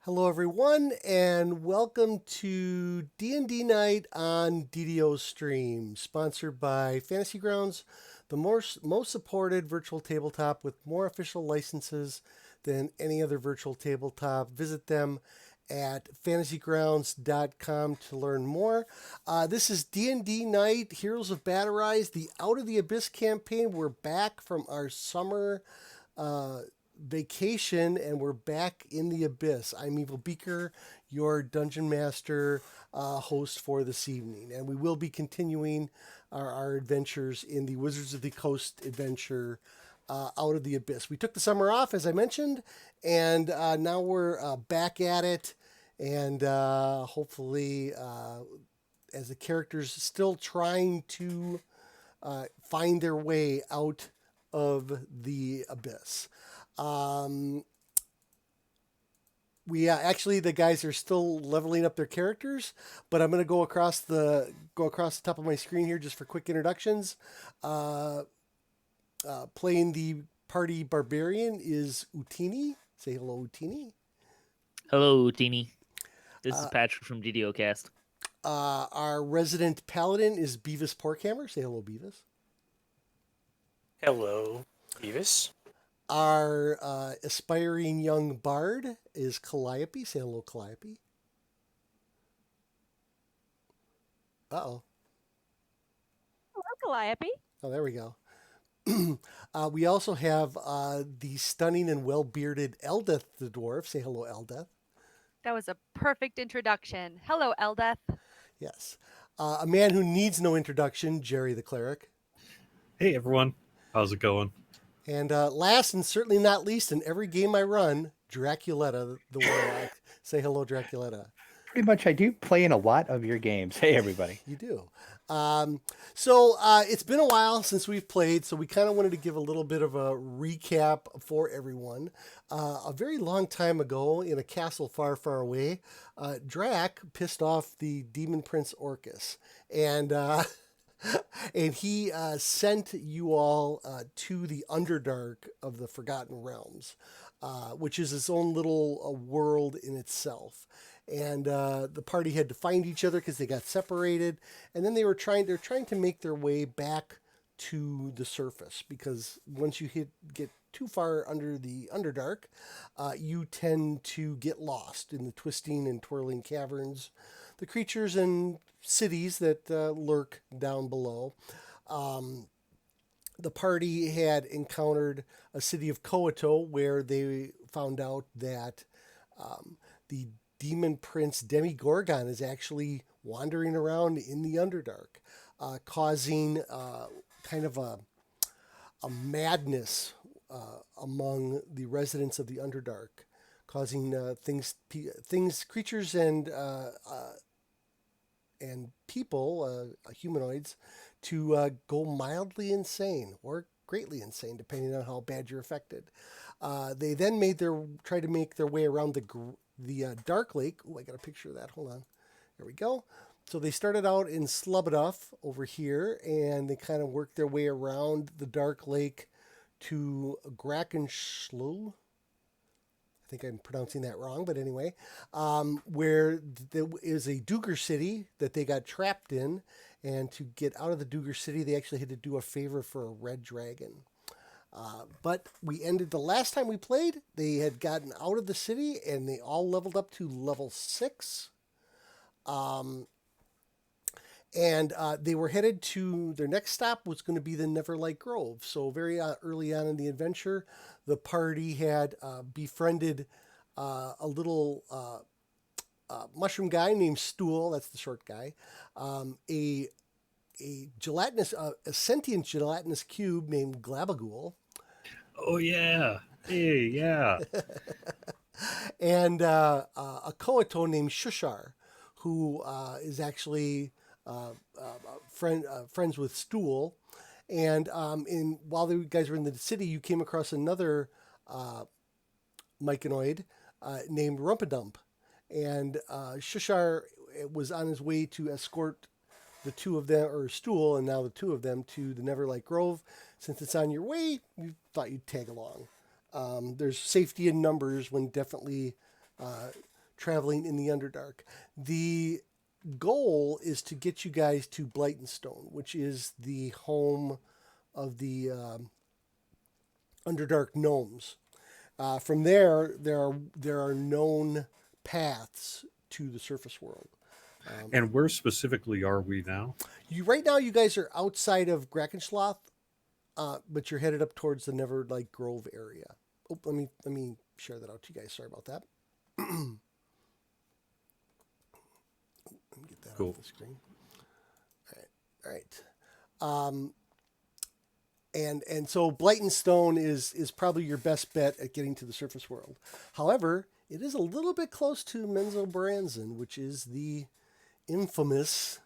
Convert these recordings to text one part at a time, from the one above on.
Hello, everyone, and welcome to D&D Night on DDOstream, sponsored by Fantasy Grounds, the most supported virtual tabletop with more official licenses than any other virtual tabletop. Visit them at fantasygrounds.com to learn more. This is D&D Night, Heroes of Battlerise, the Out of the Abyss campaign. We're back from our summer vacation and we're back in the abyss. I'm Evilbeeker, your dungeon master host for this evening, and we will be continuing our adventures in the Wizards of the Coast adventure Out of the Abyss. We took the summer off, as I mentioned, and now we're back at it, and hopefully as the characters still trying to find their way out of the abyss. Actually, the guys are still leveling up their characters, but I'm going to go across the top of my screen here just for quick introductions. Playing the party barbarian is Utini. Say hello, Utini. Hello, Utini. This is Patrick from DDOcast. Our resident paladin is Beavis Porkhammer. Say hello, Beavis. Hello, Beavis. Our aspiring young bard is Calliope. Say hello, Calliope. Uh-oh. Hello, Calliope. Oh, there we go. We also have the stunning and well-bearded Eldeth the Dwarf. Say hello, Eldeth. That was a perfect introduction. Hello, Eldeth. Yes. A man who needs no introduction, Jerry the Cleric. Hey, everyone. How's it going? And last and certainly not least, in every game I run, Draculetta, the warlock. Say hello, Draculetta. Pretty much, I do play in a lot of your games. Hey, everybody. You do. So it's been a while since we've played, so we kind of wanted to give a little bit of a recap for everyone. A very long time ago, in a castle far, far away, Drac pissed off the demon prince Orcus, and and he sent you all to the Underdark of the Forgotten Realms, which is its own little world in itself. And the party had to find each other because they got separated, and then they're trying to make their way back to the surface, because once you get too far under the Underdark, you tend to get lost in the twisting and twirling caverns, the creatures and cities that lurk down below. The party had encountered a city of Koato, where they found out that the demon prince Demigorgon is actually wandering around in the Underdark, causing kind of a madness among the residents of the Underdark, causing creatures and people, humanoids, to go mildly insane or greatly insane, depending on how bad you're affected. They then tried to make their way around the Dark Lake. Oh, I got a picture of that. Hold on. There we go. So they started out in Slubbaduff over here, and they kind of worked their way around the Dark Lake to Grakenschlu. I think I'm pronouncing that wrong, but anyway, where there is a Duger city that they got trapped in, and to get out of the Duger city, they actually had to do a favor for a red dragon. But we ended the last time we played, they had gotten out of the city, and they all leveled up to level 6. And they were headed to their next stop was going to be the Neverlight Grove. So very early on in the adventure, the party had befriended a little mushroom guy named Stool. That's the short guy. A sentient gelatinous cube named Glabagool. Oh, yeah. Hey, yeah. And a Koato named Shushar, who is actually friends with Stool. And while the guys were in the city, you came across another myconoid named Rumpadump. And Shushar was on his way to escort the two of them, or Stool, and now the two of them, to the Neverlight Grove. Since it's on your way, you thought you'd tag along. There's safety in numbers when definitely traveling in the Underdark. The goal is to get you guys to Blightenstone, which is the home of the Underdark gnomes. From there are known paths to the surface world. And where specifically are we now? Right now, you guys are outside of Grakenschloth, but you're headed up towards the Neverlight Grove area. Oh, let me share that out to you guys. Sorry about that. Let me get that Cool. off the screen. All right. And so Blightenstone is probably your best bet at getting to the surface world. However, it is a little bit close to Menzoberranzan, which is the infamous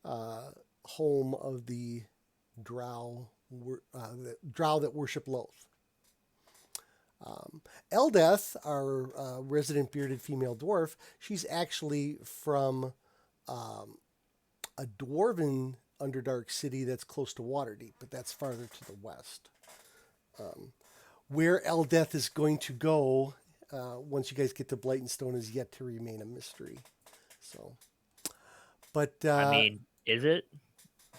home of the drow that worship Loth. Eldeth, our resident bearded female dwarf, she's actually from a dwarven Underdark city that's close to Waterdeep, but that's farther to the west. Where Eldeth is going to go once you guys get to Blightenstone is yet to remain a mystery. So, but I mean, is it?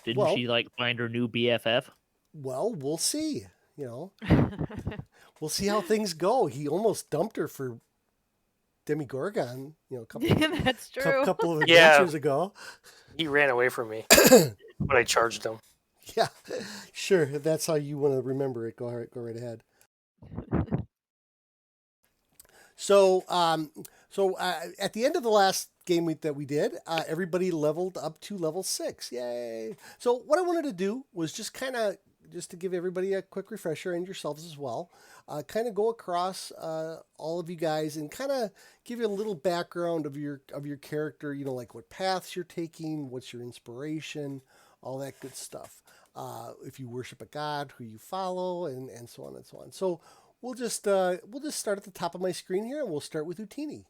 Didn't she like find her new BFF? Well, we'll see. We'll see how things go. He almost dumped her for Demigorgon, That's true. couple of adventures ago. He ran away from me when I charged him. Yeah, sure. If that's how you want to remember it, go right ahead. So, at the end of the last game week that we did, everybody leveled up to level 6. Yay! So, what I wanted to do was just to give everybody a quick refresher, and yourselves as well, kind of go across all of you guys and kind of give you a little background of your character. Like what paths you're taking, what's your inspiration, all that good stuff. If you worship a god, who you follow, and so on and so on. So we'll just start at the top of my screen here, and we'll start with Utini.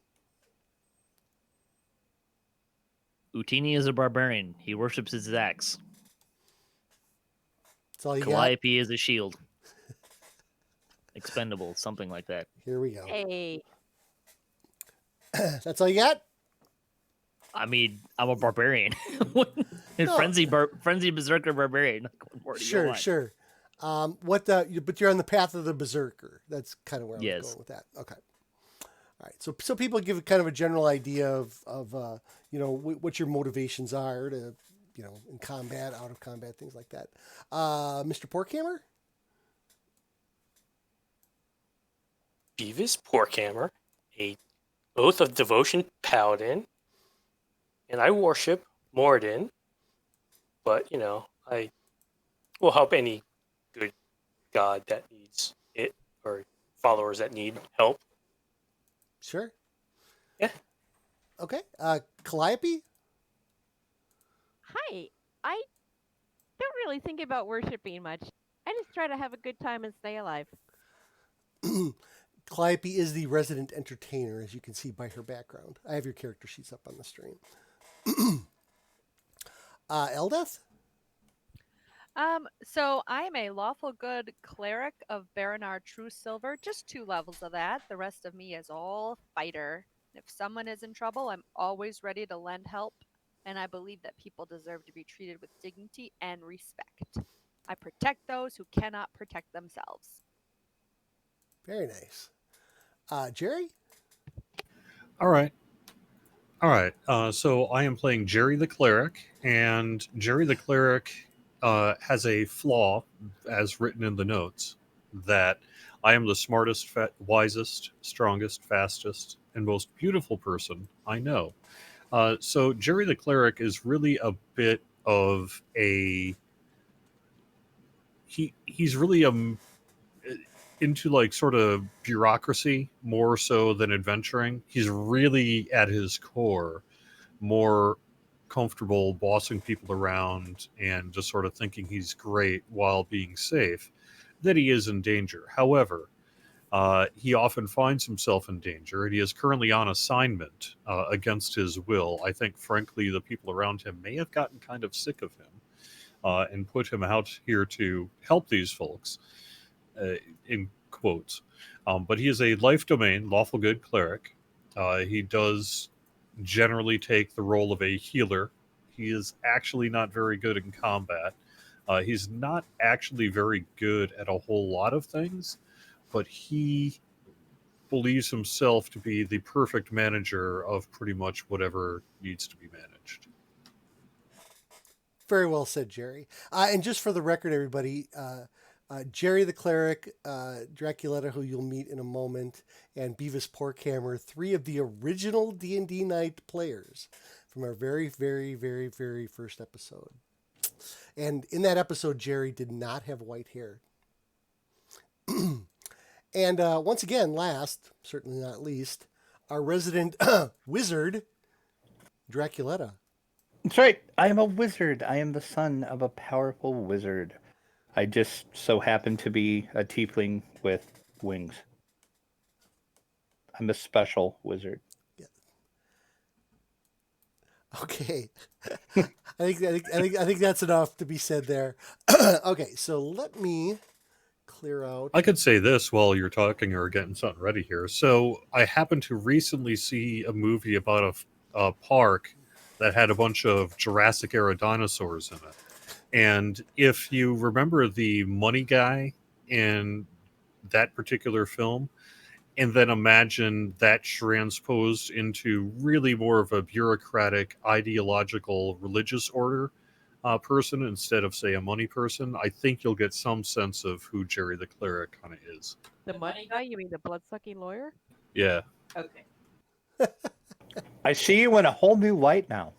Utini is a barbarian. He worships his axe. That's all you got? Calliope is a shield. Expendable, something like that. Here we go. Hey. That's all you got? I mean, I'm a barbarian. Frenzy berserker barbarian. What do you want? Sure. But you're on the path of the berserker. That's kind of where I was going with that. Okay. All right. So people give kind of a general idea of what your motivations are to, in combat, out of combat, things like that. Mr. Porkhammer? Beavis Porkhammer, a Oath of Devotion paladin, and I worship Moradin, but, I will help any good god that needs it, or followers that need help. Sure. Yeah. Okay. Calliope? Hi. I don't really think about worshiping much. I just try to have a good time and stay alive. Calliope is the resident entertainer, as you can see by her background. I have your character sheets up on the stream. Eldeth? So I'm a lawful good cleric of Baranar True Silver, just 2 levels of that. The rest of me is all fighter. If someone is in trouble, I'm always ready to lend help, and I believe that people deserve to be treated with dignity and respect. I protect those who cannot protect themselves. Very nice. Jerry? All right. So I am playing Jerry the Cleric, and Jerry the Cleric has a flaw, as written in the notes, that I am the smartest, wisest, strongest, fastest, and most beautiful person I know. So Jerry the Cleric is really a bit of a... He's really into like sort of bureaucracy more so than adventuring. He's really at his core more comfortable bossing people around and just sort of thinking he's great while being safe than he is in danger. However, he often finds himself in danger, and he is currently on assignment against his will. I think, frankly, the people around him may have gotten kind of sick of him and put him out here to help these folks, in quotes. But he is a life domain, lawful good cleric. He does generally take the role of a healer. He is actually not very good in combat. He's not actually very good at a whole lot of things, but he believes himself to be the perfect manager of pretty much whatever needs to be managed. Very well said, Jerry. And just for the record, everybody, Jerry the Cleric, Draculetta, who you'll meet in a moment, and Beavis Porkhammer, 3 of the original D&D Night players from our very, very, very, very first episode. And in that episode, Jerry did not have white hair. And once again, last, certainly not least, our resident wizard, Draculetta. That's right. I am a wizard. I am the son of a powerful wizard. I just so happen to be a tiefling with wings. I'm a special wizard. Okay, I think that's enough to be said there. Okay, so let me clear out. I could say this while you're talking or getting something ready here. So I happened to recently see a movie about a park that had a bunch of Jurassic era dinosaurs in it. And if you remember the money guy in that particular film, and then imagine that transposed into really more of a bureaucratic, ideological, religious order person instead of, say, a money person, I think you'll get some sense of who Jerry the Cleric kind of is. The money guy? You mean the blood-sucking lawyer? Yeah. Okay. I see you in a whole new light now.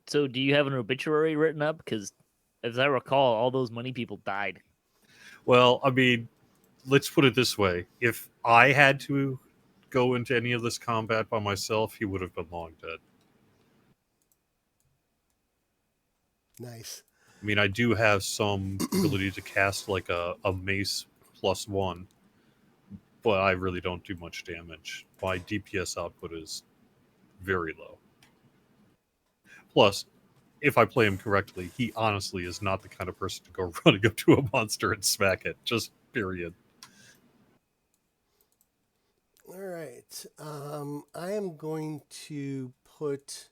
So, do you have an obituary written up? Because, as I recall, all those money people died. Well, I mean, let's put it this way. If I had to go into any of this combat by myself, he would have been long dead. Nice. I mean, I do have some ability to cast like a mace +1, but I really don't do much damage. My DPS output is very low. Plus, if I play him correctly, he honestly is not the kind of person to go running up to a monster and smack it. Just period. All right. I am going to put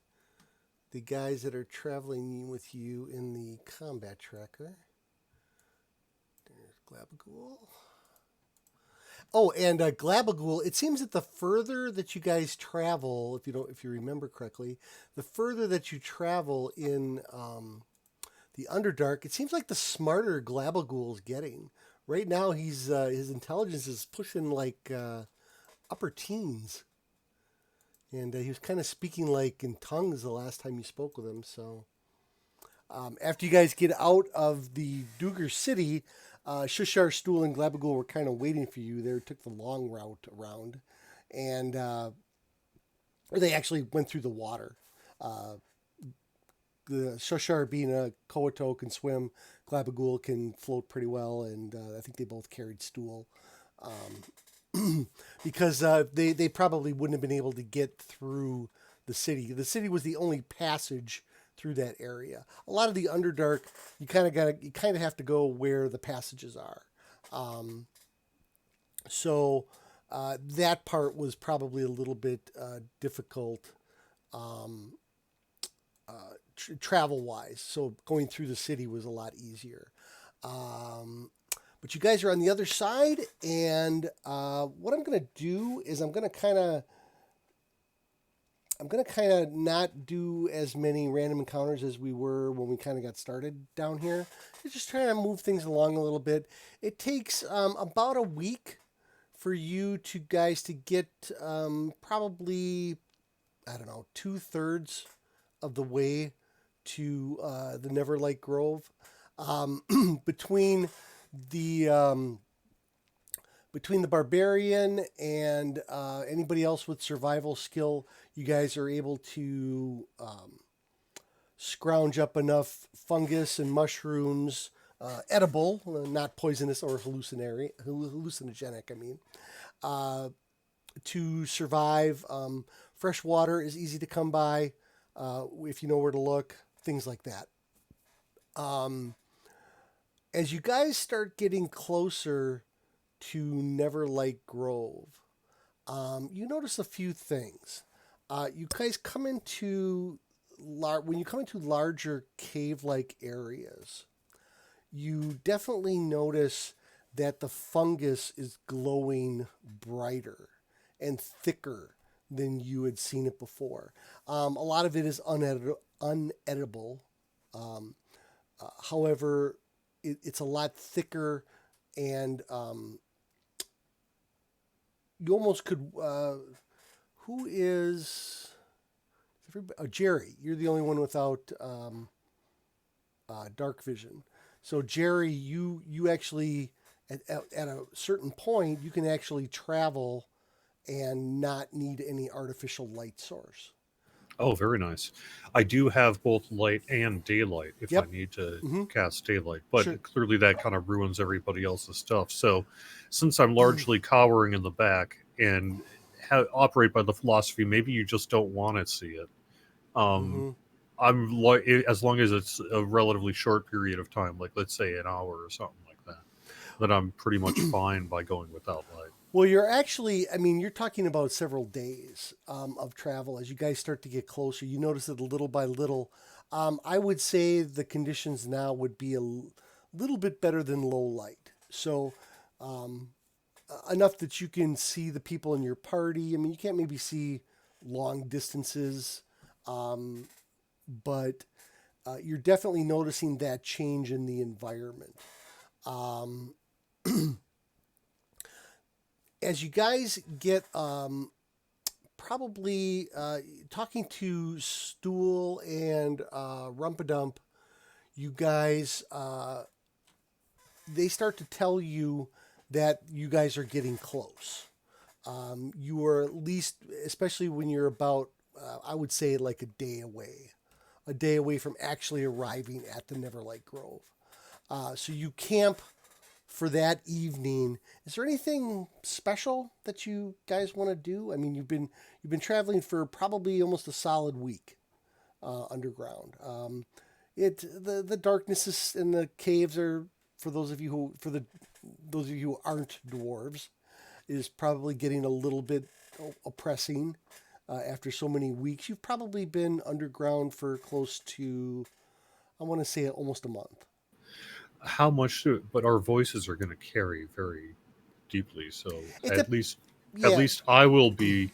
the guys that are traveling with you in the combat tracker. There's Glabagool. Oh, and Glabagool, it seems that the further that you guys travel, if you remember correctly, the further that you travel in the Underdark, it seems like the smarter Glabagool's getting. Right now, his intelligence is pushing like upper teens. And he was kind of speaking like in tongues the last time you spoke with him. So after you guys get out of the Duger City, Shushar, Stool, and Glabagool were kind of waiting for you. They took the long route around. And or they actually went through the water. The Shushar, being a Koato, can swim. Glabagool can float pretty well. And I think they both carried Stool. Because they probably wouldn't have been able to get through the city. The city was the only passage through that area. A lot of the Underdark, you kind of have to go where the passages are. So that part was probably a little bit difficult travel wise. So going through the city was a lot easier. But you guys are on the other side, and what I'm going to do is I'm going to kind of not do as many random encounters as we were when we kind of got started down here. Just trying to move things along a little bit. It takes about a week for you guys to get probably, I don't know, 2/3 of the way to the Neverlight Grove. Between the barbarian and anybody else with survival skill, you guys are able to scrounge up enough fungus and mushrooms, edible, not poisonous or hallucinogenic, I mean, to survive. Fresh water is easy to come by if you know where to look, things like that. As you guys start getting closer to Neverlight Grove, you notice a few things. You guys come into when you come into larger cave-like areas, you definitely notice that the fungus is glowing brighter and thicker than you had seen it before. A lot of it is unedible. However, it's a lot thicker, and you almost could. Who is? Jerry. You're the only one without dark vision. So Jerry, you actually at a certain point you can actually travel and not need any artificial light source. Oh, very nice. I do have both light and daylight if Yep. I need to Mm-hmm. cast daylight, but Sure. clearly that kind of ruins everybody else's stuff. So, since I'm largely cowering in the back and operate by the philosophy, maybe you just don't want to see it. Mm-hmm. I'm like, as long as it's a relatively short period of time, like let's say an hour or something like that, then I'm pretty much fine by going without light. Well, you're actually, I mean, you're talking about several days of travel. As you guys start to get closer, you notice it little by little. I would say the conditions now would be a little bit better than low light. So enough that you can see the people in your party. I mean, you can't maybe see long distances, but you're definitely noticing that change in the environment. As you guys get probably talking to Stool and Rumpadump, you guys, they start to tell you that you guys are getting close. You are at least, especially when you're about, I would say like a day away from actually arriving at the Neverlight Grove. So you camp for that evening. Is there anything special that you guys want to do? I mean, you've been traveling for probably almost a solid week underground. The darkness is, and the caves are, for those of you who aren't dwarves, is probably getting a little bit oppressing after so many weeks. You've probably been underground for close to, I want to say, almost a month. How much but our voices are going to carry very deeply, so at least I will be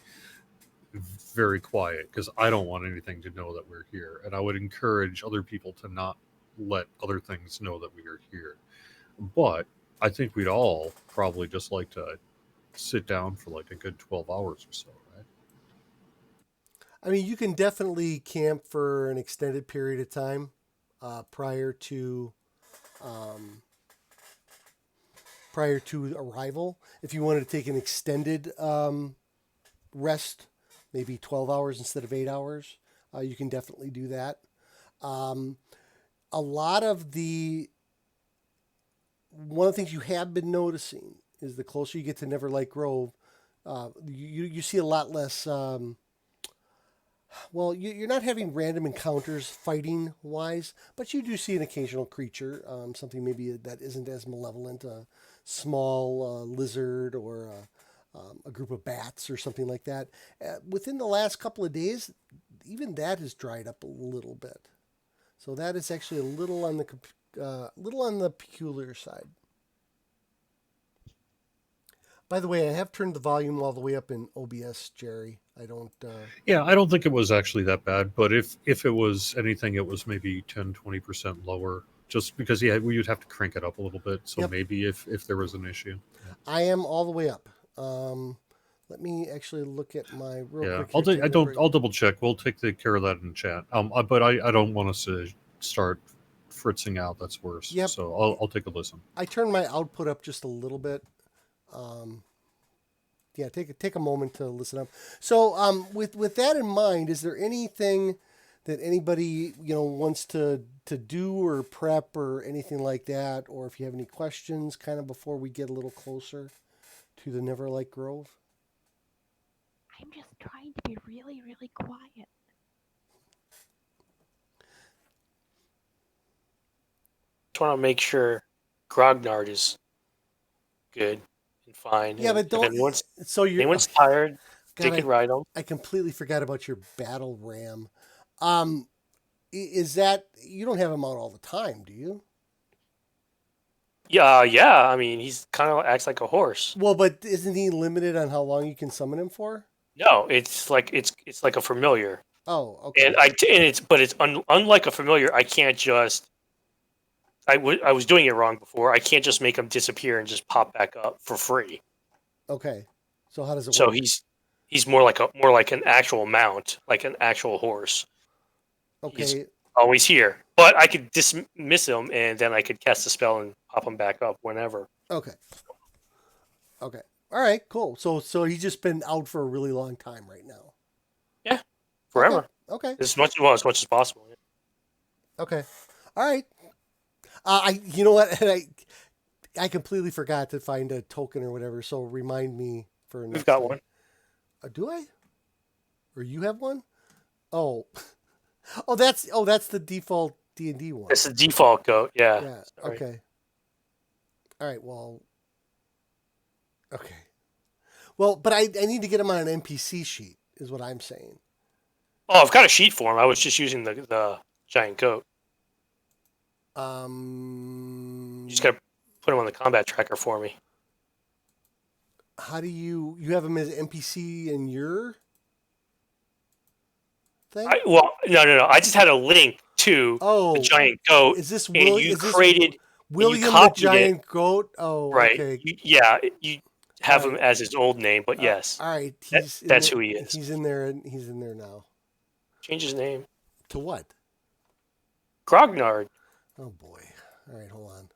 very quiet because I don't want anything to know that we're here, and I would encourage other people to not let other things know that we are here. But I think we'd all probably just like to sit down for like a good 12 hours or so, right? I mean, you can definitely camp for an extended period of time prior to arrival. If you wanted to take an extended rest, maybe 12 hours instead of 8 hours, you can definitely do that. A lot of one of the things you have been noticing is the closer you get to Neverlight Grove, you see a lot less. Well, you're not having random encounters fighting wise, but you do see an occasional creature, something maybe that isn't as malevolent, a small lizard or a group of bats or something like that. Within the last couple of days, even that has dried up a little bit. So that is actually a little on the peculiar side. By the way, I have turned the volume all the way up in OBS, Jerry. I don't... Yeah, I don't think it was actually that bad, but if it was anything, it was maybe 10-20% lower, just because we would have to crank it up a little bit, so Yep. maybe if there was an issue. I am all the way up. Let me actually look at my quick. I'll double check. We'll take care of that in chat. But I don't want us to start fritzing out. That's worse. Yep. So I'll take a listen. I turned my output up just a little bit. Yeah, take a moment to listen up. So, with that in mind, is there anything that anybody wants to do or prep or anything like that, or if you have any questions, kind of before we get a little closer to the Neverlight Grove? I'm just trying to be really, really quiet. Just want to make sure Grognard is good and fine. Yeah, and but if don't. So you're. anyone's tired, they God, could ride them. I completely forgot about your battle ram. Is that you don't have him out all the time, do you? Yeah. I mean, he's kind of acts like a horse. Well, but isn't he limited on how long you can summon him for? No, it's like a familiar, Oh, okay. unlike a familiar, I can't just. I was doing it wrong before. I can't just make him disappear and just pop back up for free. Okay. So how does it So work? he's more like an actual mount, like an actual horse. Okay. He's always here, but I could dismiss him and then I could cast a spell and pop him back up whenever. Okay. Okay. All right. Cool. So he's just been out for a really long time right now. Yeah, forever. Okay. As much as possible. Okay. All right. You know what? I completely forgot to find a token or whatever. So remind me for next We've got time. one. Do I? Or you have one? Oh. Oh, that's the default D&D one. It's the default goat. Yeah. Yeah. Sorry. Okay. All right. Well. Okay. Well, but I need to get him on an NPC sheet, is what I'm saying. Oh, I've got a sheet for him. I was just using the giant goat. You just gotta put him on the combat tracker for me. How do you have him as NPC in your thing? No. I just had a link to the giant goat. Is this and you created William the Giant Goat? Oh, right. okay. You have All him right. as his old name, but yes. All right. That's who he is. He's in there, and he's in there now. Change his name. To what? Grognard. Oh boy. All right, hold on.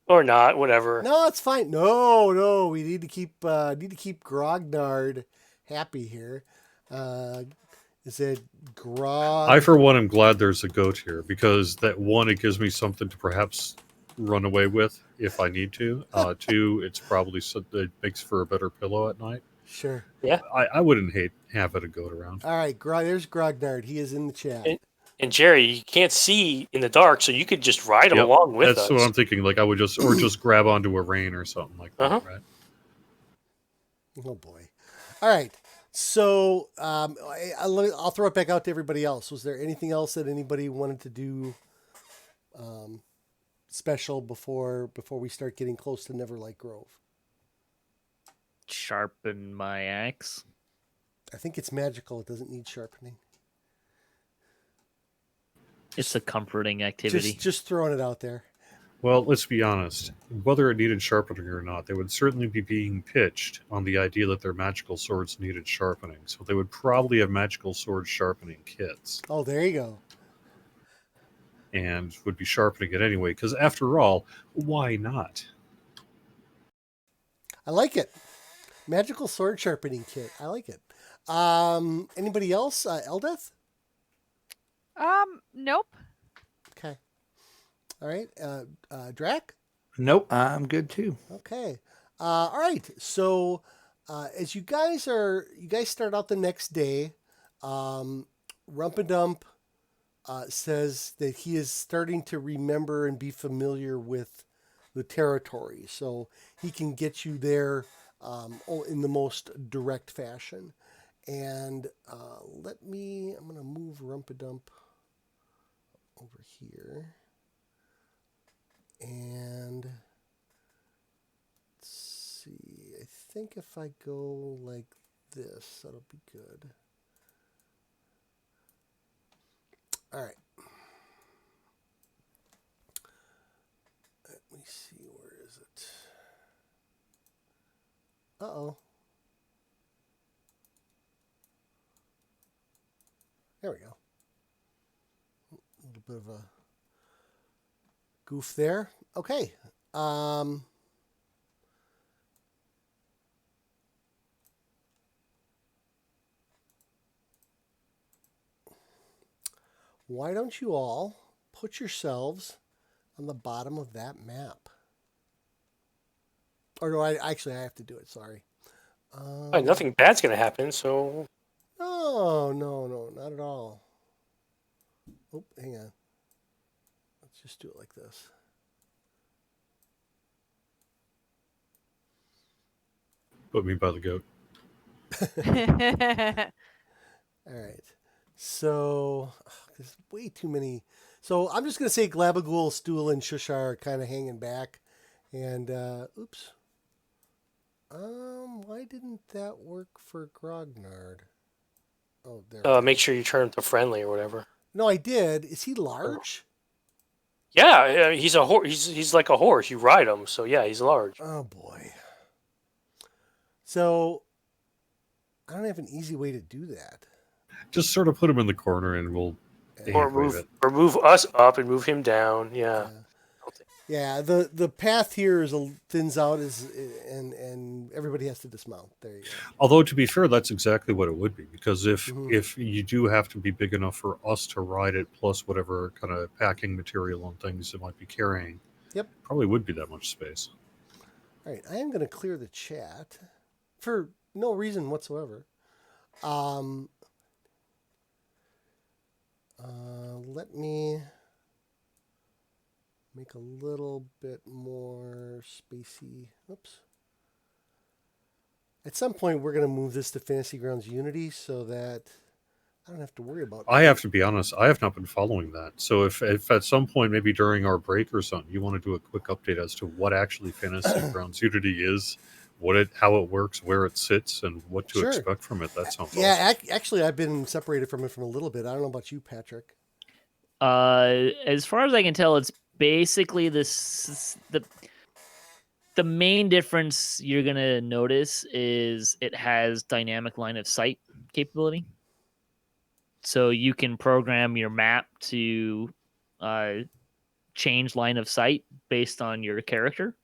Or not, whatever. No, it's fine. No, we need to keep Grognard happy here. Is it Grog? I, for one, am glad there's a goat here because that one, it gives me something to perhaps run away with if I need to. Two, it's probably it makes for a better pillow at night. Sure. Yeah. I wouldn't hate having a goat around. All right, there's Grognard. He is in the chat. And Jerry, you can't see in the dark, so you could just ride him along with us. That's what I'm thinking. Like I would just grab onto a rein or something like that, right? Oh boy. All right. So I'll throw it back out to everybody else. Was there anything else that anybody wanted to do special before we start getting close to Neverlight Grove? Sharpen my axe. I think it's magical. It doesn't need sharpening. It's a comforting activity. Just throwing it out there. Well, let's be honest. Whether it needed sharpening or not, they would certainly be being pitched on the idea that their magical swords needed sharpening. So they would probably have magical sword sharpening kits. Oh, there you go. And would be sharpening it anyway, because after all, why not? I like it. Magical sword sharpening kit. I like it. Anybody else? Eldeth? Nope. Okay. All right. Drac? Nope, I'm good too. Okay. All right. So, as you guys start out the next day, Rumpadump says that he is starting to remember and be familiar with the territory, so he can get you there in the most direct fashion. And I'm going to move Rumpadump over here. And let's see. I think if I go like this, that'll be good. All right. Let me see. Where is it? Uh-oh. There we go. A little bit of a goof there. Okay. Why don't you all put yourselves on the bottom of that map? Or do I have to do it? Sorry. Nothing bad's going to happen, so... No, not at all. Oh, hang on. Let's just do it like this. Put me by the goat. All right. So there's way too many. So I'm just gonna say Glabagul, Stool, and Shushar are kind of hanging back. And oops. Why didn't that work for Grognard? Oh, there. Make sure you turn him to friendly or whatever. No, I did. Is he large? Yeah, he's a horse. He's like a horse. You ride him, so yeah, he's large. Oh boy. So I don't have an easy way to do that. Just sort of put him in the corner and we'll Or move us up and move him down. Yeah. Yeah, the path here is thins out and everybody has to dismount. There you go. Although to be fair, that's exactly what it would be, because if you do have to be big enough for us to ride it, plus whatever kind of packing material and things it might be carrying, probably would be that much space. All right, I am going to clear the chat for no reason whatsoever. Let me make a little bit more spacey. Oops. At some point, we're going to move this to Fantasy Grounds Unity so that I don't have to worry about it. I have to be honest, I have not been following that. So if at some point, maybe during our break or something, you want to do a quick update as to what actually Fantasy Grounds Unity is, how it works, where it sits, and what to expect from it, that sounds awesome. Actually, I've been separated from it a little bit. I don't know about you, Patrick. As far as I can tell, it's basically the main difference you're gonna notice is it has dynamic line of sight capability. So you can program your map to change line of sight based on your character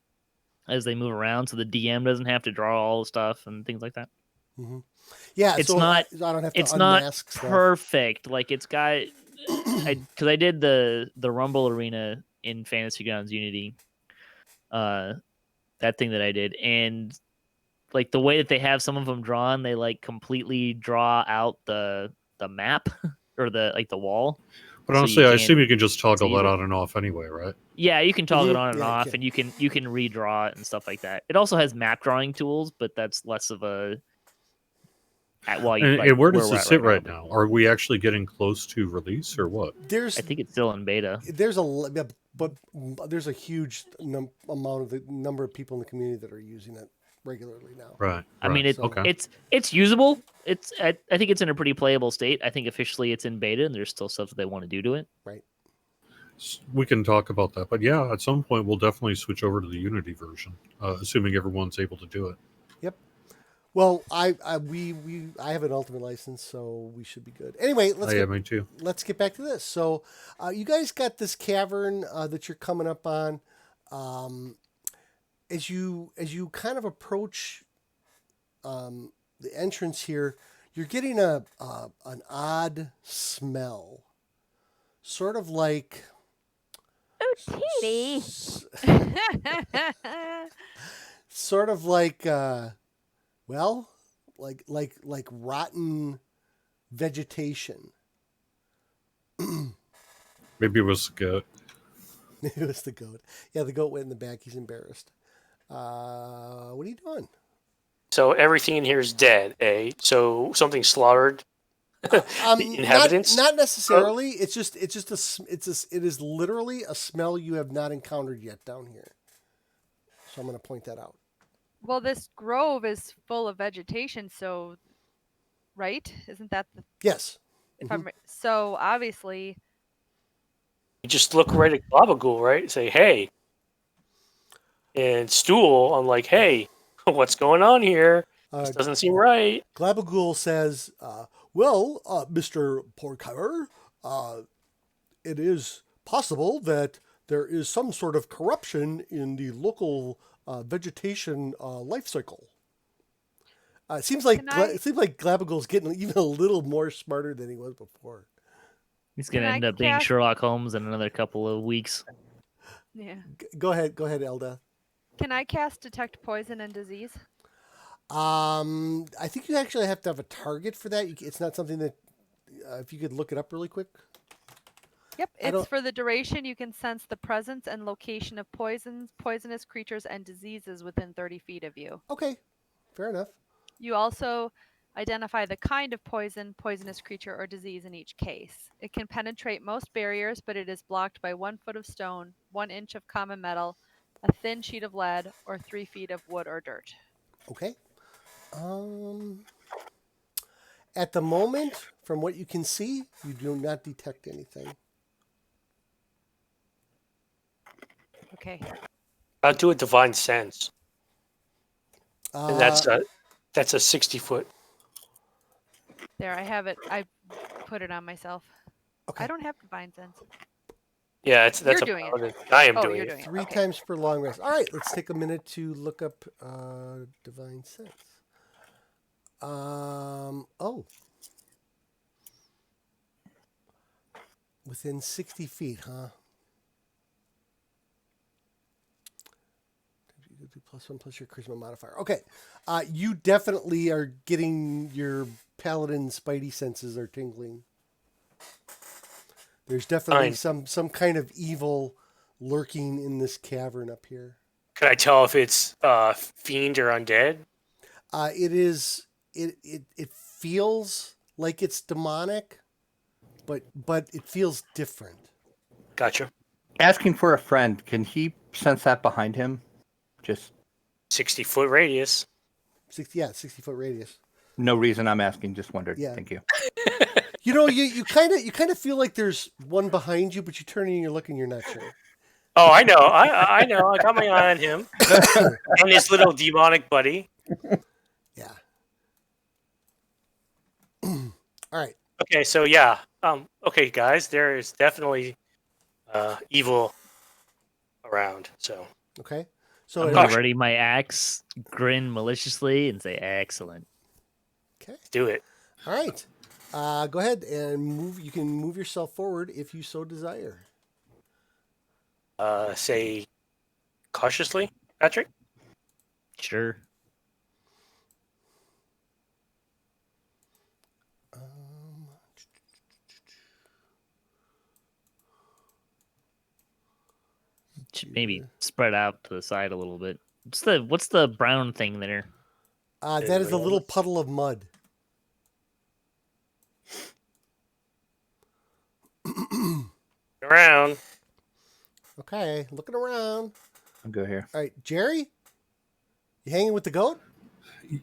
as they move around, so the DM doesn't have to draw all the stuff and things like that. Mm-hmm. Yeah, it's so not. I don't have to it's unmask not stuff. Perfect. Like it's got. Because I did the Rumble Arena in Fantasy Grounds Unity, that thing that I did, and like the way that they have some of them drawn, they like completely draw out the map or the wall. But honestly, I assume you can just toggle that on and off anyway, right? Yeah, you can toggle it on and off, and you can redraw it and stuff like that. It also has map drawing tools, but that's less of a. And where does it sit right now? Are we actually getting close to release or what? I think it's still in beta. There's a huge amount of the number of people in the community that are using it regularly now. Right. I mean, it's usable. I think it's in a pretty playable state. I think officially it's in beta, and there's still stuff that they want to do to it. Right. We can talk about that, but yeah, at some point we'll definitely switch over to the Unity version, assuming everyone's able to do it. Yep. Well, I have an Ultimate license, so we should be good. Anyway, me too. Let's get back to this. So, you guys got this cavern that you're coming up on. As you kind of approach the entrance here, you're getting an odd smell, sort of like. Utini. Sort of like. Well, like rotten vegetation. Maybe it was the goat. It was the goat. Yeah, the goat went in the back. He's embarrassed. What are you doing? So everything in here is dead, eh? So something slaughtered the inhabitants? Not necessarily. It is literally a smell you have not encountered yet down here. So I'm going to point that out. Well, this grove is full of vegetation, so, right? Isn't that the... Yes. So, obviously... You just look right at Glabagul, right? Say, hey. And Stool, I'm like, hey, what's going on here? This doesn't seem right. Glabagul says, well, Mr. Porkhammer, it is possible that there is some sort of corruption in the local... vegetation life cycle. It seems like Glabagul's getting even a little more smarter than he was before. He's going to end up being Sherlock Holmes in another couple of weeks. Yeah. Go ahead, Eldeth. Can I cast Detect Poison and Disease? I think you actually have to have a target for that. It's not something that, if you could look it up really quick. Yep, it's for the duration. You can sense the presence and location of poisonous creatures and diseases within 30 feet of you. Okay. Fair enough. You also identify the kind of poison, poisonous creature, or disease in each case. It can penetrate most barriers, but it is blocked by 1 foot of stone, 1 inch of common metal, a thin sheet of lead, or 3 feet of wood or dirt. Okay. At the moment, from what you can see, you do not detect anything. Okay. I'll do a divine sense, and that's Uh, a 60-foot. There, I have it. I put it on myself. okay. I don't have divine sense. Yeah, that's You're a doing it. paladin. I am Oh, doing you're it. doing it. 3 Okay. times per long rest. All right, let's take a minute to look up divine sense. Oh. Within 60 feet, huh? +1 plus your charisma modifier. Okay. You definitely are getting your paladin spidey senses are tingling. There's definitely Fine. some kind of evil lurking in this cavern up here. Can I tell if it's fiend or undead? It feels like it's demonic, but it feels different. Gotcha. Asking for a friend, can he sense that behind him? Just 60-foot radius. 60 foot radius. no reason I'm asking, just wondered. Yeah. Thank you. You know, you kind of feel like there's one behind you, but you turn and you look and you're not sure. Oh, I know. I know. I got my eye on him and his little demonic buddy. Yeah. All right. Okay, so yeah. Okay, guys, there is definitely evil around. So Okay. I'm So gonna Caution. ready my axe, grin maliciously, and say, "Excellent." okay. let's do it. All right. Go ahead and move. You can move yourself forward if you so desire. Say cautiously, Patrick. Sure. Should maybe spread out to the side a little bit. What's the brown thing there? That is a little puddle of mud. Around. Okay, looking around. I'll go here. All right, Jerry, you hanging with the goat?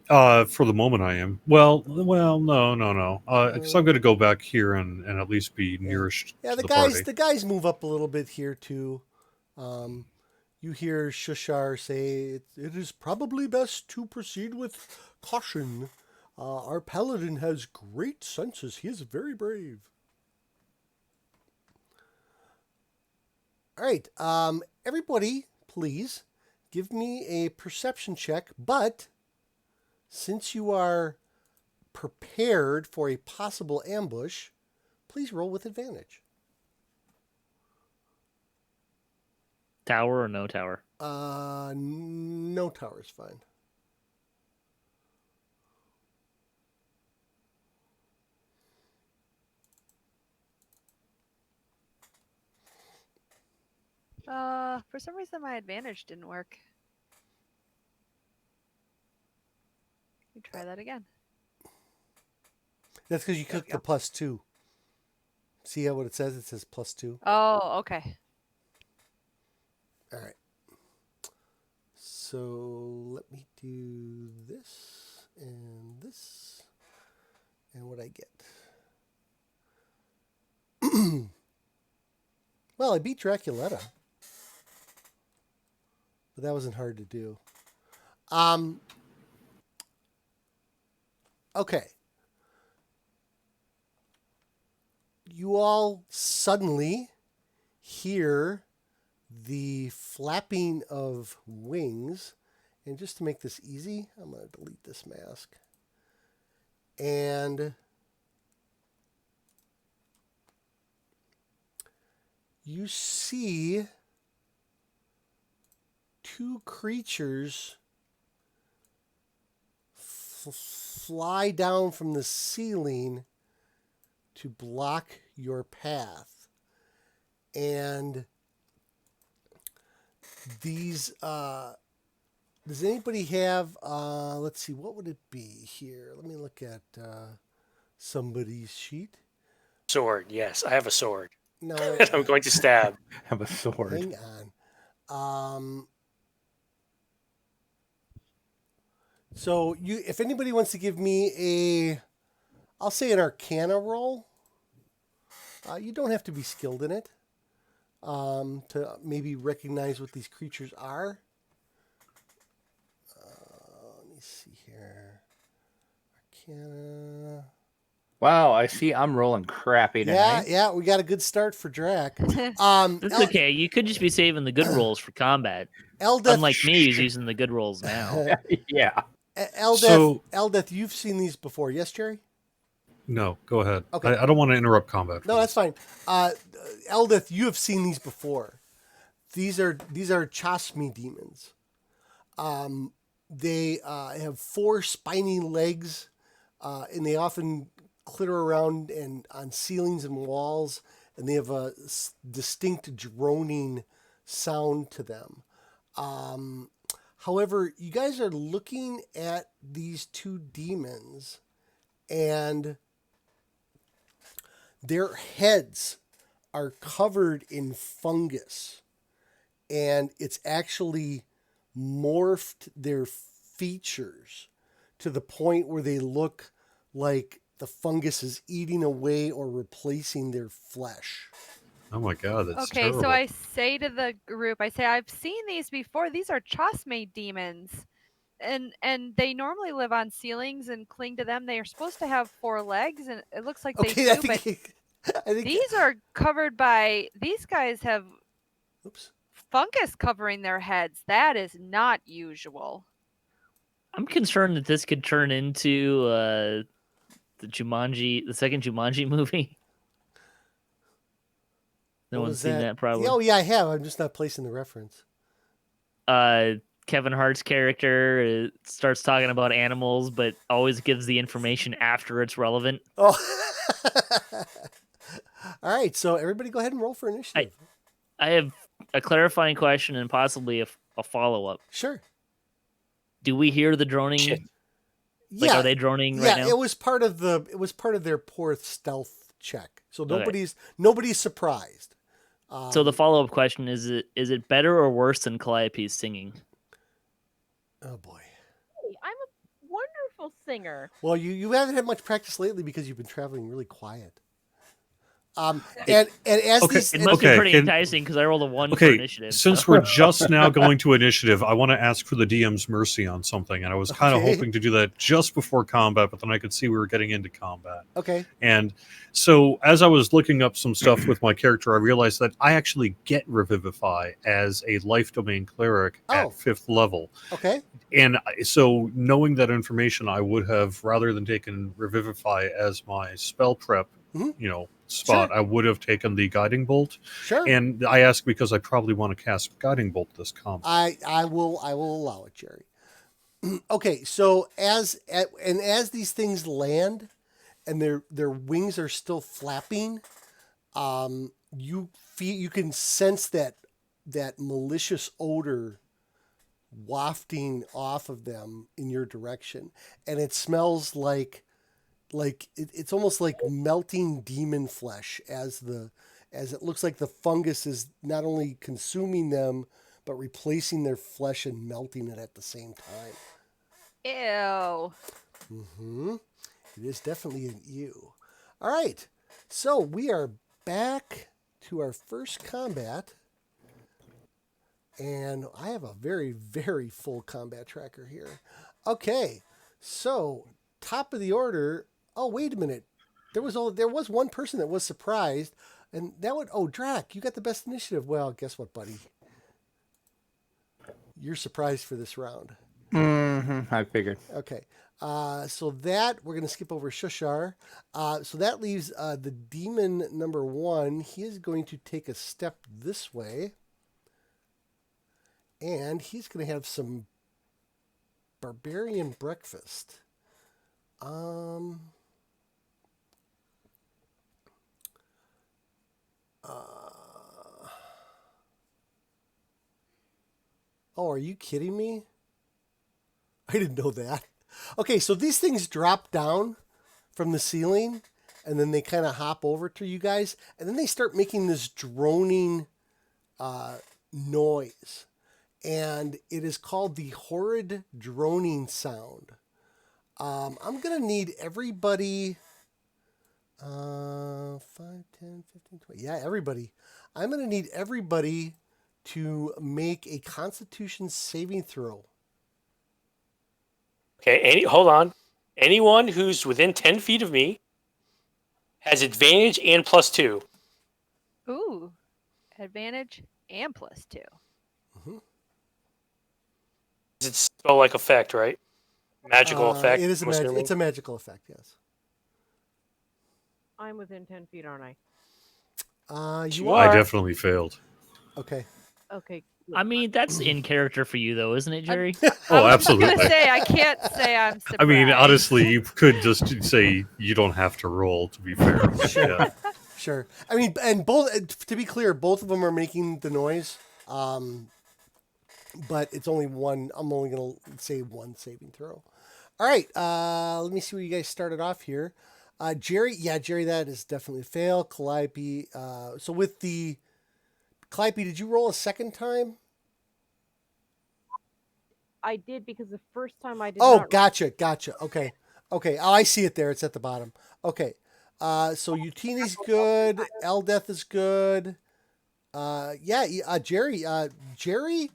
For the moment, I am. Well, no. Because I'm going to go back here and at least be nearest Yeah, to the the guys party. the guys move up a little bit here too. You hear Shushar say, "It is probably best to proceed with caution. Our paladin has great senses. He is very brave." All right, everybody, please give me a perception check. But since you are prepared for a possible ambush, please roll with advantage. Tower or no tower? No tower is fine. For some reason my advantage didn't work. Let me try that again. That's because you There we took the go. +2. See how what it says? It says +2. Oh, okay. All right. So let me do this and this and what I get. Well, I beat Draculetta. But that wasn't hard to do. Okay. You all suddenly hear the flapping of wings. And just to make this easy, I'm going to delete this mask. And you see two creatures fly down from the ceiling to block your path. And these Does anybody have? Let's see. What would it be here? Let me look at somebody's sheet. Sword. Yes, I have a sword. No, I'm going to stab. Have a sword. hang on. So if anybody wants to give me I'll say an Arcana roll. You don't have to be skilled in it to maybe recognize what these creatures are. Let me see here. Arcana. Wow, I see I'm rolling crappy tonight. Yeah, we got a good start for Drac. That's okay. You could just be saving the good rolls for combat. Eldeth, Unlike me, who's using the good rolls now. Yeah. Eldeth, you've seen these before, yes, Jerry? No, go ahead. Okay. I don't want to interrupt combat. No, that's fine. Eldeth, you have seen these before. These are Chasmi demons. They have 4 spiny legs, and they often clitter around and on ceilings and walls, and they have a distinct droning sound to them. However, you guys are looking at these 2 demons, and their heads are covered in fungus, and it's actually morphed their features to the point where they look like the fungus is eating away or replacing their flesh. Oh my god, that's Okay, terrible. so I say to the group, I've seen these before. These are Chasme demons. And they normally live on ceilings and cling to them. They are supposed to have 4 legs, and it looks like they do, I but think these are covered by, these guys have fungus covering their heads. That is not usual. I'm concerned that this could turn into the second Jumanji movie. No one's seen that probably. Oh yeah, I have. I'm just not placing the reference. Kevin Hart's character starts talking about animals, but always gives the information after it's relevant. Oh. All right, so everybody go ahead and roll for initiative. I have a clarifying question and possibly a follow-up. Sure. Do we hear the droning? Shit. Like, are they droning right now? Yeah, it was part of their poor stealth check. So nobody's surprised. So the follow-up question is it better or worse than Calliope's singing? Oh boy. Hey, I'm a wonderful singer. Well, you haven't had much practice lately because you've been traveling really quiet. And as Okay, these It must be pretty enticing because I rolled a 1 for initiative. Since we're just now going to initiative, I want to ask for the DM's mercy on something, and I was kind of hoping to do that just before combat, but then I could see we were getting into combat. Okay. And so as I was looking up some stuff with my character, I realized that I actually get Revivify as a life domain cleric at 5th level. Okay. And so knowing that information, I would have, rather than taken Revivify as my spell prep, spot, Sure. I would have taken the Guiding Bolt. Sure. And I ask because I probably want to cast Guiding Bolt this combat. I will allow it, Jerry. Okay, so as these things land and their wings are still flapping, you can sense that malicious odor wafting off of them in your direction, and it smells like it's almost like melting demon flesh as it looks like the fungus is not only consuming them but replacing their flesh and melting it at the same time. Ew. It is definitely an ew. All right, so we are back to our first combat, and I have a very, very full combat tracker here. Okay, so top of the order. Oh, wait a minute. There was one person that was surprised, and that would. Oh, Drac, you got the best initiative. Well, guess what, buddy? You're surprised for this round. I figured. Okay. So that we're going to skip over Shushar. So that leaves the demon number 1. He is going to take a step this way, and he's going to have some barbarian breakfast. Oh, are you kidding me? I didn't know that. Okay, so these things drop down from the ceiling, and then they kind of hop over to you guys, and then they start making this droning noise. And it is called the horrid droning sound. I'm going to need everybody... 5, 10, 15, 20. Yeah, everybody. I'm going to need everybody to make a Constitution saving throw. Okay, hold on. Anyone who's within 10 feet of me has advantage and +2. Ooh, advantage and +2. It's a spell-like effect, right? Magical effect. It is I'm assuming. it's a magical effect, yes. I'm within 10 feet, aren't I? You You I are. definitely failed. Okay. Okay. I mean, that's in character for you, though, isn't it, Jerry? Oh, I was just absolutely. gonna say I can't say I'm surprised. I mean, honestly, you could just say you don't have to roll, to be fair. But yeah. Sure. I mean, and both, to be clear, both of them are making the noise. But it's only one. I'm only going to say one saving throw. All right. Let me see where you guys started off here. Jerry, that is definitely a fail. Calliope. So with the Calliope, did you roll a second time? I did because the first time I did Oh, not. gotcha. Okay. Oh, I see it there. It's at the bottom. Okay. So Utini's good. Eldeth is good. Jerry. Jerry,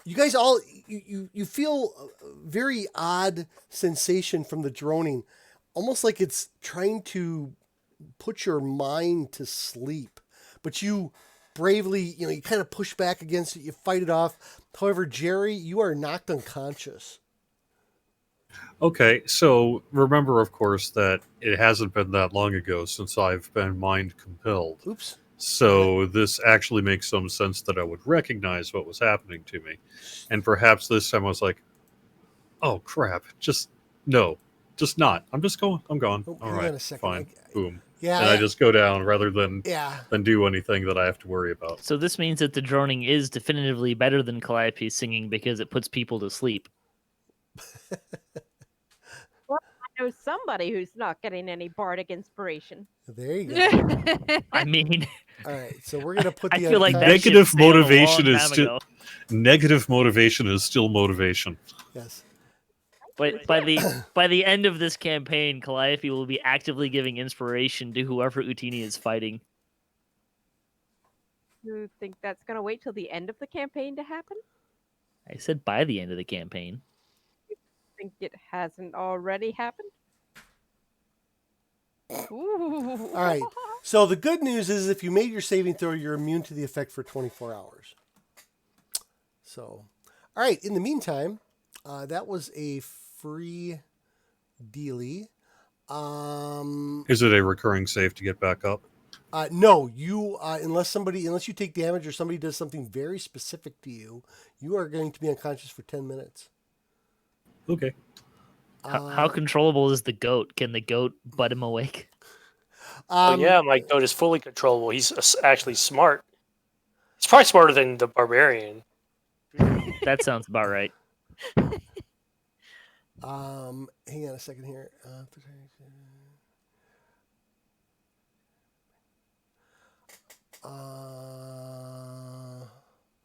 you guys all you feel a very odd sensation from the droning, almost like it's trying to put your mind to sleep, but you bravely, you kind of push back against it. You fight it off. However, Jerry, you are knocked unconscious. Okay, so remember, of course, that it hasn't been that long ago since I've been mind compelled. Oops. So this actually makes some sense that I would recognize what was happening to me. And perhaps this time I was like, oh, crap. Just not. I'm just going. I'm gone. Oh, All hang right, on a second. fine. Boom. Yeah. And I just go down rather than Yeah. do anything that I have to worry about. So this means that the droning is definitively better than Calliope's singing because it puts people to sleep. I know somebody who's not getting any bardic inspiration. There you go. I mean, All right, so we're gonna put I the feel like that Negative ship sailed a motivation long is time still- ago. Negative motivation is still motivation. yes. But by the end of this campaign, Calliope will be actively giving inspiration to whoever Utini is fighting. You think that's going to wait till the end of the campaign to happen? I said by the end of the campaign. Think it hasn't already happened? Ooh. All right. So the good news is if you made your saving throw, you're immune to the effect for 24 hours. So, all right. In the meantime, that was a free dealie. Is it a recurring save to get back up? No, you unless you take damage or somebody does something very specific to you, you are going to be unconscious for 10 minutes. Okay. How controllable is the goat? Can the goat butt him awake? Yeah, my goat is fully controllable. He's actually smart. He's probably smarter than the barbarian. That sounds about right. Hang on a second here.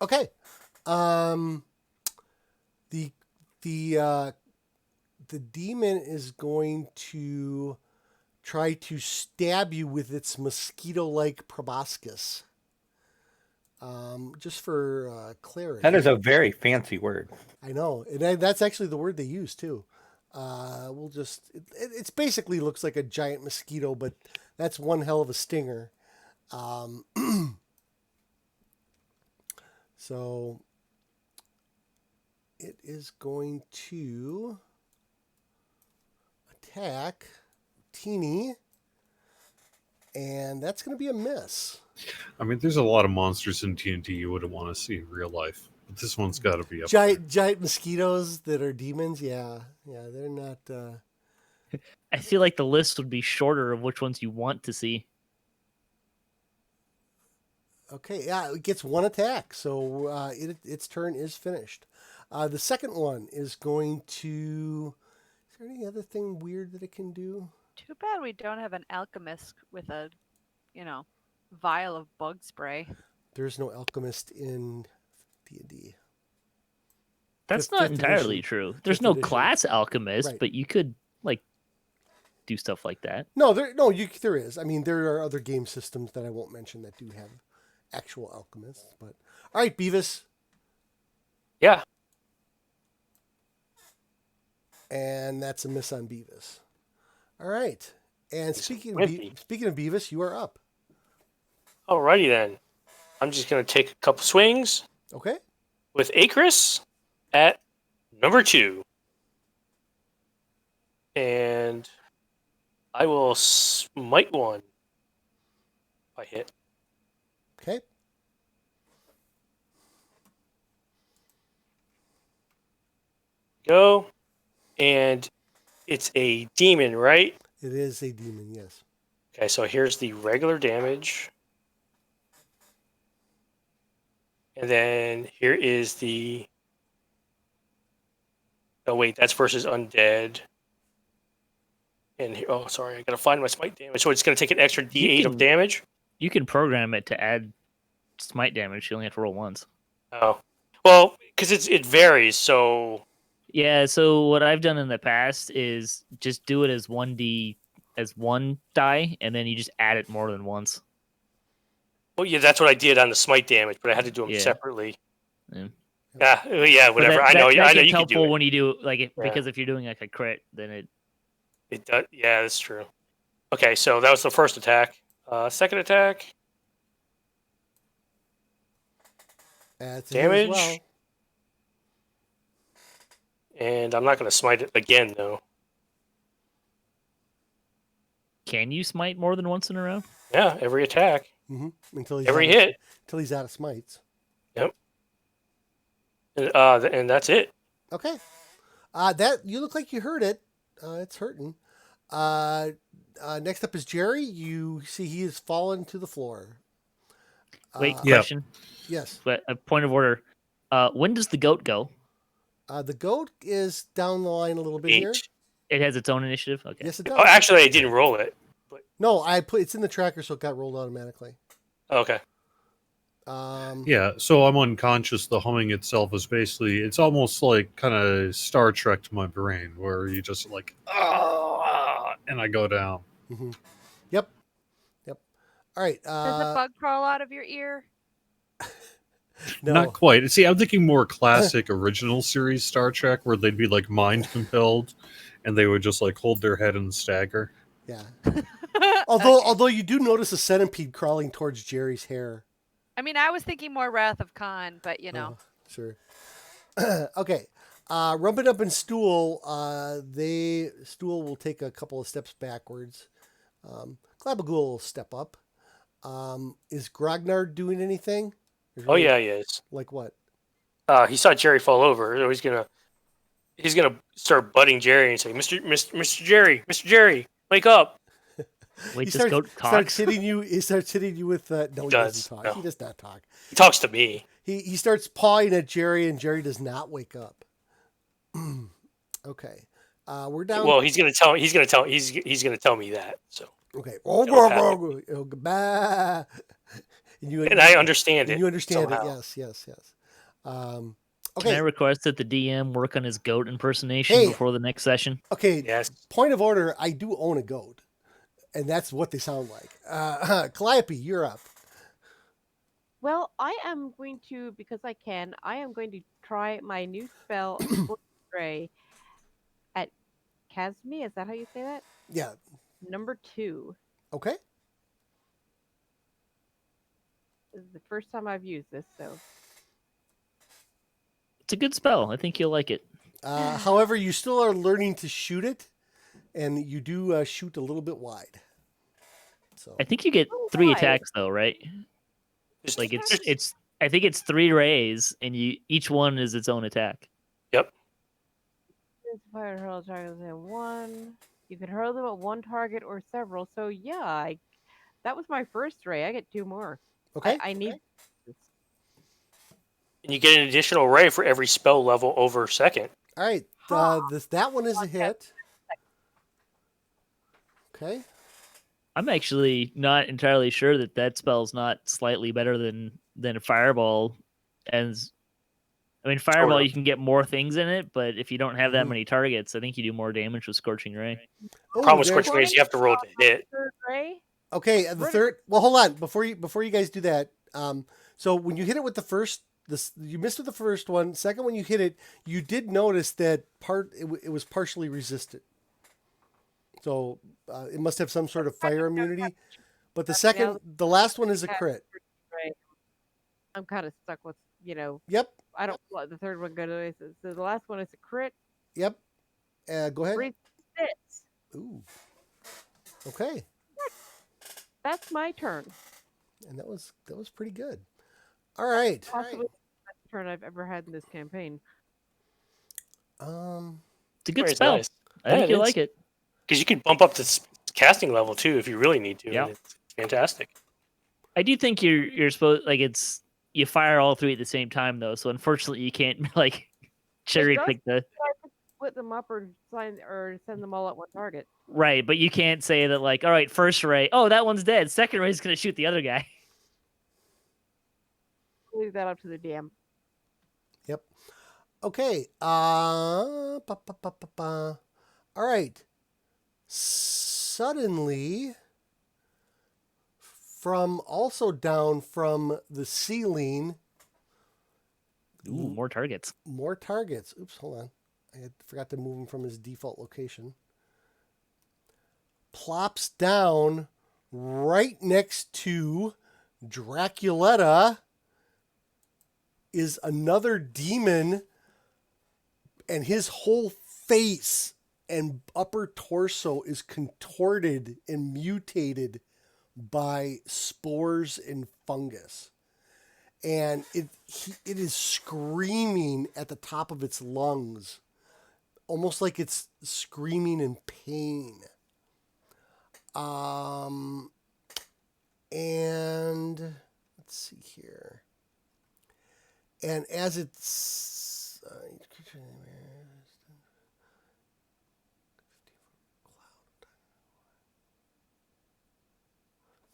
Okay. The demon is going to try to stab you with its mosquito-like proboscis. Just for clarity. That is a very fancy word. I know, and that's actually the word they use too. We'll just it's basically looks like a giant mosquito, but that's one hell of a stinger. So it is going to attack Utini, and that's going to be a miss. I mean, there's a lot of monsters in D&D you wouldn't want to see in real life, but this one's got to be up there. Giant mosquitoes that are demons. Yeah, they're not. I feel like the list would be shorter of which ones you want to see. Okay, yeah, it gets one attack, so its turn is finished. The second one is going to. Is there any other thing weird that it can do? Too bad we don't have an alchemist with a, vial of bug spray. There's no alchemist in D&D. That's Fifth- not fifth entirely edition. true. There's Fifth no edition. class alchemist, Right. but you could do stuff like that. No, there is. I mean, there are other game systems that I won't mention that do have actual alchemists. But all right, Beavis, Yeah. and that's a miss on Beavis. All right, and speaking wimpy. of Beavis, you are up. Alrighty then. I'm just gonna take a couple swings Okay. with Acris at number 2. And I will smite one if I hit. Okay. Go. And it's a demon, right? It is a demon. Yes. Okay, so here's the regular damage. And then here is the... Oh, wait, that's versus undead. And here, oh, sorry, I gotta find my smite damage. So it's gonna take an extra D8 of damage? You can program it to add smite damage. You only have to roll once. Oh. Well, because it varies, so... Yeah, so what I've done in the past is just do it as 1d as one die, and then you just add it more than once. Well, yeah, that's what I did on the smite damage, but I had to do them Yeah. separately. Yeah. Yeah, But whatever. that- I know that you gets can do helpful it. when you do Yeah. because if you're doing like a crit, then It does. Yeah, that's true. Okay, so that was the first attack. Second attack, That's a hit as damage. well. And I'm not going to smite it again, though. can you smite more than once in a row? Yeah, every attack. Until he's Every out of- hit. Until he's out of smites. And that's it. Okay. That you look like you heard it. It's hurting. Next up is Jerry. You see he has fallen to the floor. Wait, Yeah. question. Yes. But a point of order. When does the goat go? The goat is down the line a little bit here. 8. It has its own initiative. Okay. Yes, it does. Oh, actually, I didn't roll it. No, I put it's in the tracker, so it got rolled automatically. Okay. Yeah, so I'm unconscious. The humming itself is basically, it's almost like kind of Star Trek to my brain, where you just like, and I go down. Yep. All right. Does a bug crawl out of your ear? No. Not quite. See, I'm thinking more classic original series Star Trek, where they'd be like mind compelled, and they would just like hold their head and stagger. Yeah. Although you do notice a centipede crawling towards Jerry's hair. I mean, I was thinking more Wrath of Khan, but Sure. Okay. Rumpin' Up and Stool, Stool will take a couple of steps backwards. Glabagool will step up. Is Grognard doing anything? Oh, yeah, he is. Like what? He saw Jerry fall over, so he's gonna start butting Jerry and say, Mr. Jerry, wake up. Wait, He this goat starts talks? hitting you. He starts hitting you with. No, he does. doesn't talk. No. He does not talk. He talks to me. He starts pawing at Jerry, and Jerry does not wake up. Okay, we're down. Well, he's gonna tell me that. So. Okay. That'll Goodbye. And I understand it. You understand somehow. it. Yes. Can I Okay. request that the DM work on his goat impersonation Hey. before the next session? Okay. Yes. Point of order. I do own a goat, and that's what they sound like. Calliope, you're up. Well, I am going to, because I can, I am going to try my new spell, Spray, at Kazmi. Is that how you say that? Yeah. Number 2. Okay. This is the first time I've used this, so. It's a good spell. I think you'll like it. However, you still are learning to shoot it, and you do shoot a little bit wide. So I think you get Oh, 3 why? attacks though, right? Just- Like it's. I think it's 3 rays, and each one is its own attack. Fire hurl targets in 1. You can hurl them at one target or several. So yeah, that was my first ray. I get 2 more. okay. I need this. And you get an additional ray for every spell level over second. All right. That one is a hit. Okay. I'm actually not entirely sure that spell's not slightly better than Fireball. As I mean, Fireball, you can get more things in it, but if you don't have that many targets, I think you do more damage with Scorching Ray. Problem with Scorching Ray is you have to roll to hit. Okay, the third. Well, hold on before you guys do that. So when you hit it with the first, you missed with the first one. Second, when you hit it, you did notice that it was partially resisted. So it must have some sort of fire immunity. But the last one is a crit. I'm kind of stuck with, Yep. I don't let the third one go to waste. So the last one is a crit. Yep. Go ahead. Resist. Ooh. Okay. That's my turn. And that was pretty good. All right. Possibly the best turn I've ever had in this campaign. It's a good spell. Nice. I think you like it. Because you can bump up the casting level too if you really need to. Yeah. It's fantastic. I do think you're supposed you fire all three at the same time though, so unfortunately you can't cherry pick the. Split them up or send them all at one target. Right, but you can't say that all right, first ray, oh that one's dead. Second ray is gonna shoot the other guy. Leave that up to the DM. Yep. Okay. All right. Suddenly, also down from the ceiling. Ooh, more targets. More targets. Oops, hold on. I forgot to move him from his default location. Plops down right next to Draculetta is another demon, and his whole face and upper torso is contorted and mutated by spores and fungus. And it is screaming at the top of its lungs, almost like it's screaming in pain. And let's see here. And as it's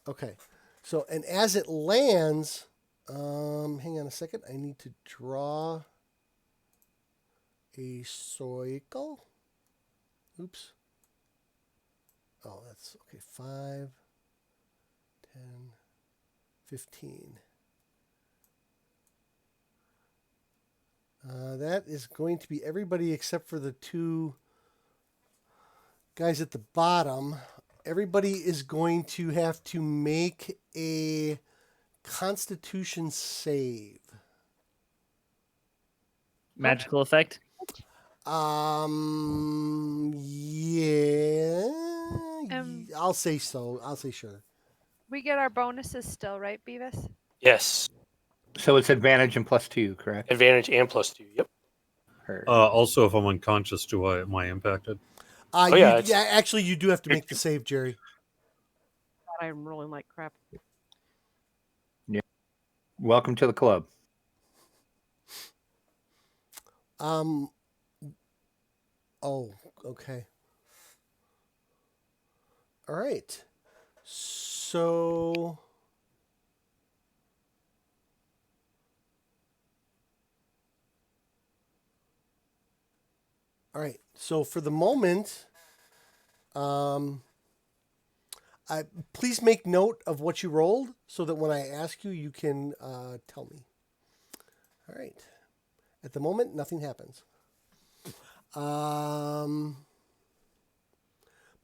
okay, so and as it lands, hang on a second. I need to draw a cycle. Oops. Oh, that's okay. 5, 10, 15. That is going to be everybody except for the two guys at the bottom. Everybody is going to have to make a Constitution save. Magical effect? Yeah. I'll say so. I'll say sure. We get our bonuses still, right, Beavis? Yes. So it's advantage and +2, correct? Advantage and +2. Yep. Also, if I'm unconscious, am I impacted? Actually, you do have to make the save, Jerry. God, I'm rolling like crap. Yeah. Welcome to the club. Oh, okay. All right. So all right. So for the moment, please make note of what you rolled so that when I ask you, you can tell me. All right. At the moment, nothing happens. But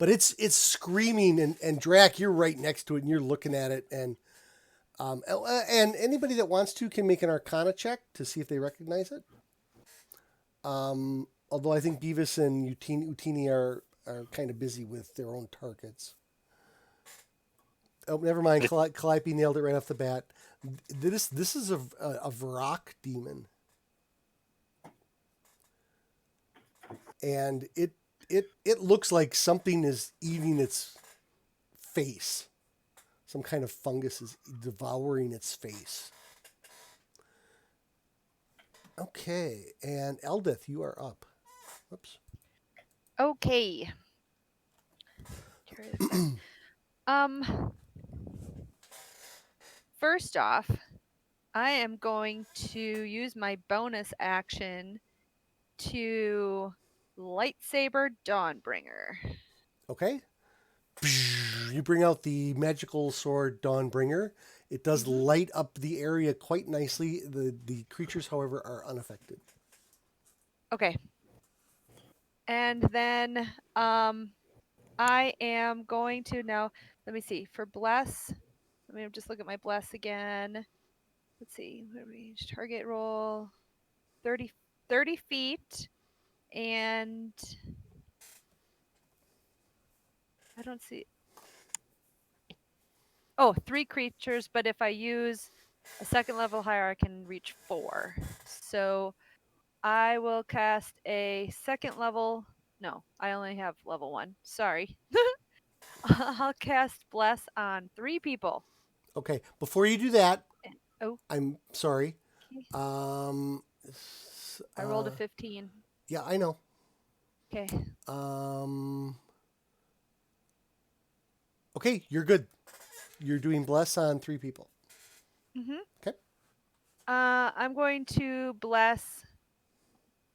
it's screaming, and Drac, you're right next to it, and you're looking at it, and anybody that wants to can make an Arcana check to see if they recognize it. Although I think Beavis and Utini are kind of busy with their own targets. Oh, never mind. Calliope nailed it right off the bat. This is a Varrock demon, and it looks like something is eating its face. Some kind of fungus is devouring its face. Okay, and Eldeth, you are up. Whoops. Okay. Carry this back. First off, I am going to use my bonus action to lightsaber Dawnbringer. Okay. You bring out the magical sword Dawnbringer. It does light up the area quite nicely. The creatures, however, are unaffected. Okay. And then I am going to now, let me see, for bless, let me just look at my bless again. Let's see, what range, target roll, 30 feet, and I don't see, oh, 3 creatures, but if I use a second level higher, I can reach 4. So I will cast a second level, no, I only have level 1, sorry. I'll cast bless on 3 people. Okay. Before you do that, Oh, I'm sorry. okay. Um, I rolled a 15. Yeah, I know. Okay. Okay, you're good. You're doing bless on 3 people. Mm-hmm. Okay. I'm going to bless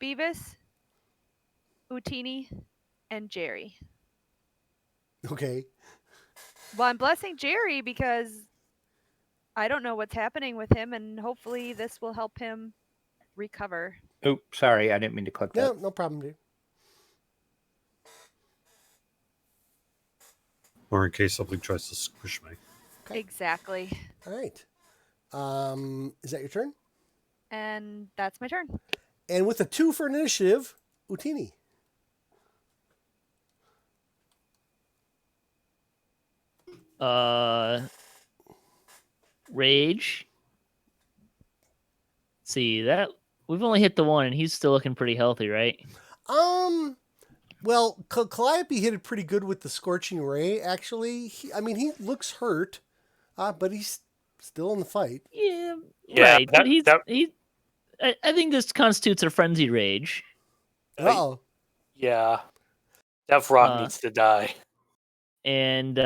Beavis, Utini, and Jerry. Okay. Well, I'm blessing Jerry because I don't know what's happening with him, and hopefully this will help him recover. Oh, sorry, I didn't mean to click No, that. no problem, dude. Or in case something tries to squish me. Okay. Exactly. All right. Is that your turn? And that's my turn. And with a 2 for initiative, Utini. Rage. See that we've only hit the 1, and he's still looking pretty healthy, right? Well, Calliope hit it pretty good with the scorching ray. Actually, he looks hurt, but he's still in the fight. Yeah, Yeah, right. But I think this constitutes a frenzied rage. Oh, Yeah. That rock needs to die. And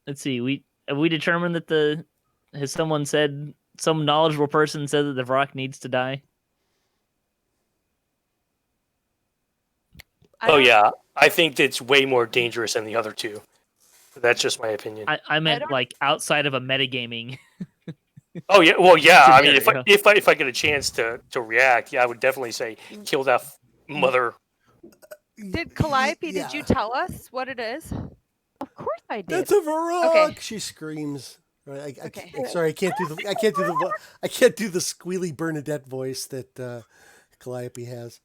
let's see, we determined that has someone said, some knowledgeable person said that the rock needs to die? Yeah. I think it's way more dangerous than the other 2. That's just my opinion. I meant like outside of a metagaming. Oh yeah, well yeah. I mean, Scenario. if I get a chance to react, yeah, I would definitely say kill that mother. Did Calliope, yeah. did you tell us what it is? Of course I did. That's a Varrock! Okay. She screams. Right, Okay. Sorry, I can't do the squealy Bernadette voice that Calliope has.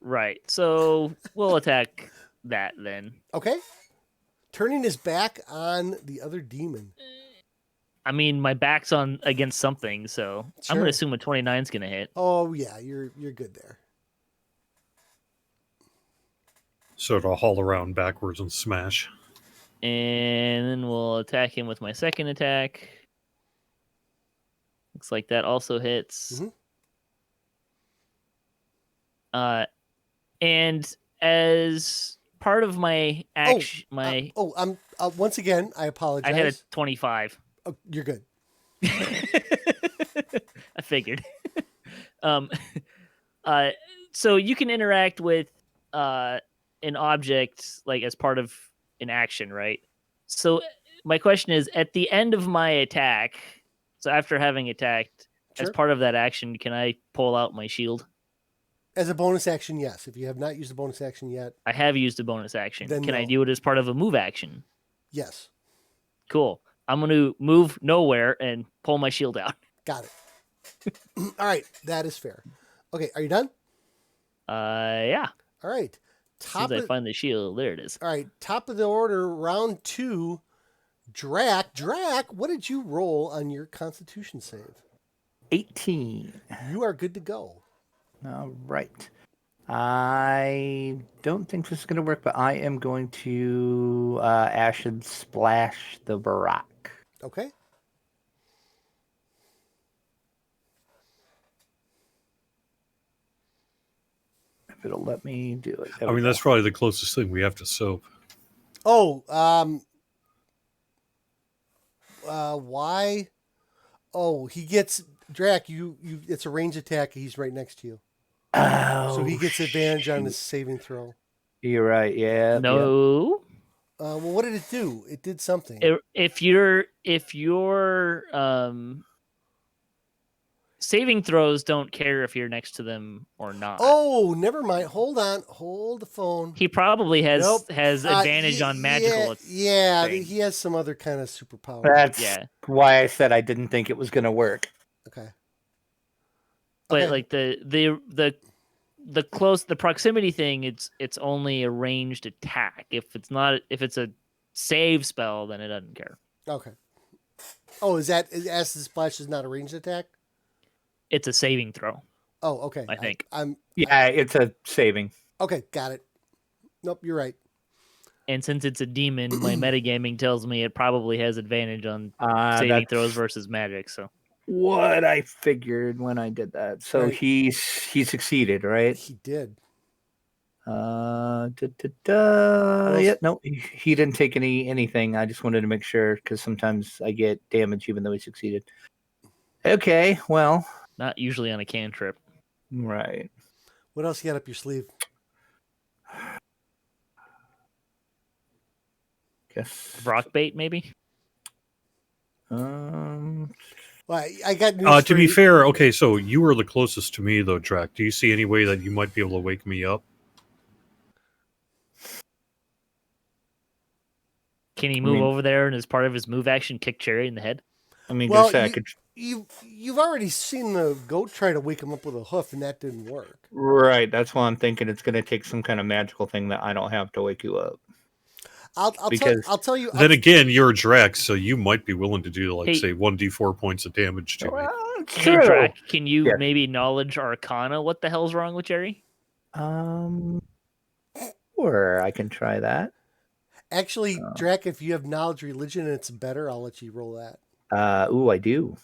Right. So we'll attack that then. Okay. Turning his back on the other demon. I mean, my back's on against something, so I'm Sure. gonna assume a 29's gonna hit. Oh yeah, you're good there. So it'll haul around backwards and smash. And then we'll attack him with my second attack. Looks like that also hits. Mhm. And as part of my action, once again, I apologize. I had a 25. Oh, you're good. I figured. So you can interact with an object like as part of an action, right? So my question is, at the end of my attack, so after having attacked, as Sure. part of that action, can I pull out my shield? As a bonus action, yes. If you have not used a bonus action yet, I have used a bonus action. Then Can I no. do it as part of a move action? yes. Cool. I'm going to move nowhere and pull my shield out. Got it. All right, that is fair. Okay, are you done? Yeah. All right. As soon as I find the shield, there it is. All right, top of the order, round 2. Drac, what did you roll on your Constitution save? 18. You are good to go. All right. I don't think this is going to work, but I am going to Acid Splash the Barak. Okay. If it'll let me do it. There I we mean, go. that's probably the closest thing we have to soap. Oh, why? Oh, he gets Drac. You. It's a range attack. He's right next to you, so he gets advantage on his saving throw. You're right. Yeah. No. Well, what did it do? It did something. If your saving throws don't care if you're next to them or not. Oh, never mind. Hold on. Hold the phone. He probably has Nope. advantage on magical. Yeah, things. he has some other kind of superpower. That's why I said I didn't think it was going to work. Okay. But Okay. like the proximity thing, it's only a ranged attack. If it's a save spell, then it doesn't care. Okay. Oh, is Acid Splash is not a ranged attack? It's a saving throw. Oh, okay. I think. Yeah, it's a saving. Okay, got it. Nope, you're right. And since it's a demon, my metagaming tells me it probably has advantage on saving That's throws versus magic. So what I figured when I did that. So Right. he succeeded, right? He did. Yeah, no, he didn't take anything. I just wanted to make sure because sometimes I get damage even though he succeeded. Okay, well, not usually on a cantrip. right. What else you got up your sleeve? Guess. Rock bait, maybe. Well, I got news To for be you. fair, okay, so you were the closest to me, though, Drac. Do you see any way that you might be able to wake me up? Can he move over there and as part of his move action kick Cherry in the head? I mean, Well, just a you've already seen the goat try to wake him up with a hoof, and that didn't work. right. That's why I'm thinking it's going to take some kind of magical thing that I don't have to wake you up. I'll tell you. Then again, you're a Drac, so you might be willing to do, like, Hey. say, 1d4 points of damage to me. Hey, Drac, can you Yes. maybe knowledge Arcana? What the hell's wrong with Jerry? Sure, I can try that. Actually, Drac, if you have knowledge religion and it's better, I'll let you roll that. I do.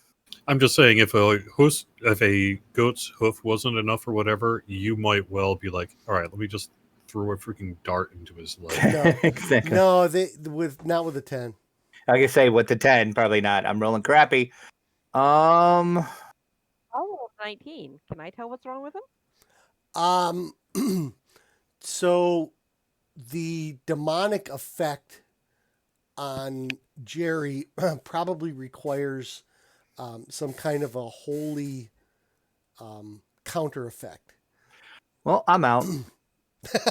I'm just saying, if a goat's hoof wasn't enough or whatever, you might well be like, all right, let me just throw a freaking dart into his leg. No, Exactly. no, not with a 10. I can say with the 10, probably not. I'm rolling crappy. Oh, 19. Can I tell what's wrong with him? So the demonic effect on Jerry probably requires some kind of a holy counter effect. Well, I'm out.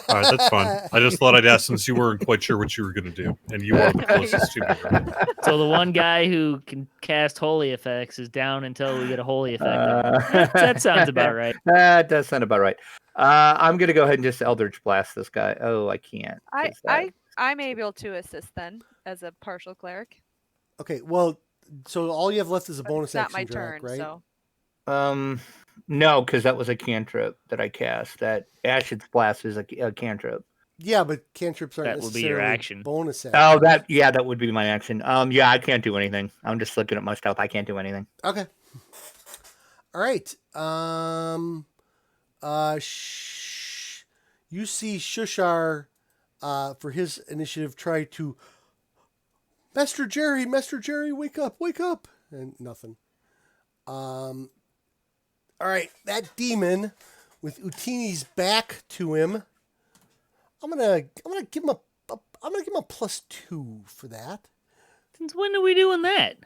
All right, that's fine. I just thought I'd ask since you weren't quite sure what you were going to do, and you are the closest to me. Right? So the one guy who can cast holy effects is down until we get a holy effect. That sounds about right. That does sound about right. I'm going to go ahead and just Eldritch Blast this guy. Oh, I can't. 'cause I'm able to assist then as a partial cleric. Okay, well, so all you have left is a But bonus it's not action, my Drac, turn, right? so No, because that was a cantrip that I cast. That Acid Blast is a cantrip. Yeah, but cantrips aren't That would be your necessarily action. bonus action. Oh, that would be my action. Yeah, I can't do anything. I'm just looking at my stuff. I can't do anything. Okay. All right. You see Shushar, for his initiative, try to Master Jerry, wake up, and nothing. All right, that demon with Utini's back to him. I'm gonna give him a +2 for that. Since when are we doing that?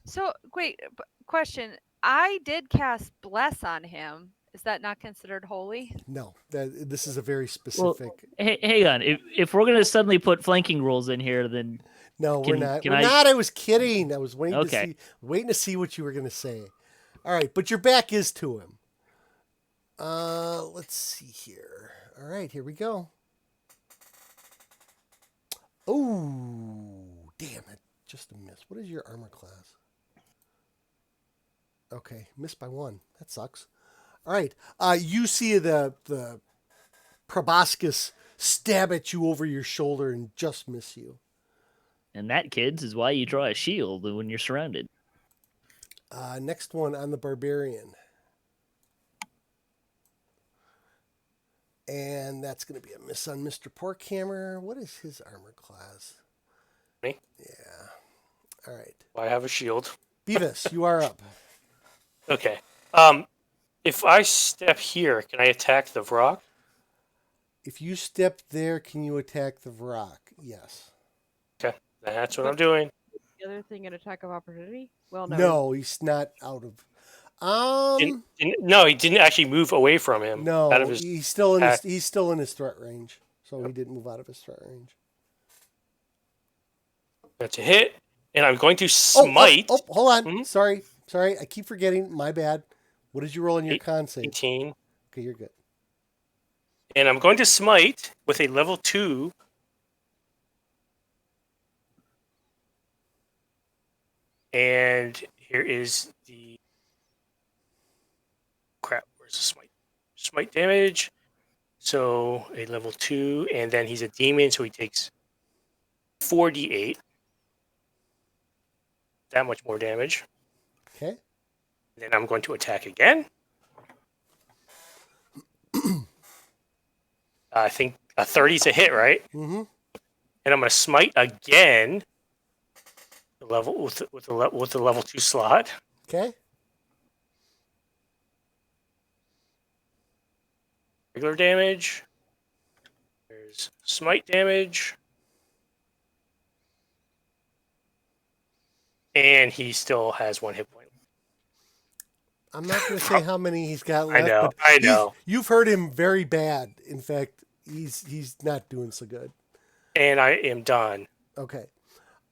So wait, question. I did cast bless on him. Is that not considered holy? No, this is a very specific. Hey, hang on. If we're gonna suddenly put flanking rules in here, then No, we're not. can We're I- not. I was kidding. I was waiting Okay. to see what you were going to say. All right, but your back is to him. Let's see here. All right, here we go. Oh, damn it. Just a miss. What is your armor class? Okay, missed by 1. That sucks. All right. You see the proboscis stab at you over your shoulder and just miss you. and that, kids, is why you draw a shield when you're surrounded. Next one on the barbarian. And that's going to be a miss on Mr. Porkhammer. What is his armor class? Me? Yeah. All right. I have a shield. Beavis, you are up. Okay. If I step here, can I attack the rock? If you step there, can you attack the rock? Yes. Okay, that's what I'm doing. The other thing, an attack of opportunity? Well, no. No, he's not out of. No, he didn't actually move away from him. No, out of his he's still in attack. he's still in his threat range, so he didn't move out of his threat range. That's a hit, and I'm going to smite. Oh, hold on. Mhm. Sorry, I keep forgetting. My bad. What did you roll in your con save? 18. Okay, you're good. And I'm going to smite with a level 2. And here is the crap. Where's the smite? Smite damage. So a level 2, and then he's a demon, so he takes 4d8. That much more damage. Okay. Then I'm going to attack again. I think a 30 is a hit, right? Mm-hmm. And I'm going to smite again. With the level 2 slot. Okay. Regular damage. There's smite damage. And he still has 1 hit point. I'm not going to say how many he's got left. I know. You've heard him very bad. In fact, he's not doing so good. And I am done. Okay.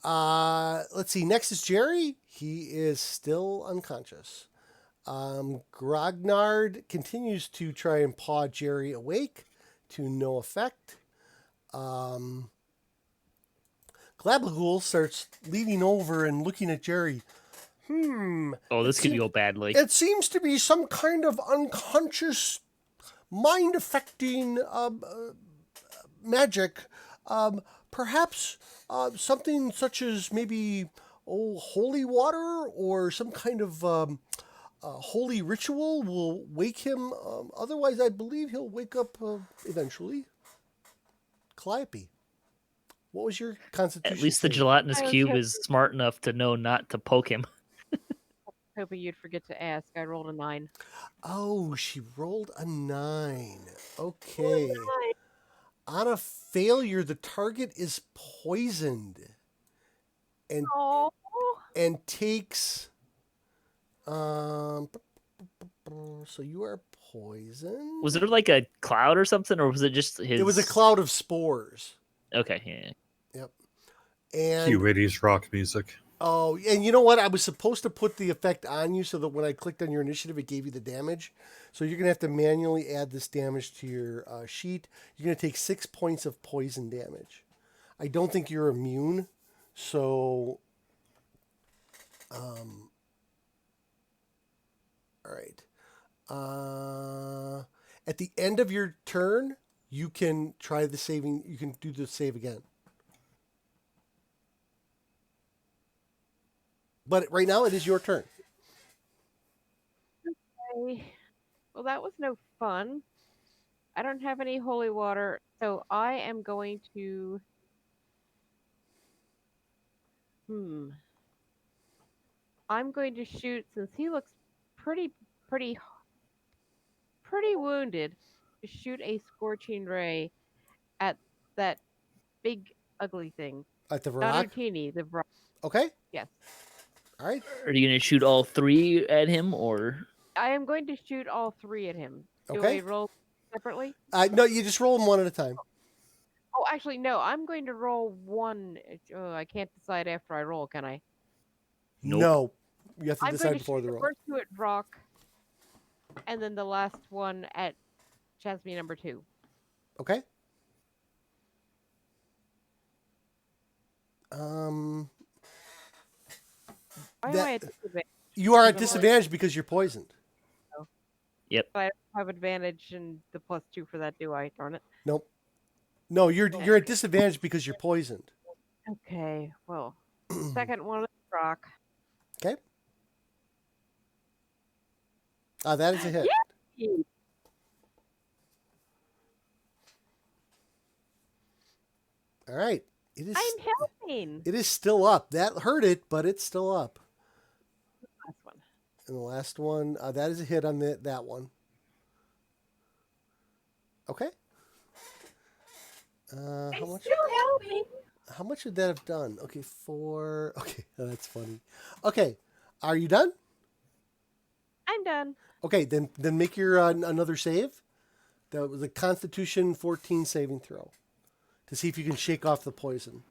Let's see. Next is Jerry. He is still unconscious. Grognard continues to try and paw Jerry awake to no effect. Glablahool starts leaning over and looking at Jerry. Oh, this could go badly. It seems to be some kind of unconscious, mind-affecting magic. Perhaps something such as maybe holy water or some kind of holy ritual will wake him. Otherwise, I believe he'll wake up eventually. Calliope, what was your constitution? At least the save? gelatinous I was cube hoping- is smart enough to know not to poke him. Hoping you'd forget to ask. I rolled a 9. Oh, she rolled a 9. Okay. On a failure, the target is poisoned and Oh, takes. So you are poisoned. Was there like a cloud or something, or was it just his? It was a cloud of spores. Okay, yeah. Yep. And Cue 80s rock music. oh, and you know what? I was supposed to put the effect on you so that when I clicked on your initiative, it gave you the damage. So you're going to have to manually add this damage to your sheet. You're going to take 6 points of poison damage. I don't think you're immune. So, all right. At the end of your turn, you can try the saving. You can do the save again. But right now, it is your turn. okay. Well, that was no fun. I don't have any holy water, so I am going to. I'm going to shoot, since he looks pretty wounded, to shoot a scorching ray at that big ugly thing. At the Not rock. Utini, the rock. Okay. Yes. All right. Are you gonna shoot all 3 at him, or? I am going to shoot all 3 at him. Do Okay. I roll separately? No, you just roll them one at a time. Oh, actually, no. I'm going to roll 1. Oh, I can't decide after I roll, can I? Nope. No. You have to I'm decide going to before shoot the the roll. first 2 at Rock, and then the last one at Chasme number 2. Okay. Why am That- I at disadvantage? You are at Because I'm disadvantage because you're poisoned. I don't have advantage and the +2 for that, do I? Darn it. Nope. No, you're at disadvantage because you're poisoned. Okay, well, second one at Rock. Okay. That is a hit. Yay! All right. I'm helping. It is still up. That hurt it, but it's still up. Last one. And the last one, that is a hit on that one. Okay. How much? Still helping. How much would that have done? Okay, 4. Okay, that's funny. Okay, are you done? I'm done. Okay, then make your another save. That was a Constitution 14 saving throw to see if you can shake off the poison.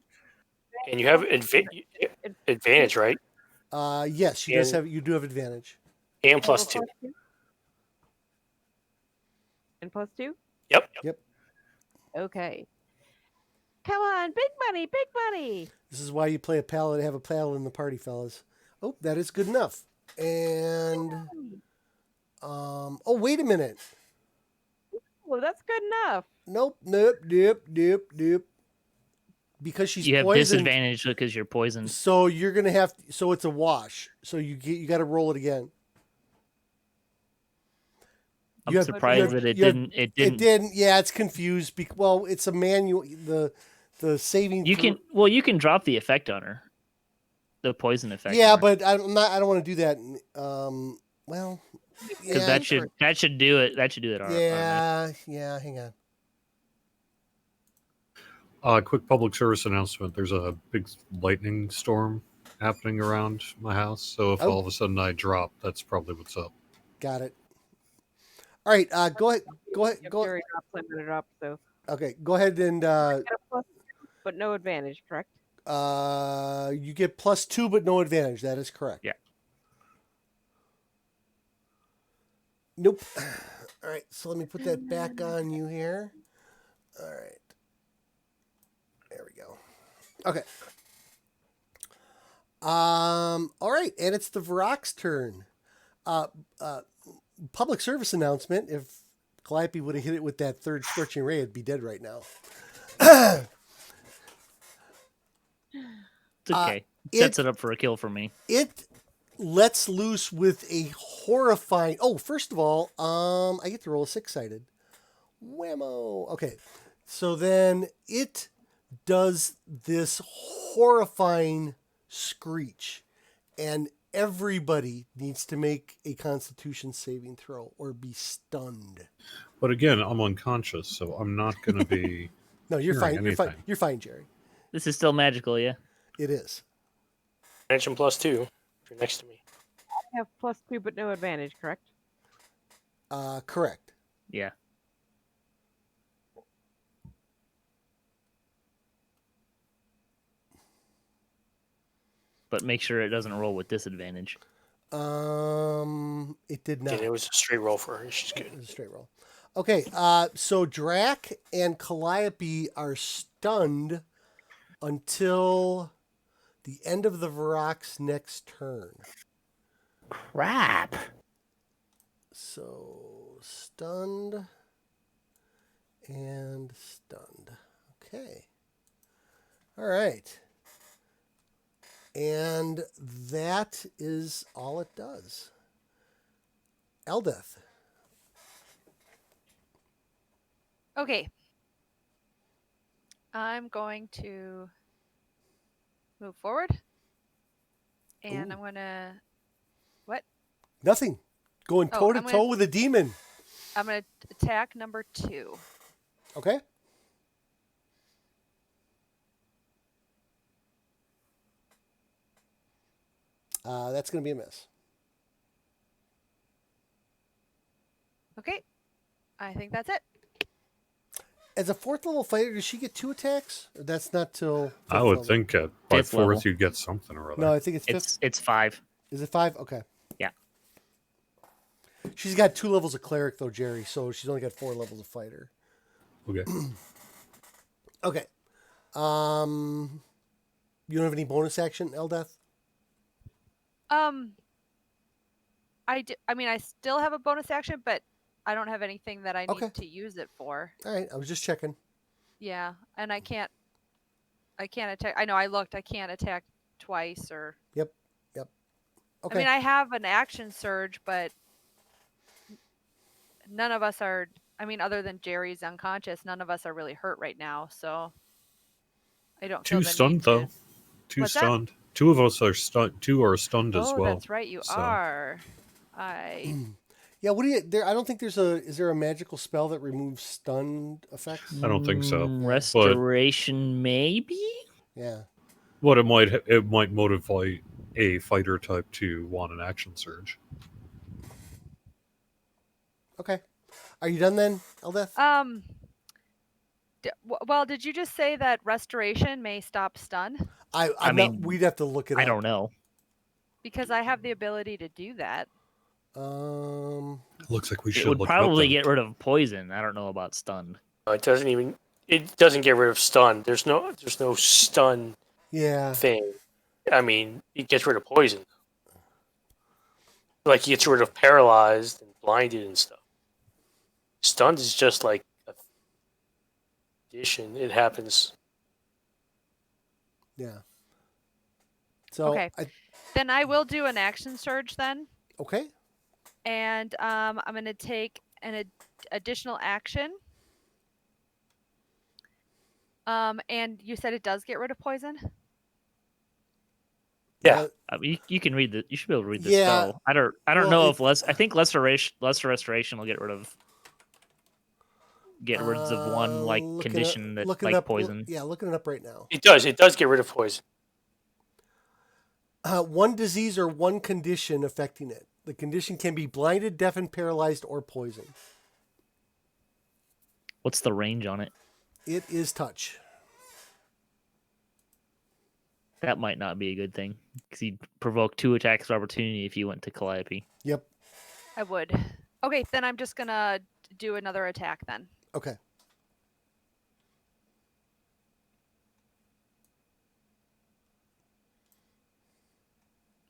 And you have advantage, right? Yes, you do have advantage. And plus 2. And plus 2? Yep. Okay. Come on, big money, big money. This is why you play a paladin, have a paladin in the party, fellas. Oh, that is good enough. And oh, wait a minute. Well, that's good enough. Nope. Because she's You have poisoned, disadvantage because you're poisoned. so you're gonna have. So it's a wash. So you got to roll it again. I'm surprised that it didn't. It didn't. Yeah, it's confused. Well, it's a manual. The saving. You can drop the effect on her, the poison effect. Yeah, on her. but I'm not. I don't want to do that. Well, Because yeah, that should do it. That should do it. Yeah. Hang on. Quick public service announcement. There's a big lightning storm happening around my house. So if all of a sudden I drop, that's probably what's up. Got it. All right. Go ahead. Jerry drops, I'm gonna drop, so. Okay. Go ahead and. Get a plus, but no advantage, correct? You get +2, but no advantage. That is correct. Yeah. Nope. All right. So let me put that back on you here. All right. There we go. Okay. All right, and it's the Varrock's turn. Public service announcement. If Calliope would have hit it with that third scorching ray, it'd be dead right now. It's okay. Sets it up for a kill for me. It lets loose with a horrifying. Oh, first of all, I get to roll a 6-sided. Whammo. Okay, so then it does this horrifying screech, and everybody needs to make a Constitution saving throw or be stunned. But again, I'm unconscious, so I'm not going to be. No, you're fine. hearing You're fine. anything. You're fine, Jerry. This is still magical, yeah. It is. Mention +2 if you're next to me. I have +2, but no advantage, correct? Correct. Yeah. But make sure it doesn't roll with disadvantage. It did not. Okay, it was a straight roll for her. She's good. It was a straight roll. Okay, so Drac and Calliope are stunned until the end of the Varrock's next turn. Crap. So stunned and stunned. Okay. All right. And that is all it does. Eldeth. Okay. I'm going to move forward. And Ooh. I'm going to... What? Nothing. Going Oh, toe-to-toe with a demon. I'm going to attack number 2. Okay. That's going to be a miss. Okay. I think that's it. As a 4th level fighter, does she get 2 attacks? Or that's not till... I 5th would level? think by 5th level. 4th you get something or other. No, I think it's 5th. It's 5. Is it 5? Okay. Yeah. She's got 2 levels of cleric, though, Jerry, so she's only got 4 levels of fighter. Okay. Okay. You don't have any bonus action, Eldeth? I still have a bonus action, but I don't have anything that I need Okay. to use it for. All right, I was just checking. Yeah, and I can't attack. I know I looked. I can't attack twice or. Yep. Okay. I mean, I have an action surge, but none of us are. I mean, other than Jerry's unconscious, none of us are really hurt right now. So. I don't feel Two the stunned need though. to. Two What's that? stunned. Two of us are stunned. Two are stunned as Oh, well. that's right. You so. are. I Yeah, what do you there? I don't think there's a. Is there a magical spell that removes stunned effects? I don't think so. Restoration, maybe. Yeah. What it might motivate a fighter type to want an action surge. Okay. Are you done then, Eldeth? Well, did you just say that restoration may stop stun? I mean, we'd have to look it up. I don't know. Because I have the ability to do that. Looks like we should It would look probably it up, get rid of poison. I don't know about stun. It doesn't even. It doesn't get rid of stun. There's no stun Yeah. thing. I mean, it gets rid of poison. Like it gets rid of paralyzed and blinded and stuff. Stunned is just like a addition. It happens. Yeah. So Okay. Then I will do an action surge then. Okay. And I'm going to take an additional action. And you said it does get rid of poison? Yeah. I mean, you can read the. You should be able to read the Yeah. spell. I don't Well, know if I think lesser restoration will get rid of one like condition that looking like up, poison. Yeah, looking it up right now. It does. It does get rid of poison. One disease or one condition affecting it. The condition can be blinded, deafened, paralyzed, or poisoned. What's the range on it? It is touch. That might not be a good thing because you'd provoke 2 attacks of opportunity if you went to Calliope. Yep. I would. Okay, then I'm just going to do another attack then. Okay.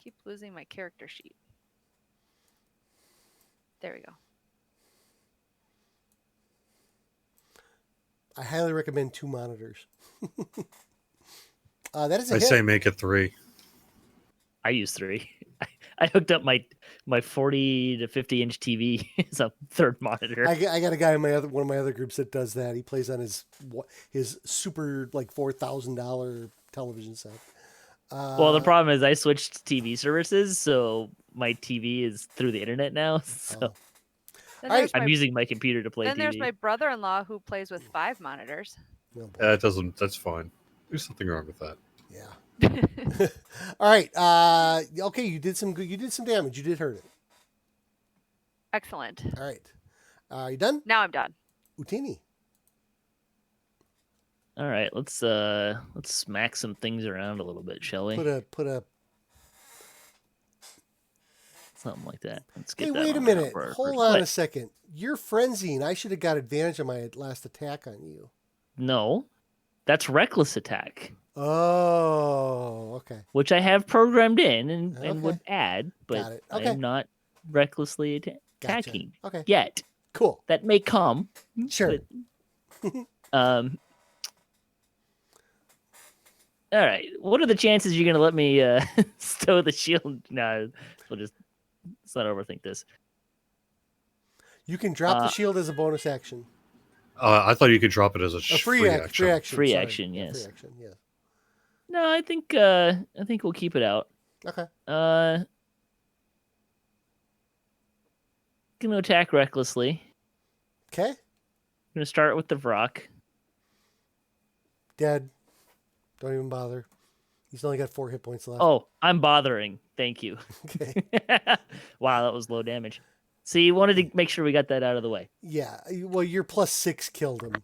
Keep losing my character sheet. There we go. I highly recommend 2 monitors. That is a I hit. say make it 3. I use 3. I hooked up my 40 to 50 inch TV as a third monitor. I got a guy in one of my other groups that does that. He plays on his super like $4,000 television set. Well, the problem is I switched TV services, so my TV is through the internet now. So Then All right. there's I'm my, using my computer to play then TV. there's my brother-in-law who plays with 5 monitors. No, That doesn't. That's fine. There's nothing wrong with that. yeah. All right. Okay. You did some good. You did some damage. You did hurt it. Excellent. All right. You done? Now I'm done. Utini. All right, let's smack some things around a little bit, shall we? Put a. Something like that. Let's get Hey, that wait a on minute. for our Hold first- on What? a second. You're frenzying. I should have got advantage of my last attack on you. No, that's reckless attack, Oh, okay. which I have programmed in and Okay. would add, Got but it. I Okay. am not recklessly Gotcha. attacking Okay. yet. Cool. That may come. Sure. But, all right. What are the chances you're gonna let me stow the shield? No, let's not overthink this. You can drop the shield as a bonus action. I thought you could drop it as a A free free action. Free action. Free sorry. action, Yeah, yes. Free action. Yes. No, I think we'll keep it out. Okay. Gonna attack recklessly. Okay. Gonna start with the Vrock. Dead. Don't even bother. He's only got 4 hit points left. Oh, I'm bothering. Thank you. Okay. Wow, that was low damage. See, you wanted to make sure we got that out of the way. Yeah. Well, your +6 killed him.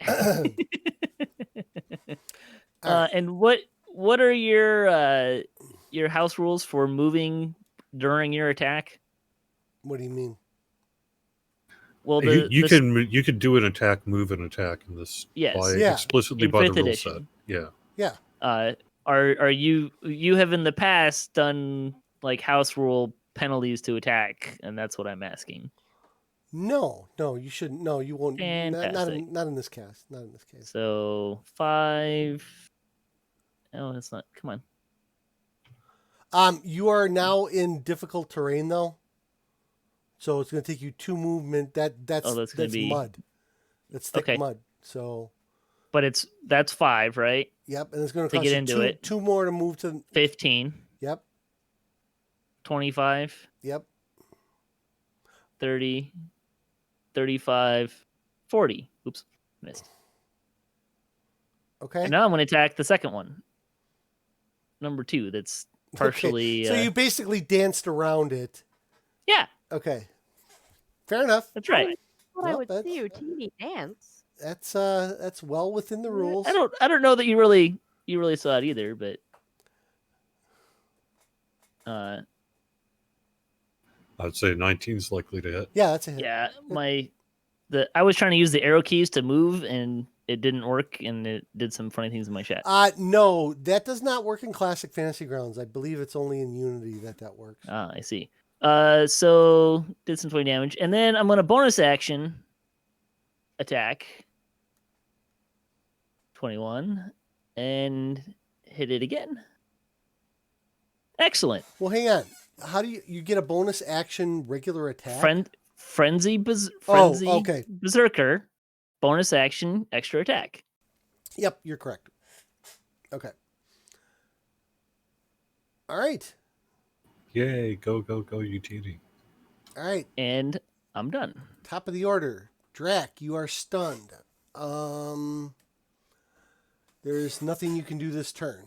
All right. And what are your house rules for moving during your attack? What do you mean? Well, you can do an attack, move an attack in this Yes. by Yeah. explicitly In by the 5th rule edition. set. Yeah. Are you have in the past done like house rule penalties to attack, and that's what I'm asking. No, you shouldn't. No, you won't. Not Fantastic. in this case. Not in this case. So 5. Oh, that's not. Come on. You are now in difficult terrain though, so it's going to take you 2 movement. That's gonna be mud. That's thick Okay. mud. So but that's 5, right? Yep, and it's going to To cost get you into it. 2 more to move to. 15, Yep, 25, yep. 30, 35, 40. Oops, missed. Okay. And now I'm going to attack the second one. Number 2, that's partially... Okay. So you basically danced around it. Yeah, Okay. Fair enough. that's right. What I Well, would that's- see Utini dance. That's well within the rules. I don't know that you really saw it either, but I'd say 19's likely to hit. Yeah, that's a hit. yeah, I was trying to use the arrow keys to move and it didn't work, and it did some funny things in my chat. No, that does not work in Classic Fantasy Grounds. I believe it's only in Unity that works. I see. So did some 20 damage, and then I'm gonna bonus action attack 21 and hit it again. Excellent. Well, hang on. How do you get a bonus action regular attack? Frenzy okay. Berserker, bonus action, extra attack. Yep, you're correct. Okay. All right. Yay, go, Utini. All right. And I'm done. Top of the order. Drac, you are stunned. There's nothing you can do this turn.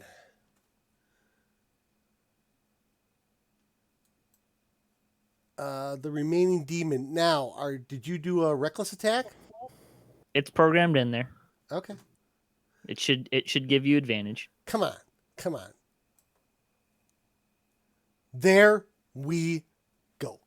The remaining demon. Now, did you do a reckless attack? It's programmed in there. Okay. It should give you advantage. Come on. There we go.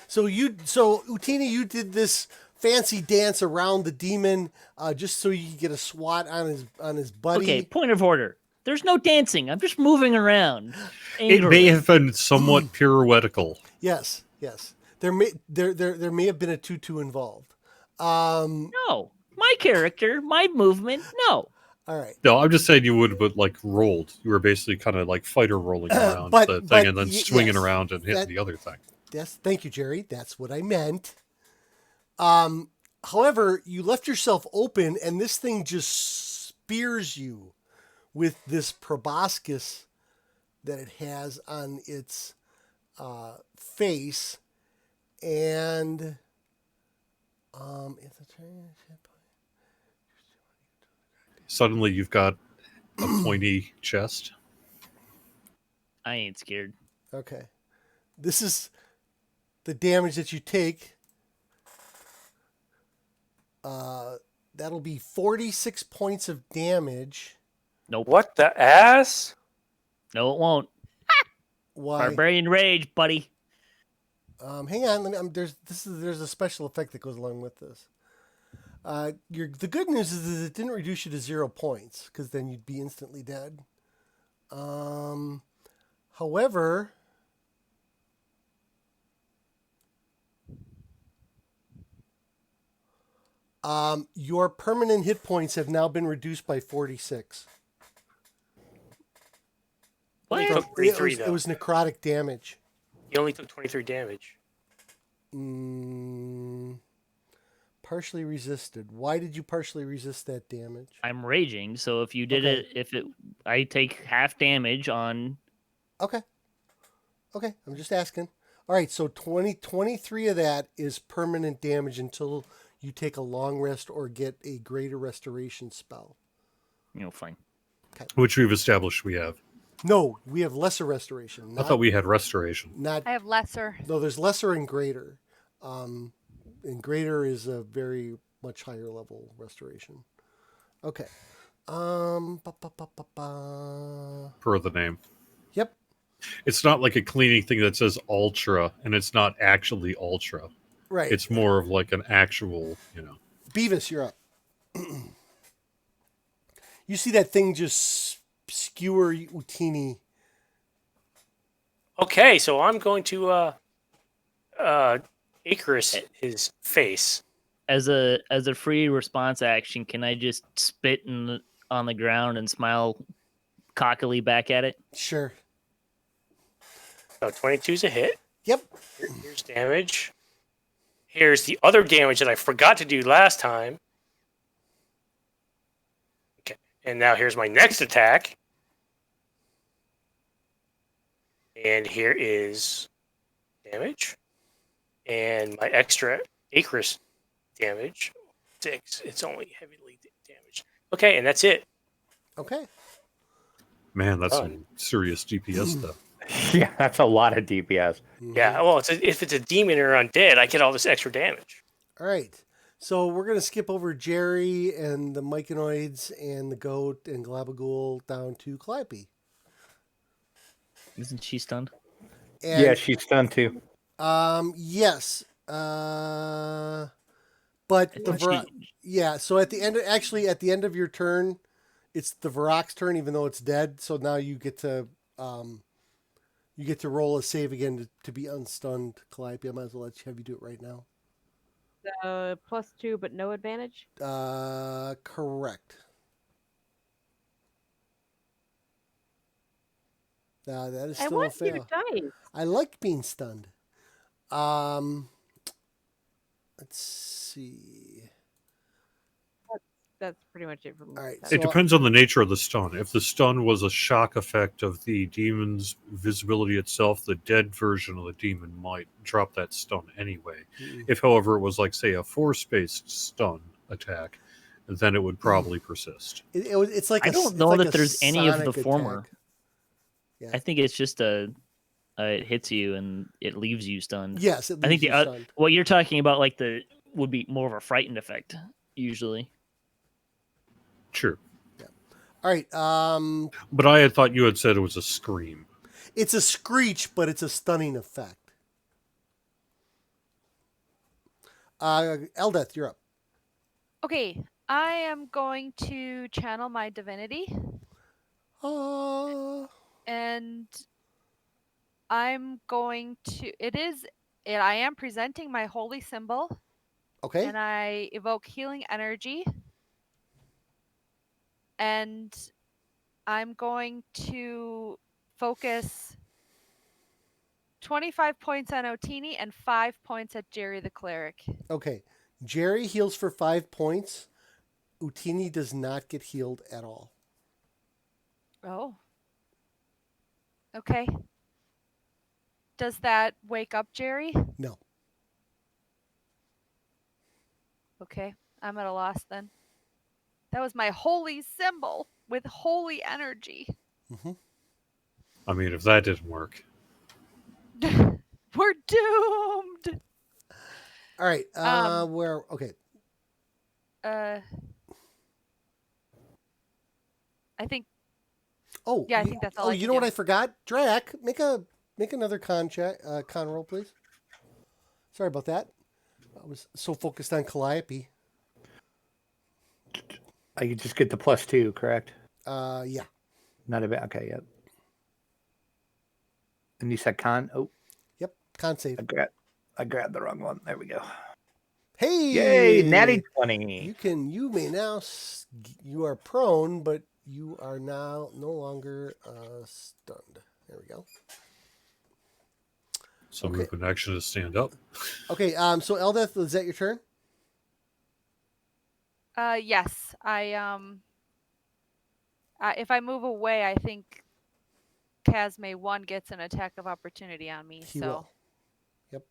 So Utini, you did this fancy dance around the demon just so you could get a swat on his buddy. Okay, point of order. There's no dancing. I'm just moving around. It Angrily. may have been somewhat pirouettical. Yes. There may have been a tutu involved. No. My character, my movement, no. All right. No, I'm just saying you would have like rolled. You were basically kind of like fighter rolling around but- the thing but and then y- swinging yes, around and hitting that- the other thing. Yes, thank you, Jerry. That's what I meant. However, you left yourself open, and this thing just spears you with this proboscis that it has on its face, and Suddenly you've got a pointy chest. I ain't scared. okay, this is the damage that you take. That'll be 46 points of damage. Nope. What the ass? No, it won't. Why? Barbarian Rage, buddy. Hang on. There's a special effect that goes along with this. The good news is that it didn't reduce you to 0 points, because then you'd be instantly dead. However, your permanent hit points have now been reduced by 46. He What? took 33 It was necrotic damage. He only took 23 damage. Partially resisted. Why did you partially resist that damage? I'm raging, so if you did Okay. I take half damage on. Okay, I'm just asking. All right, so 23 of that is permanent damage until you take a long rest or get a greater restoration spell. Fine. Which we've established we have. No, we have lesser restoration. I thought we had restoration. Not I have lesser. no. There's lesser and greater. And greater is a very much higher level restoration. Okay. Per the name. Yep. It's not like a cleaning thing that says ultra, and it's not actually ultra. Right. It's more of like an actual, Beavis, you're up. You see that thing just skewer Utini. Okay, so I'm going to Icarus his face. As a free response action, can I just spit on the ground and smile cockily back at it? Sure. So 22's a hit. Yep. Here's damage. Here's the other damage that I forgot to do last time. And now here's my next attack. And here is damage. And my extra Acris damage. 6. It's only heavily damaged. Okay, and that's it. Okay. Man, that's Done. some serious DPS stuff. Yeah, that's a lot of DPS. Yeah, well, if it's a demon or undead, I get all this extra damage. All right. So we're going to skip over Jerry and the Myconoids and the goat and Glabagool down to Calliope. Isn't she stunned? And, Yeah, she's stunned too. Yes. But the thought yeah. So at the end of your turn, it's the Varrock's turn, even though it's dead. So now you get to roll a save again to be unstunned, Calliope. I might as well have you do it right now. +2, but no advantage. Correct. That is I still a want you fail. dice. I like being stunned. Let's see. That's pretty much it for me. All right, That's It So- depends on the nature of the stun. If the stun was a shock effect of the demon's visibility itself, the dead version of the demon might drop that stun anyway. Mm-mm. If, however, it was like, say, a force-based stun attack, then it would probably persist. It's like I don't know like that a there's any of the sonic former. attack. I think it's just it hits you and it leaves you stunned. Yes, it I think leaves you the stunned. what you're talking about, like would be more of a frightened effect usually. Sure. All right. But I had thought you had said it was a scream. It's a screech, but it's a stunning effect. Eldeth, you're up. Okay, I am going to channel my divinity, and I'm going to. I am presenting my holy symbol, Okay. and I evoke healing energy, and I'm going to focus 25 points on Utini and 5 points at Jerry the Cleric. Okay. Jerry heals for 5 points. Utini does not get healed at all. Oh. Okay. Does that wake up Jerry? No. Okay. I'm at a loss then. That was my holy symbol with holy energy. Mm-hmm. I mean, if that didn't work. We're doomed. All right. Um, Okay. I think Oh. yeah, I think that's all I you can know what do. I forgot? Drac, make another con roll, please. Sorry about that. I was so focused on Calliope. I could just get the +2, correct? Yeah. Not a bad. Okay, yep. And you said con? Oh, Yep. Con save. I grabbed the wrong one. There we go. Hey! Yay! Natty 20. You may now. You are prone, but you are now no longer stunned. There we go. So Okay. movement action to stand up. Okay. So Eldeth, is that your turn? Yes. If I move away, I think Casme 1 gets an attack of opportunity on me. He so will. Yep.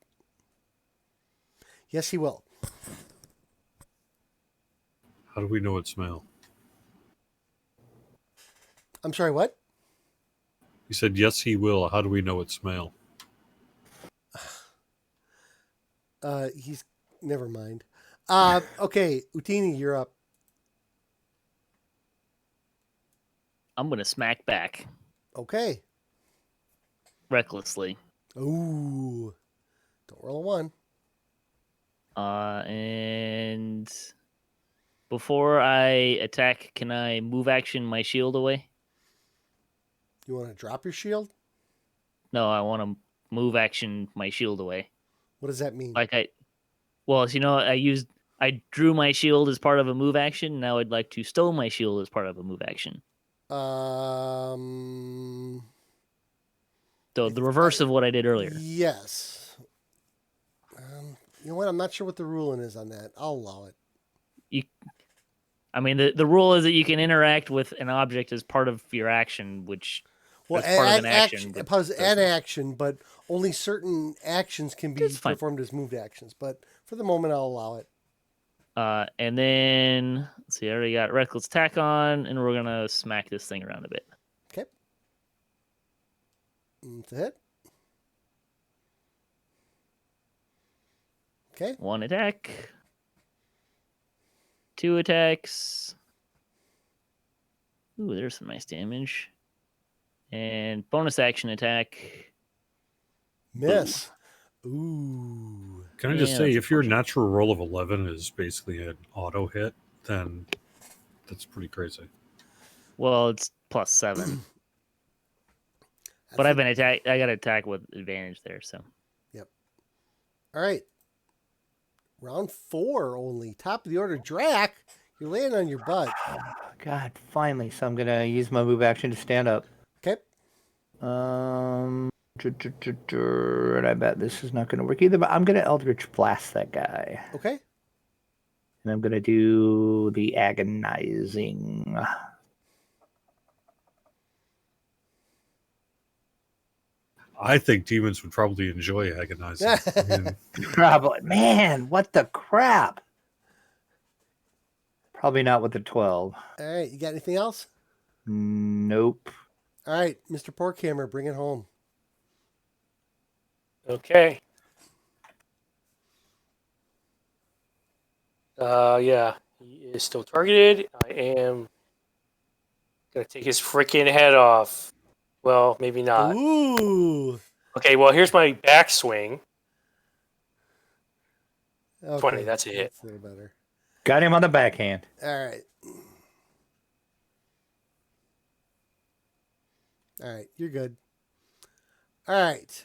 Yes, he will. How do we know it smell? I'm sorry. What? He said, yes, he will. How do we know it smell? He's never mind. Okay, Utini, you're up. I'm gonna smack back Okay. recklessly. Ooh. Don't roll a 1. And before I attack, can I move action my shield away? You want to drop your shield? No, I want to move action my shield away. What does that mean? I drew my shield as part of a move action. Now I'd like to stow my shield as part of a move action. So the reverse of what I did earlier. Yes. You know what? I'm not sure what the ruling is on that. I'll allow it. I mean, the rule is that you can interact with an object as part of your action, which Well, as part of add an action. But add action, but only certain actions can be It's fine. performed as moved actions. But for the moment, I'll allow it. And then let's see, I already got reckless attack on, and we're gonna smack this thing around a bit. Okay. That's a hit. Okay. 1 attack. 2 attacks. Ooh, there's some nice damage. And bonus action attack. Miss. Ooh. Can I just Yeah, say, that's if your natural roll of 11 is basically an auto hit, then that's pretty crazy. Well, it's +7. But I've been attacked. I got to attack with advantage there, so. All right. Round 4 only. Top of the order. Drac, you're laying on your butt. God, finally. So I'm gonna use my move action to stand up. Okay. And I bet this is not gonna work either. But I'm gonna Eldritch Blast that guy, Okay. and I'm gonna do the agonizing. I think demons would probably enjoy agonizing. I mean, Probably, man. What the crap? Probably not with the 12. All right. You got anything else? Nope. All right. Mr. Porkhammer, bring it home. Okay. Yeah, he is still targeted. I am gonna take his freaking head off. Well, maybe not. Ooh. Okay, well, here's my backswing. Okay. 20, that's a hit. That's a little better. Got him on the backhand. All right. All right. You're good. All right.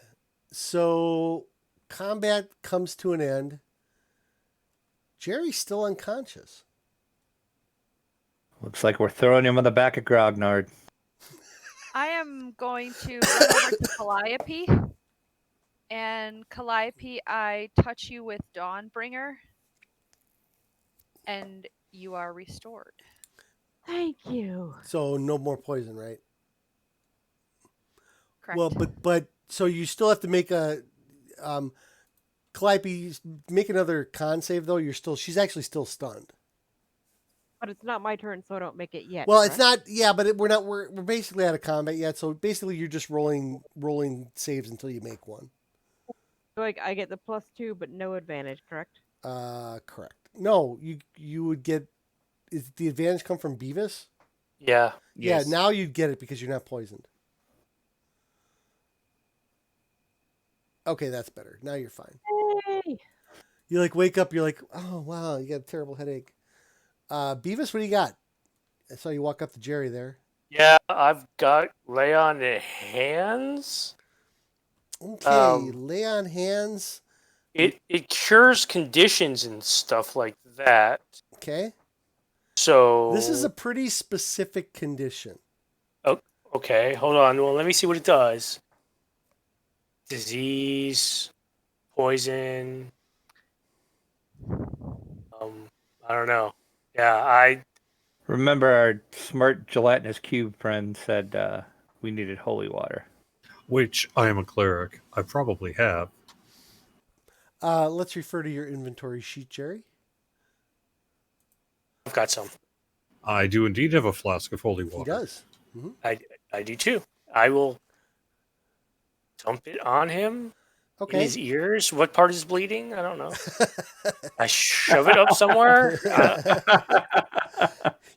So combat comes to an end. Jerry's still unconscious. Looks like we're throwing him on the back of Grognard. I am going to run over to Calliope. And Calliope, I touch you with Dawnbringer. And you are restored. Thank you. So no more poison, right? Correct. Well, but so you still have to make a Calliope, make another con save though. She's actually still stunned. But it's not my turn, so I don't make it yet. Well, it's correct? not. Yeah, but we're basically out of combat yet. So basically, you're just rolling saves until you make one. So I get the +2, but no advantage, correct? Correct. No, you would get. Is the advantage come from Beavis? Yeah. Yes. Yeah. Now you'd get it because you're not poisoned. Okay, that's better. Now you're fine. Yay! You like wake up. You're like, oh wow, you got a terrible headache. Beavis, what do you got? I saw you walk up to Jerry there. Yeah, I've got lay on the hands. Okay, lay on hands. It cures conditions and stuff like that. Okay. So This is a pretty specific condition. okay. Hold on. Well, let me see what it does. Disease, poison. I don't know. Yeah, Remember, our smart gelatinous cube friend said we needed holy water. which I am a cleric. I probably have. Let's refer to your inventory sheet, Jerry. I've got some. I do indeed have a flask of holy He water. does. I do too. I will dump it on him. In Okay. his ears. What part is bleeding? I don't know. I shove it up somewhere.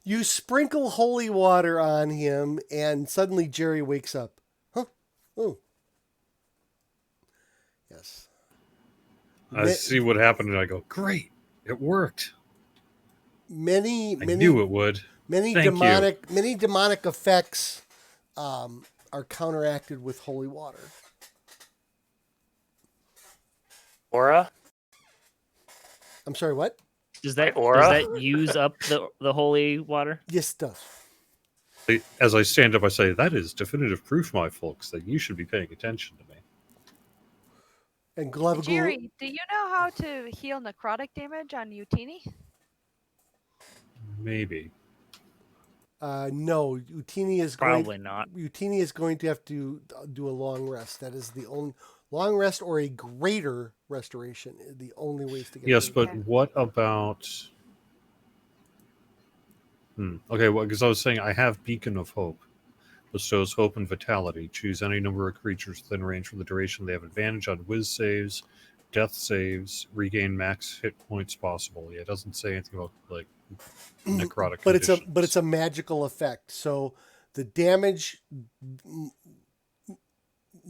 You sprinkle holy water on him, and suddenly Jerry wakes up. Huh? Oh. Yes. I see what happened and I go, great, it worked. Many I knew it would. Many Thank demonic effects are counteracted with holy water. Aura? I'm sorry, what? Does that aura? use up the holy water? Yes, it does. As I stand up, I say, that is definitive proof, my folks, that you should be paying attention to me. And Glubagoo. Jerry, do you know how to heal necrotic damage on Utini? Maybe. No, Utini is Probably not. Utini is going to have to do a long rest. That is the only long rest or a greater restoration. The only ways to get. Yes, rid of but Okay. what about? Okay, well, because I was saying I have Beacon of Hope. Bestows hope and vitality. Choose any number of creatures within range for the duration. They have advantage on whiz saves, death saves, regain max hit points possible. Yeah, it doesn't say anything about like necrotic but conditions. it's a magical effect. So the damage, a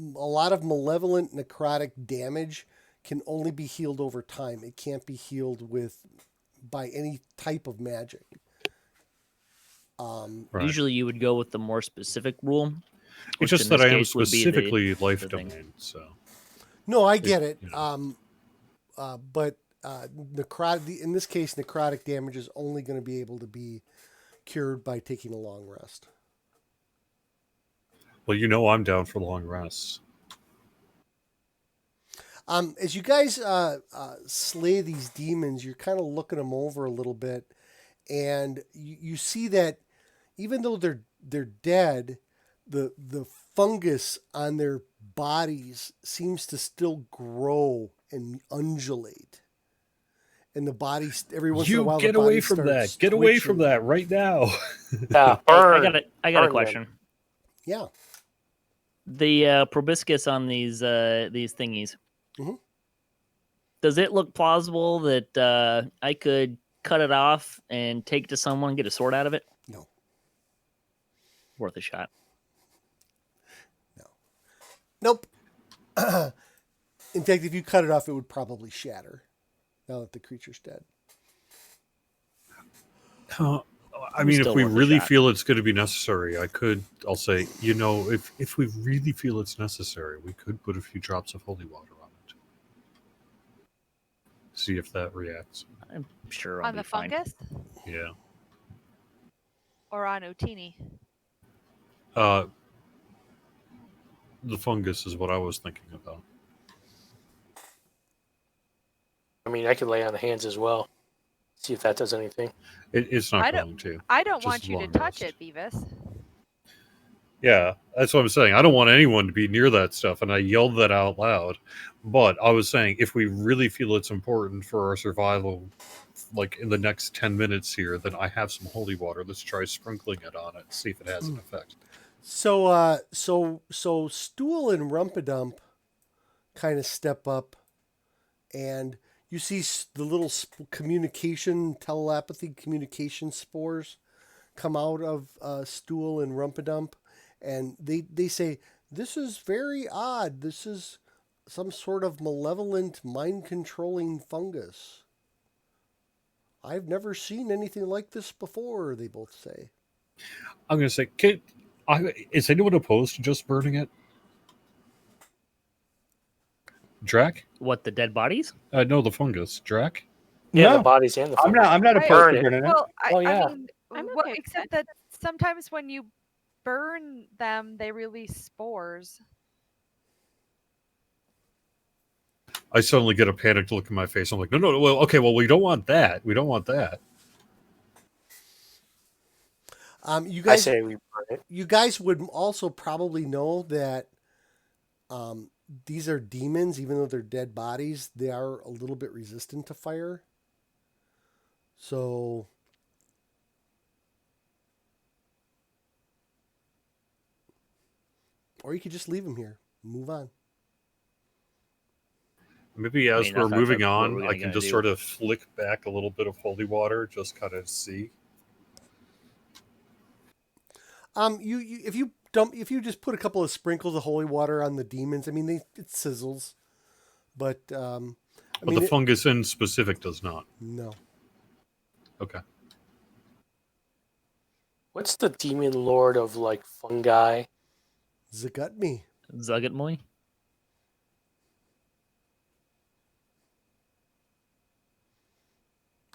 lot of malevolent necrotic damage can only be healed over time. It can't be healed by any type of magic. Right. Usually you would go with the more specific rule. It's which just in that this I am case would be specifically life the thing. domain, so No, I get it. you know. But necrotic in this case, necrotic damage is only going to be able to be cured by taking a long rest. Well, you know I'm down for long rests. As you guys slay these demons, you're kind of looking them over a little bit, and you see that even though they're dead, the fungus on their bodies seems to still grow and undulate, and the body every once in a while get the body away from that! starts Get away from twitching. that right now! Yeah, I burn. got a Burn question. Yeah. The proboscis on these thingies. Mhm. Does it look plausible that I could cut it off and take it to someone and get a sword out of it? No. Worth a shot. Nope. In fact, if you cut it off, it would probably shatter. Now that the creature's dead. I mean, if Still we worth a really shot. feel it's going to be necessary, I'll say, if we really feel it's necessary, we could put a few drops of holy water on it. See if that reacts. I'm sure I'll On be the fine. fungus Yeah. or on Utini? The fungus is what I was thinking about. I mean, I could lay on the hands as well. See if that does anything. It's I not don't- going to. I don't Just want you to long touch rest. it, Beavis. Yeah, that's what I'm saying. I don't want anyone to be near that stuff, and I yelled that out loud. But I was saying, if we really feel it's important for our survival, like in the next 10 minutes here, then I have some holy water. Let's try sprinkling it on it, see if it has an effect. So Stool and Rumpadump kind of step up, and you see the little telepathy communication spores come out of Stool and Rumpadump, and they say, "This is very odd. This is some sort of malevolent, mind-controlling fungus. I've never seen anything like this before," they both say. I'm going to say, is anyone opposed to just burning it? Drac? What, the dead bodies? No, the fungus. Drac? Yeah, No, the bodies and the I'm fungus. not Right. opposed Burn to it. burning it. Well, Oh, yeah. I mean, I'm what, okay with except that sometimes when you burn them, they release spores. I suddenly get a panicked look in my face. I'm like, no, well, okay, well, we don't want that. We don't want that. You I guys, say we burn it. you guys would also probably know that these are demons, even though they're dead bodies. They are a little bit resistant to fire. So, or you could just leave them here, move on. Maybe as mean, we're that's moving what on, we're I gonna can just do. sort of flick back a little bit of holy water, just kind of see. If you just put a couple of sprinkles of holy water on the demons, I mean, it sizzles, but I But mean, the fungus in specific does not. no. Okay. What's the demon lord of like fungi? Zagutmi. Zuggetmoy?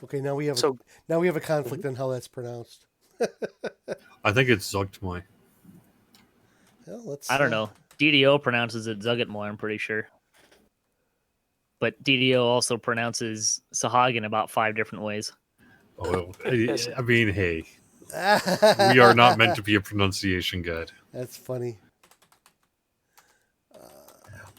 Okay, now we have So a conflict on how that's pronounced. I think it's Zugtmoy. Well, let's. I don't know. DDO pronounces it Zuggetmoy, I'm pretty sure. But DDO also pronounces Sahagin about 5 different ways. Oh, I mean, hey, we are not meant to be a pronunciation guide. That's funny.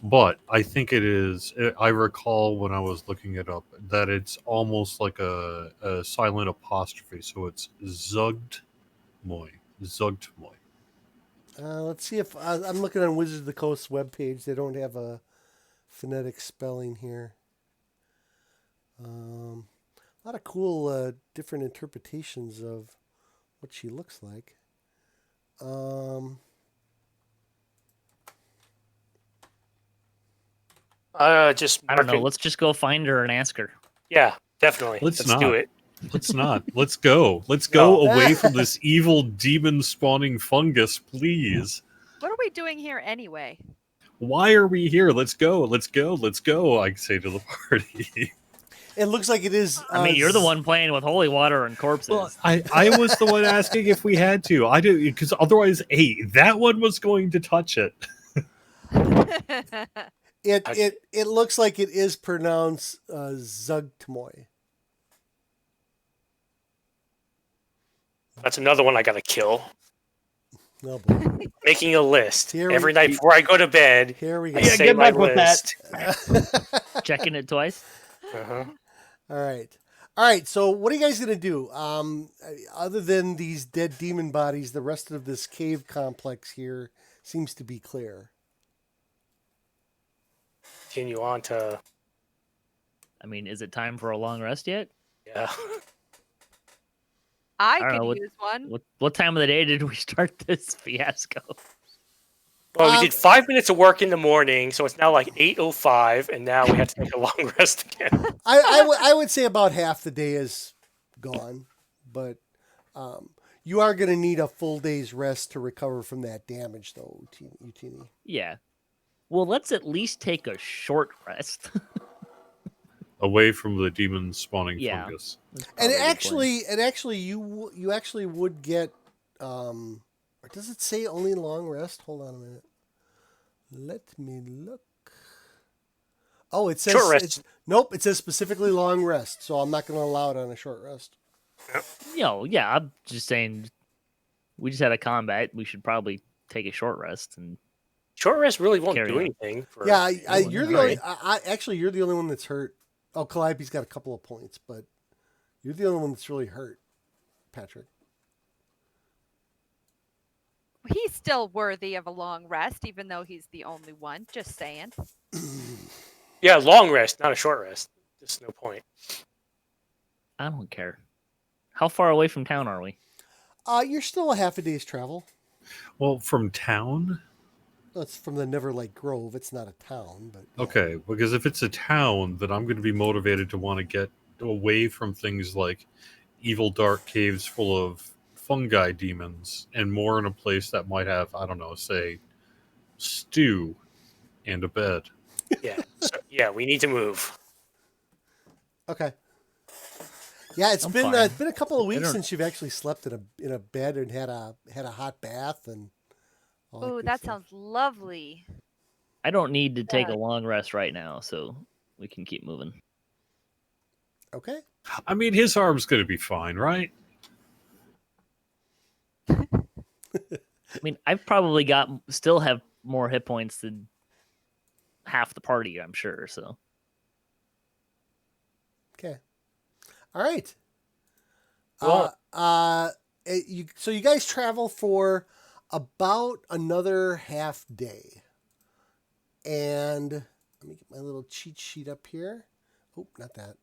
But I think it is. I recall when I was looking it up that it's almost like a silent apostrophe. So it's Zugtmoy. Zugtmoy. Let's see if I'm looking on Wizards of the Coast webpage. They don't have a phonetic spelling here. A lot of cool different interpretations of what she looks like. Just I don't know. mark it- Let's just go find her and ask her. Yeah, definitely. Let's Let's not. do it. Let's not. Let's go. Let's go No. away from this evil demon spawning fungus, please. What are we doing here anyway? Why are we here? Let's go. Let's go. Let's go. I say to the party. It looks like it is. I mean, you're the one playing with holy water and corpses. Well, I was the one asking if we had to. I did because otherwise, hey, that one was going to touch it. It looks like it is pronounced Zugtmoy. That's another one I gotta kill. No boy. Making a list Here we- every night before I go to bed. Here we go. I Yeah, say get my back with that. list. Checking it twice. Uh-huh. All right. So what are you guys gonna do? Other than these dead demon bodies, the rest of this cave complex here seems to be clear. Continue on to I mean, is it time for a long rest yet? yeah. I don't could know, use one. What time of the day did we start this fiasco? Well, we did 5 minutes of work in the morning, so it's now like 8:05, and now we have to take a long rest again. I would say about half the day is gone, but you are going to need a full day's rest to recover from that damage, though, Utini. Yeah. Well, let's at least take a short rest. Away from the demon spawning Yeah. fungus. And Probably the plan. actually, you actually would get. Or does it say only long rest? Hold on a minute. Let me look. Oh, it says Short rest. Nope, it says specifically long rest, so I'm not going to allow it on a short rest. Yeah, I'm just saying. We just had a combat. We should probably take a short rest and Short rest really won't Carry do on. anything. For Yeah, Oh, you're the right. only. Actually, you're the only one that's hurt. Oh, Calliope's got a couple of points, but you're the only one that's really hurt, Patrick. He's still worthy of a long rest, even though he's the only one. Just saying. Yeah, long rest, not a short rest. There's no point. I don't care. How far away from town are we? You're still a half a day's travel. Well, from town? That's from the Neverlight Grove. It's not a town, but Okay, because if it's a town, then I'm going to be motivated to want to get away from things like evil dark caves full of fungi demons and more in a place that might have, I don't know, say, stew and a bed. Yeah. So, yeah, we need to move. okay. Yeah, it's I'm been fine. it's been a couple of weeks don't- since you've actually slept in a bed and had a hot bath and. all Oh, good that stuff. sounds lovely. I don't need to take a Yeah. long rest right now, so we can keep moving. Okay. I mean, his arm's going to be fine, right? I mean, I've probably still have more hit points than half the party, I'm sure. So Okay. All right. Well- So you guys travel for about another half day. And let me get my little cheat sheet up here. Oh, not that.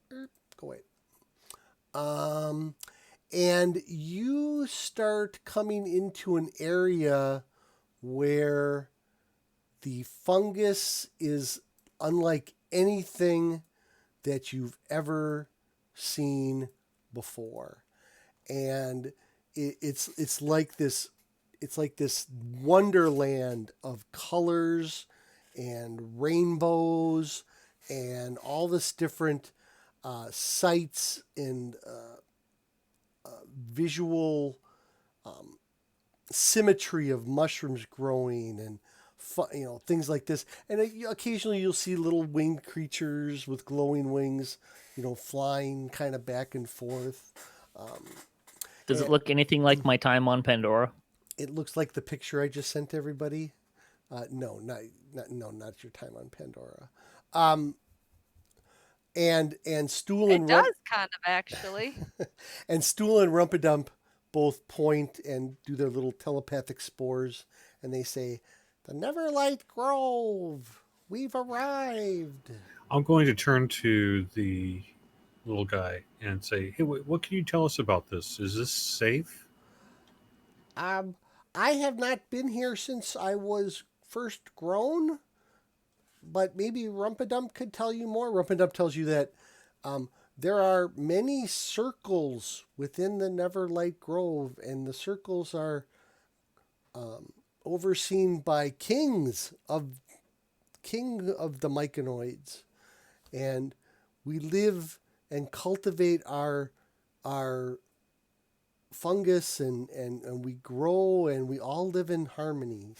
Go away. And you start coming into an area where the fungus is unlike anything that you've ever seen before. And it's like this wonderland of colors and rainbows and all this different sights and visual symmetry of mushrooms growing and things like this. And occasionally you'll see little winged creatures with glowing wings, flying kind of back and forth. Does it look anything like my time on Pandora? It looks like the picture I just sent everybody. No, not your time on Pandora. And Stool It and does kind of actually. and Stool and Rumpadump both point and do their little telepathic spores, and they say, "The Neverlight Grove, we've arrived." I'm going to turn to the little guy and say, "Hey, what can you tell us about this? Is this safe?" I have not been here since I was first grown, but maybe Rumpadump could tell you more. Rumpadump tells you that there are many circles within the Neverlight Grove, and the circles are overseen by king of the Myconoids, and we live and cultivate our fungus, and we grow, and we all live in harmony.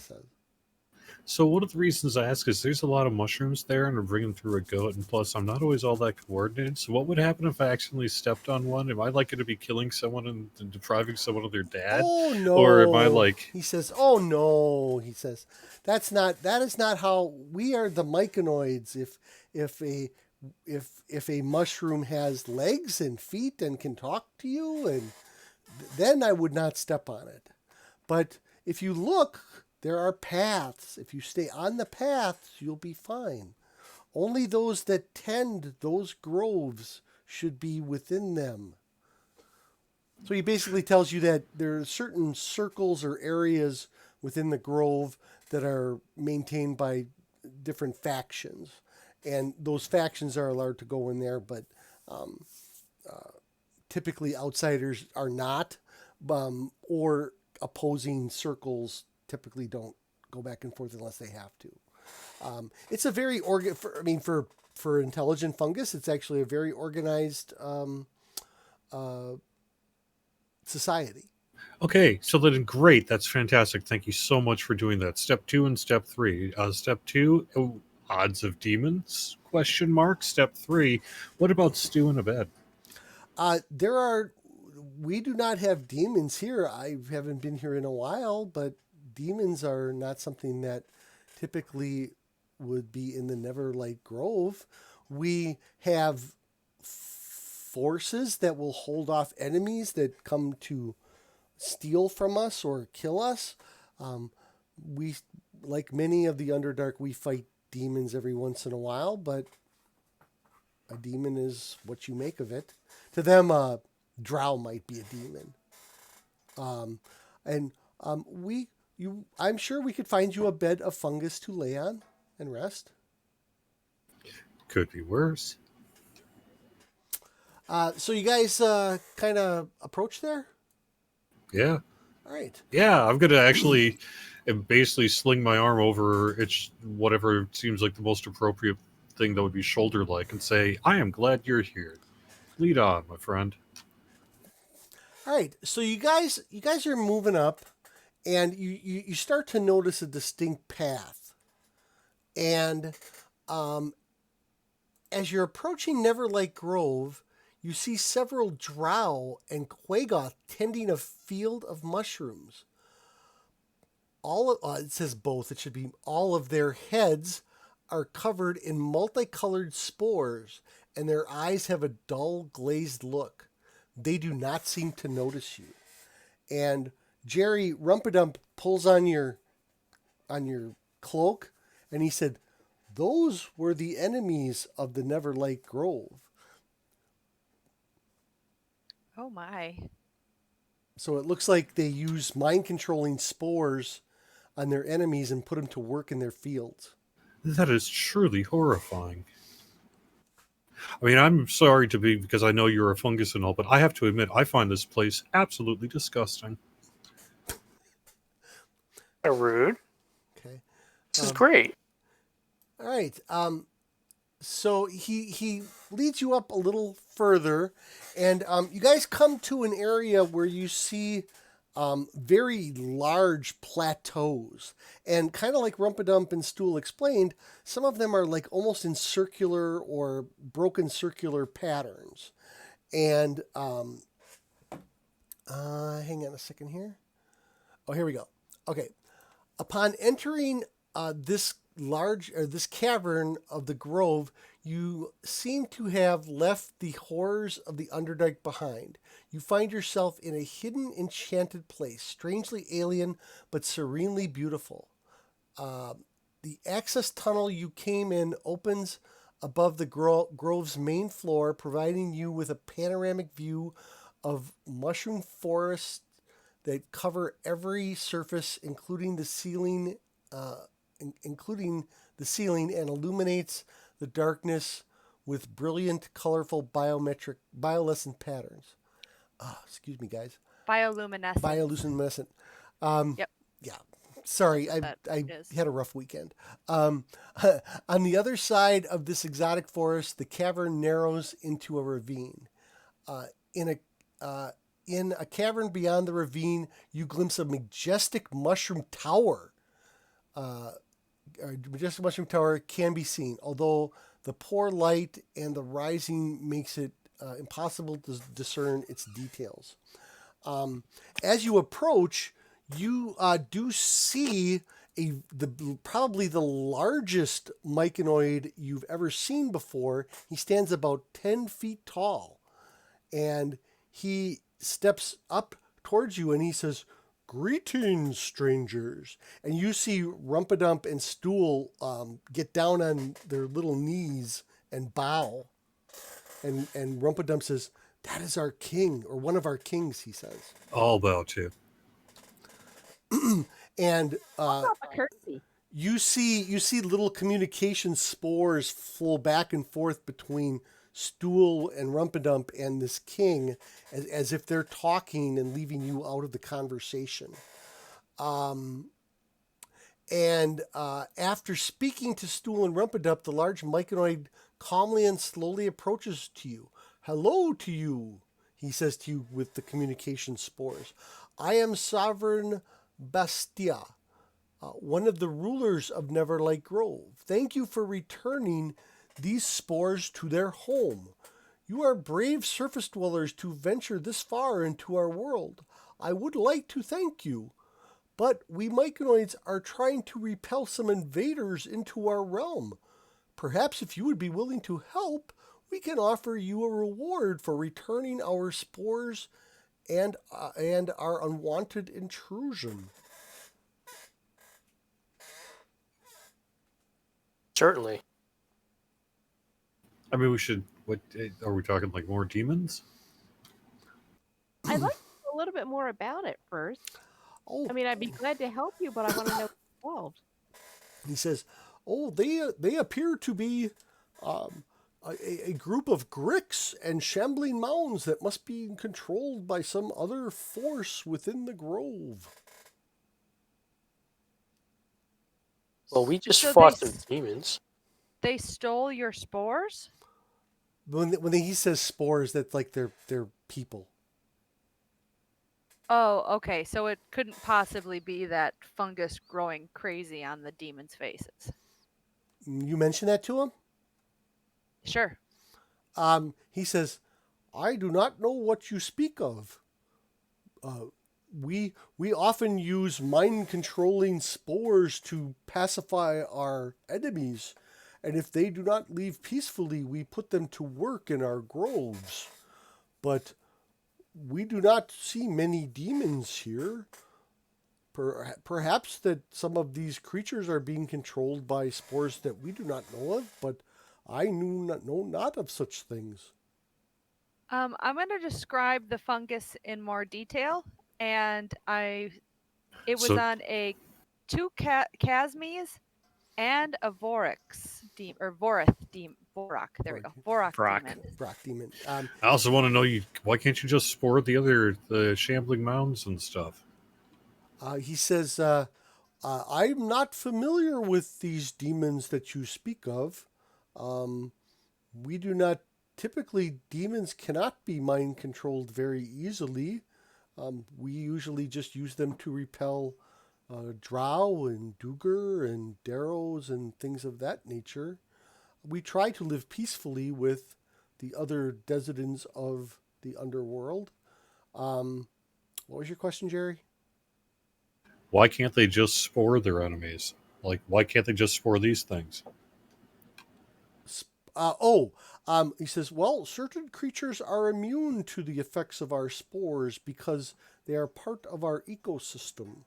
So one of the reasons I ask is there's a lot of mushrooms there, and I'm bringing through a goat, and plus I'm not always all that coordinated. So what would happen if I accidentally stepped on one? Am I like going to be killing someone and depriving someone of their dad? Oh no! Or am I like? He says, "Oh no!" He says, that is not how we are the Myconoids. If a mushroom has legs and feet and can talk to you, and then I would not step on it. But if you look, there are paths. If you stay on the paths, you'll be fine. Only those that tend those groves should be within them. So he basically tells you that there are certain circles or areas within the grove that are maintained by different factions. And those factions are allowed to go in there, but typically outsiders are not, or opposing circles typically don't go back and forth unless they have to. It's a very for intelligent fungus, it's actually a very organized society. Okay, so then great. That's fantastic. Thank you so much for doing that. Step 2 and Step 3. Step 2, odds of demons? ? Step 3, what about stew in a bed? We do not have demons here. I haven't been here in a while, but demons are not something that typically would be in the Neverlight Grove. We have forces that will hold off enemies that come to steal from us or kill us. We, like many of the Underdark, we fight demons every once in a while, but a demon is what you make of it. To them, drow might be a demon. I'm sure we could find you a bed of fungus to lay on and rest. Could be worse. So you guys kind of approach there? Yeah. All right. Yeah, I'm going to actually basically sling my arm over whatever seems like the most appropriate thing that would be shoulder-like and say, "I am glad you're here. Lead on, my friend." All right. So you guys are moving up, and you start to notice a distinct path. And as you're approaching Neverlight Grove, you see several drow and Quagoth tending a field of mushrooms. It says both. It should be all of their heads are covered in multicolored spores, and their eyes have a dull, glazed look. They do not seem to notice you. And Jerry Rumpadump pulls on your cloak, and he said, "Those were the enemies of the Neverlight Grove." Oh my. So it looks like they use mind-controlling spores on their enemies and put them to work in their fields. That is truly horrifying. I mean, I'm sorry because I know you're a fungus and all, but I have to admit, I find this place absolutely disgusting. Rude. Okay. This is great. All right. So he leads you up a little further, and you guys come to an area where you see very large plateaus. And kind of like Rumpadump and Stool explained, some of them are like almost in circular or broken circular patterns. And hang on a second here. Oh, here we go. Okay. Upon entering this cavern of the grove, you seem to have left the horrors of the Underdark behind. You find yourself in a hidden, enchanted place, strangely alien but serenely beautiful. The access tunnel you came in opens above the grove's main floor, providing you with a panoramic view of mushroom forests that cover every surface, including the ceiling, and illuminates the darkness with brilliant, colorful bioluminescent patterns. Excuse me, guys. Bioluminescent. Bioluminescent. Yep. Yeah. Sorry, I is. had a rough weekend. On the other side of this exotic forest, the cavern narrows into a ravine. In a cavern beyond the ravine, you glimpse a majestic mushroom tower. A majestic mushroom tower can be seen, although the poor light and the rising makes it impossible to discern its details. As you approach, you do see probably the largest myconoid you've ever seen before. He stands about 10 feet tall, and he steps up towards you and he says, "Greetings, strangers." And you see Rumpadump and Stool get down on their little knees and bow. And Rumpadump says, "That is our king, or one of our kings," he says. All bow to. And Not a curtsy. you see little communication spores flow back and forth between Stool and Rumpadump and this king, as if they're talking and leaving you out of the conversation. After speaking to Stool and Rumpadump, the large myconoid calmly and slowly approaches to you. "Hello to you," he says to you with the communication spores. "I am Sovereign Bastia, one of the rulers of Neverlight Grove. Thank you for returning these spores to their home. You are brave surface dwellers to venture this far into our world. I would like to thank you, but we myconoids are trying to repel some invaders into our realm. Perhaps if you would be willing to help, we can offer you a reward for returning our spores and our unwanted intrusion." Certainly. I mean, we should. What are we talking? Like more demons? I'd like to know a little bit more about it first. Oh, I mean, I'd be glad to help you, but I want to know what's involved. he says, "Oh, they appear to be a group of gricks and shambling mounds that must be controlled by some other force within the grove." Well, we just So fought they some demons. They stole your spores? When he says spores, that's like they're people. Oh, okay. So it couldn't possibly be that fungus growing crazy on the demons' faces. You mention that to him? Sure. He says, "I do not know what you speak of. We often use mind-controlling spores to pacify our enemies, and if they do not leave peacefully, we put them to work in our groves. But we do not see many demons here. Perhaps that some of these creatures are being controlled by spores that we do not know of, but I know not of such things." I'm going to describe the fungus in more detail, and it was So- on two Chasmes and a Vorax demon, or Vorak. There we go. Vorak Vorak. demon. Brock demon. I also want to know why can't you just spore the shambling mounds and stuff? He says, "I'm not familiar with these demons that you speak of. We do not typically. Demons cannot be mind controlled very easily. We usually just use them to repel drow and duger and darrows and things of that nature. We try to live peacefully with the other desertins of the underworld. What was your question, Jerry? Why can't they just spore their enemies? Like, why can't they just spore these things? He says, well, certain creatures are immune to the effects of our spores because they are part of our ecosystem.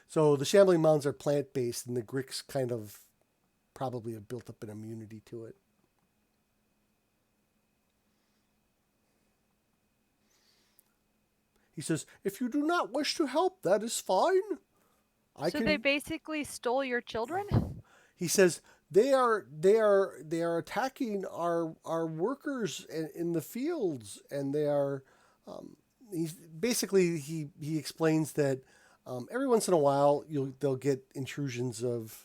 So the shambling mounds are plant-based, and the Gricks kind of probably have built up an immunity to it. He says, if you do not wish to help, that is fine. They basically stole your children? He says, they are attacking our workers in the fields, and they are he explains that every once in a while they'll get intrusions of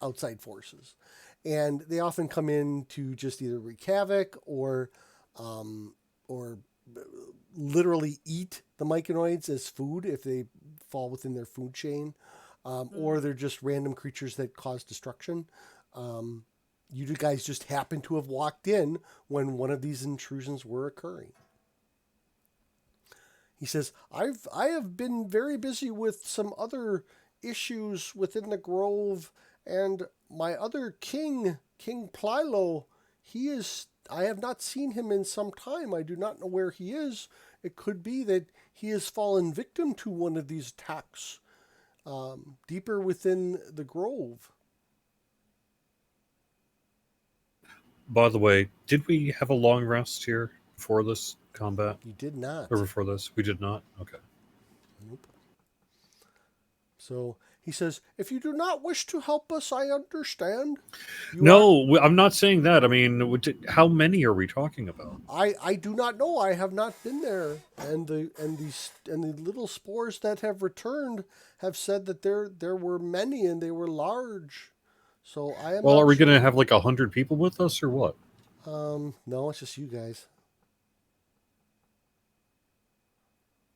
outside forces, and they often come in to just either wreak havoc or literally eat the myconoids as food if they fall within their food chain. Or they're just random creatures that cause destruction. You guys just happen to have walked in when one of these intrusions were occurring. He says, I have been very busy with some other issues within the grove, and my other king Plilo, I have not seen him in some time. I do not know where he is. It could be that he has fallen victim to one of these attacks. Deeper within the grove. By the way, did we have a long rest here before this combat? You did not. Or before this? We did not? Okay. Nope. So he says, if you do not wish to help us, I understand. I'm not saying that. I mean, how many are we talking about? I do not know. I have not been there. And the little spores that have returned have said that there were many and they were large. So I am. Well, are we going to have like 100 people with us or what? No, it's just you guys.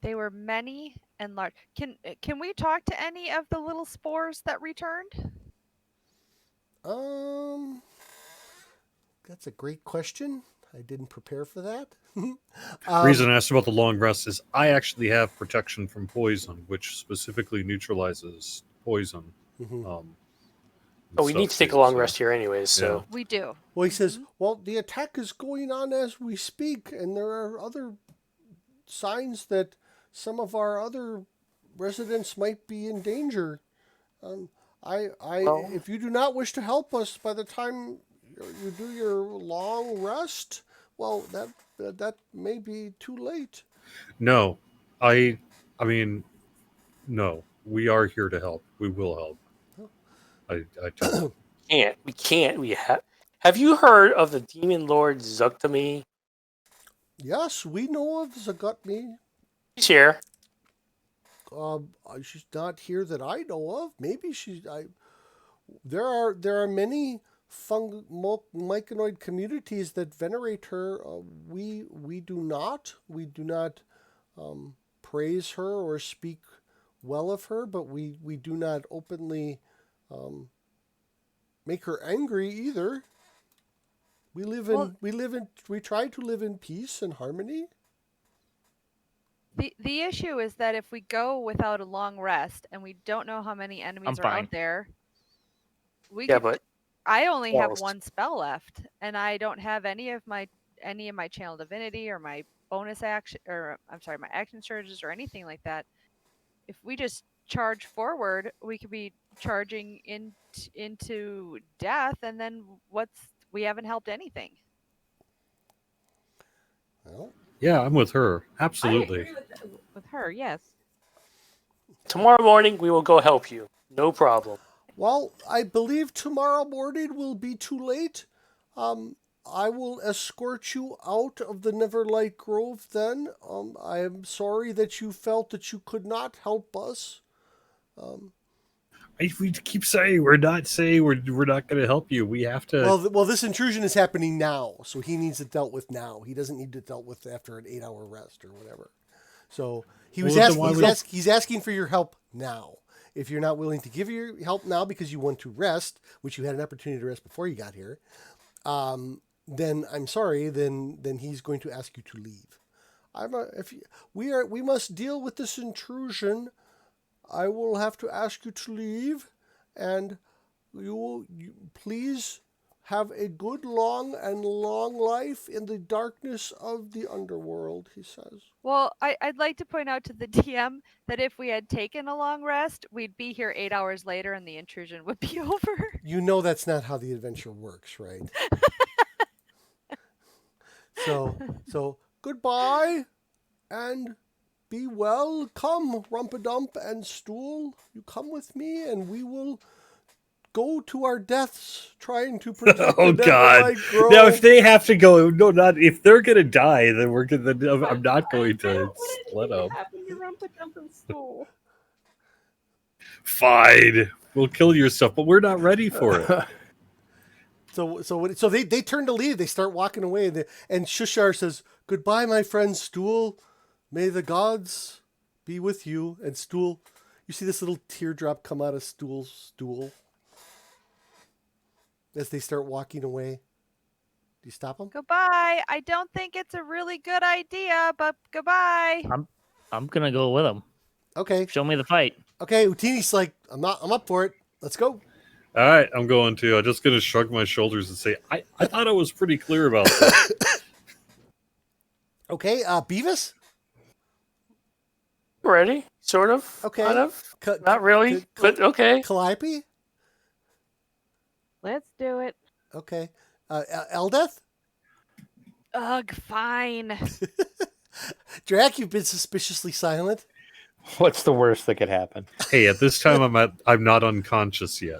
They were many and large. Can we talk to any of the little spores that returned? That's a great question. I didn't prepare for that. The reason I asked about the long rest is I actually have protection from poison, which specifically neutralizes poison. Mm-hmm. We need to take a long rest here anyways, so... We do. Well, he says, well, the attack is going on as we speak, and there are other signs that some of our other residents might be in danger. If you do not wish to help us by the time you do your long rest, well, that may be too late. No, I mean, no. We are here to help. We will help. We can't. Have you heard of the demon lord Zugtami? Yes, we know of Zugtami. He's here. She's not here that I know of. Maybe there are many myconoid communities that venerate her. We do not. We do not praise her or speak well of her, but we do not openly make her angry either. We try to live in peace and harmony. The issue is that if we go without a long rest and we don't know how many enemies are out there, I only have one spell left, and I don't have any of my channel divinity or my bonus action, or I'm sorry, my action surges or anything like that. If we just charge forward, we could be charging into death, and then we haven't helped anything. Well, yeah, I'm with her. Absolutely. I agree with her, yes. Tomorrow morning, we will go help you. No problem. Well, I believe tomorrow morning will be too late. I will escort you out of the Neverlight Grove then. I am sorry that you felt that you could not help us. We keep saying we're not going to help you. We have to. Well, this intrusion is happening now, so he needs it dealt with now. He doesn't need it dealt with after an 8-hour rest or whatever. So he's asking for your help now. If you're not willing to give your help now because you want to rest, which you had an opportunity to rest before you got here, then I'm sorry. Then he's going to ask you to leave. We must deal with this intrusion. I will have to ask you to leave, and you please have a good long life in the darkness of the underworld, he says. Well, I'd like to point out to the DM that if we had taken a long rest, we'd be here 8 hours later and the intrusion would be over. You know that's not how the adventure works, right? So goodbye, and be well. Come, Rumpadump and Stool. You come with me, and we will go to our deaths trying to protect Oh the God! Neverlight Grove. Now, if they have to go, no, not if they're gonna die, then we're gonna. I'm not going to let them. Happen to Rumpadump and Stool. Fine, we'll kill yourself, but we're not ready for it. So they turn to leave. They start walking away, and Shushar says, "Goodbye, my friend Stool. May the gods be with you." And Stool, you see this little teardrop come out of Stool's stool as they start walking away. Do you stop them? Goodbye. I don't think it's a really good idea, but goodbye. I'm gonna go with him. Okay. Show me the fight. Okay. Utini's like, I'm up for it. Let's go. All right, I'm going to. I'm just gonna shrug my shoulders and say, I thought I was pretty clear about this. Okay. Beavis. Ready? Sort of. Okay. Kind of. Not really, but okay. Calliope. Let's do it. Okay. Eldeth. Ugh, fine. Drac, you've been suspiciously silent. What's the worst that could happen? Hey, at this time, I'm not unconscious yet.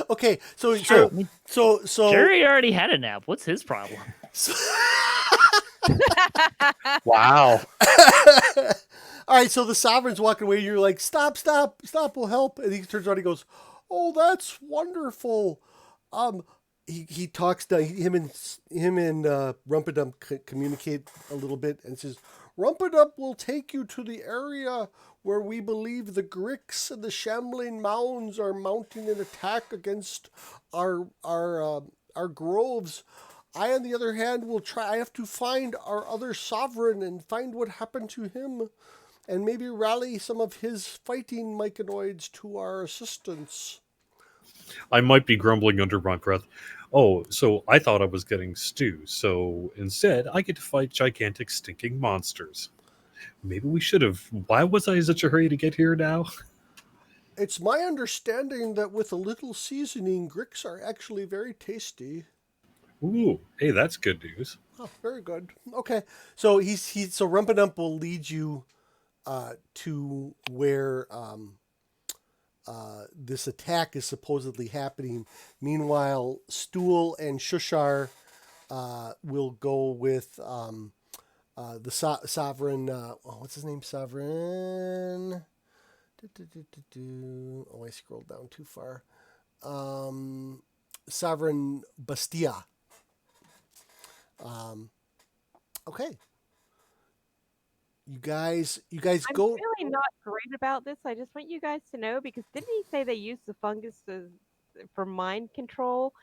Okay, so Jerry already had a nap. What's his problem? Wow. All right, so the sovereign's walking away. You're like, stop, we'll help. And he turns around and he goes, oh, that's wonderful. He talks to him and Rumpadump communicate a little bit and says, Rumpadump will take you to the area where we believe the Gricks and the Shambling Mounds are mounting an attack against our groves. I, on the other hand, will try. I have to find our other sovereign and find what happened to him, and maybe rally some of his fighting myconoids to our assistance. I might be grumbling under my breath. Oh, so I thought I was getting stew. So instead, I get to fight gigantic stinking monsters. Maybe we should have. Why was I in such a hurry to get here now? It's my understanding that with a little seasoning, Gricks are actually very tasty. Ooh, hey, that's good news. Oh, very good. Okay, so so Rumpadump will lead you to where this attack is supposedly happening. Meanwhile, Stool and Shushar will go with the sovereign. What's his name? Sovereign. Oh, I scrolled down too far. Sovereign Bastia. Okay. You guys go. I'm really not great about this. I just want you guys to know, because didn't he say they used the fungus for mind control,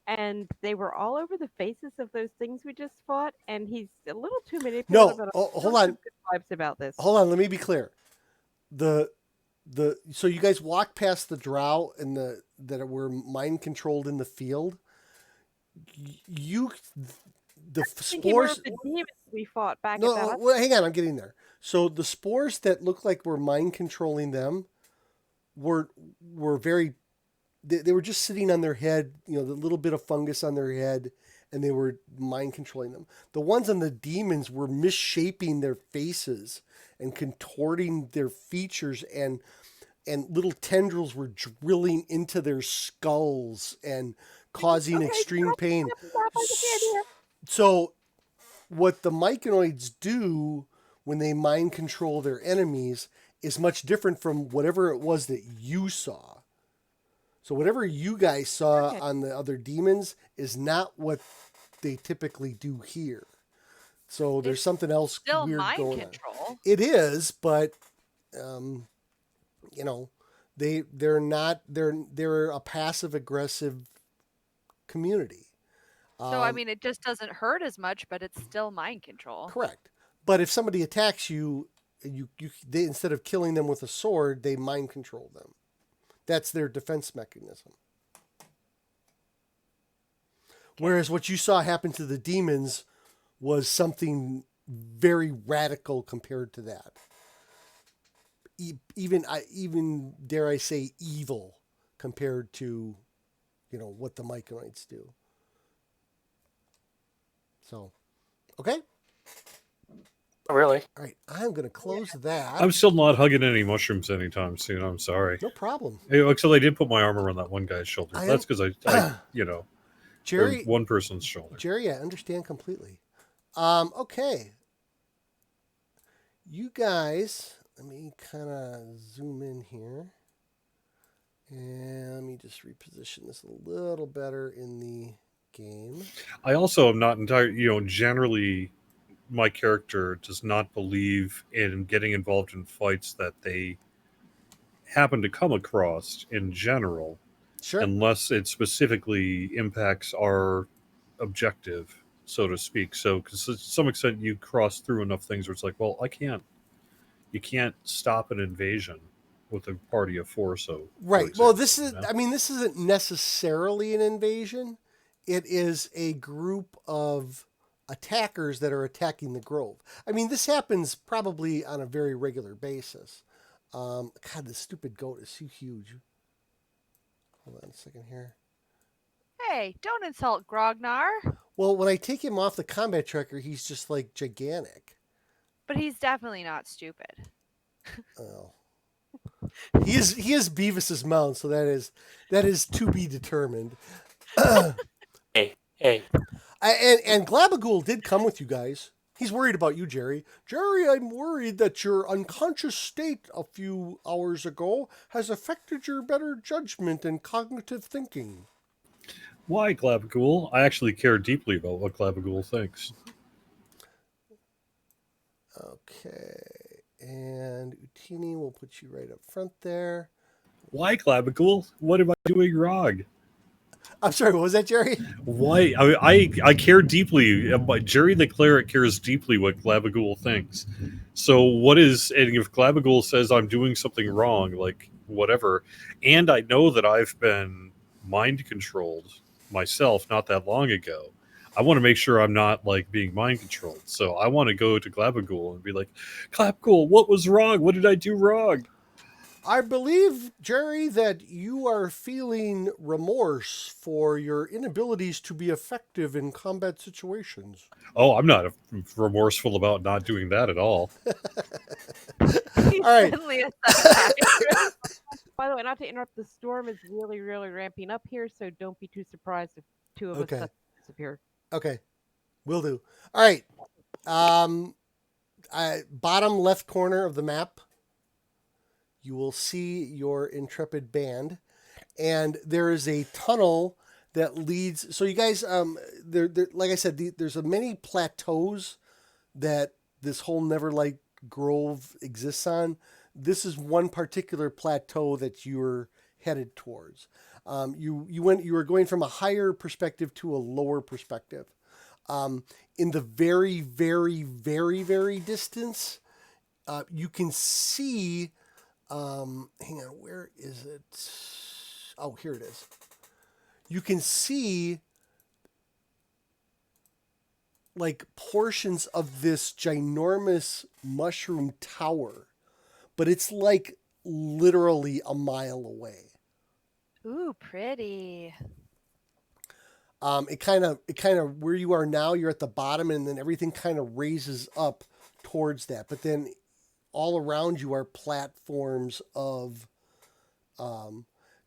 and they were all over the faces of those things we just fought, and he's a little too manipulative. No, hold on. Good vibes about this. Hold on, let me be clear. So you guys walk past the drow and that were mind controlled in the field. The spores. The demons we fought back. No, at that. well, hang on, I'm getting there. So the spores that look like were mind controlling them were very. They were just sitting on their head, the little bit of fungus on their head, and they were mind controlling them. The ones on the demons were misshaping their faces and contorting their features, and little tendrils were drilling into their skulls and causing extreme pain. So what the myconoids do when they mind control their enemies is much different from whatever it was that you saw. So whatever you guys saw Okay. on the other demons is not what they typically do here. So there's It's something else Still weird mind going control. on. It is, but you know, they're not they're a passive aggressive community. So I mean, it just doesn't hurt as much, but it's still mind control. Correct. But if somebody attacks you, they instead of killing them with a sword, they mind control them. That's their defense mechanism. Whereas what you saw happen to the demons was something very radical compared to that. Even dare I say evil compared to, what the Myconites do. So, okay. Really? All right, I'm going to close that. I'm still not hugging any mushrooms anytime soon. I'm sorry. No problem. Hey, actually, I did put my arm around that one guy's shoulder. I That's because I Jerry, or one person's shoulder. Jerry, I understand completely. Okay. You guys, let me kind of zoom in here. And let me just reposition this a little better in the game. I also am not entirely, generally my character does not believe in getting involved in fights that they happen to come across in general, Sure. unless it specifically impacts our objective, so to speak. So, because to some extent you cross through enough things where it's like, well, you can't stop an invasion with a party of four. So, Right. Well, this isn't necessarily an invasion. It is a group of attackers that are attacking the grove. I mean, this happens probably on a very regular basis. God, this stupid goat is so huge. Hold on a second here. Hey, don't insult Grognar. Well, when I take him off the combat tracker, he's just like gigantic. But he's definitely not stupid. Oh. He is Beavis's mount, so that is to be determined. Hey. And Glabagool did come with you guys. He's worried about you, Jerry. Jerry, I'm worried that your unconscious state a few hours ago has affected your better judgment and cognitive thinking. Why, Glabagool? I actually care deeply about what Glabagool thinks. Okay. And Utini, we'll put you right up front there. Why, Glabagool? What am I doing wrong? I'm sorry, what was that, Jerry? Why? I care deeply. Jerry the Cleric cares deeply what Glabagool thinks. So what is, and if Glabagool says I'm doing something wrong, like whatever, and I know that I've been mind controlled myself not that long ago, I want to make sure I'm not like being mind controlled. So I want to go to Glabagool and be like, Glabagool, what was wrong? What did I do wrong? I believe, Jerry, that you are feeling remorse for your inabilities to be effective in combat situations. Oh, I'm not remorseful about not doing that at all. He's All right. suddenly a psychiatrist. By the way, not to interrupt, the storm is really, really ramping up here, so don't be too surprised if two of Okay. us disappear. Okay, will do. All right. Bottom left corner of the map, you will see your intrepid band, and there is a tunnel that leads. So you guys, there, like I said, there's many plateaus that this whole Neverlight Grove exists on. This is one particular plateau that you're headed towards. You were going from a higher perspective to a lower perspective. In the very, very, very, very distance, you can see. Hang on, where is it? Oh, here it is. You can see like portions of this ginormous mushroom tower, but it's like literally a mile away. Ooh, pretty. It kind of where you are now, you're at the bottom, and then everything kind of raises up towards that. But then all around you are platforms of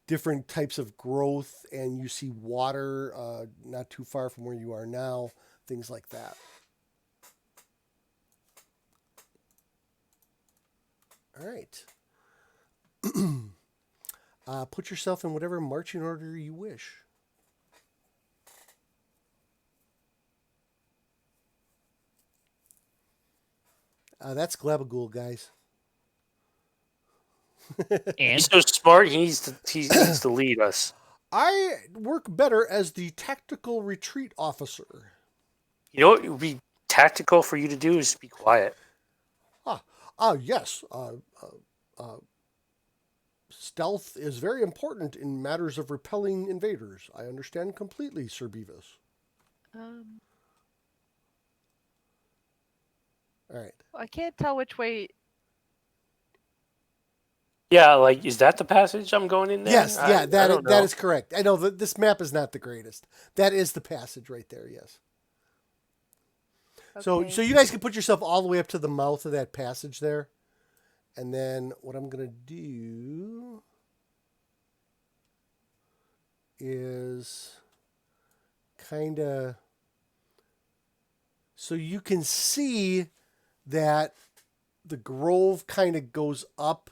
different types of growth, and you see water not too far from where you are now, things like that. All right. Put yourself in whatever marching order you wish. That's Glabagool, guys. And He's so smart. He needs to lead us. I work better as the tactical retreat officer. You know what would be tactical for you to do is be quiet. Yes. Stealth is very important in matters of repelling invaders. I understand completely, Sir Beavis. All right. I can't tell which way. Yeah, like, is that the passage I'm going in there? Yes, yeah, I that don't that know. is correct. I know that this map is not the greatest. That is the passage right there, yes. So Okay. you guys can put yourself all the way up to the mouth of that passage there. And then what I'm going to do is kind of so you can see that the grove kind of goes up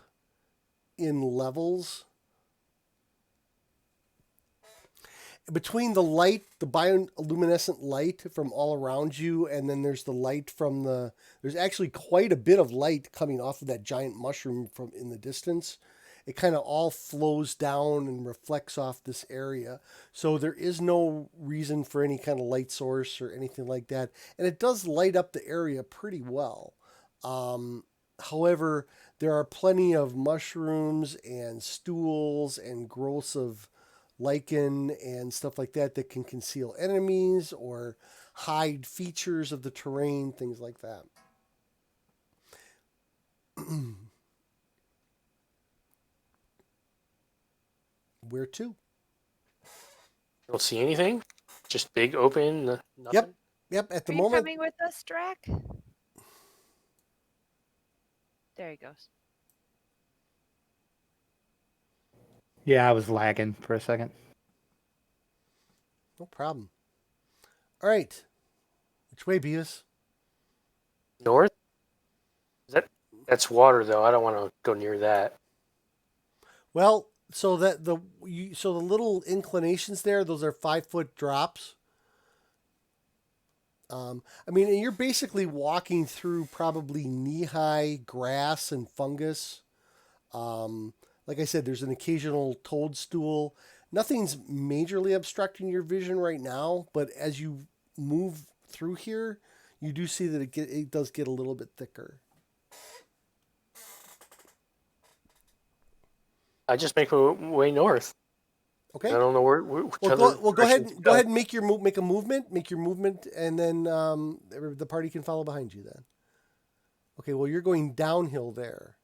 in levels. Between the light, the bioluminescent light from all around you, and then there's the light from there's actually quite a bit of light coming off of that giant mushroom from in the distance. It kind of all flows down and reflects off this area. So there is no reason for any kind of light source or anything like that. And it does light up the area pretty well. However, there are plenty of mushrooms and stools and growths of lichen and stuff like that that can conceal enemies or hide features of the terrain, things like that. Where to? Don't see anything. Just big open. Nothing. Yep. At the Are you moment, coming with us, Drac? There he goes. Yeah, I was lagging for a second. no problem. All right. Which way, Beavis? North. That's water though. I don't want to go near that. Well, so that the little inclinations there, those are 5-foot drops. I mean, and you're basically walking through probably knee-high grass and fungus. Like I said, there's an occasional toadstool. Nothing's majorly obstructing your vision right now, but as you move through here, you do see that it does get a little bit thicker. I just make my way north. Okay. I don't know which Well, other go ahead. direction to Go ahead and make a movement. Make your movement, and then the party can follow behind you. Then. Okay. Well, you're going downhill there.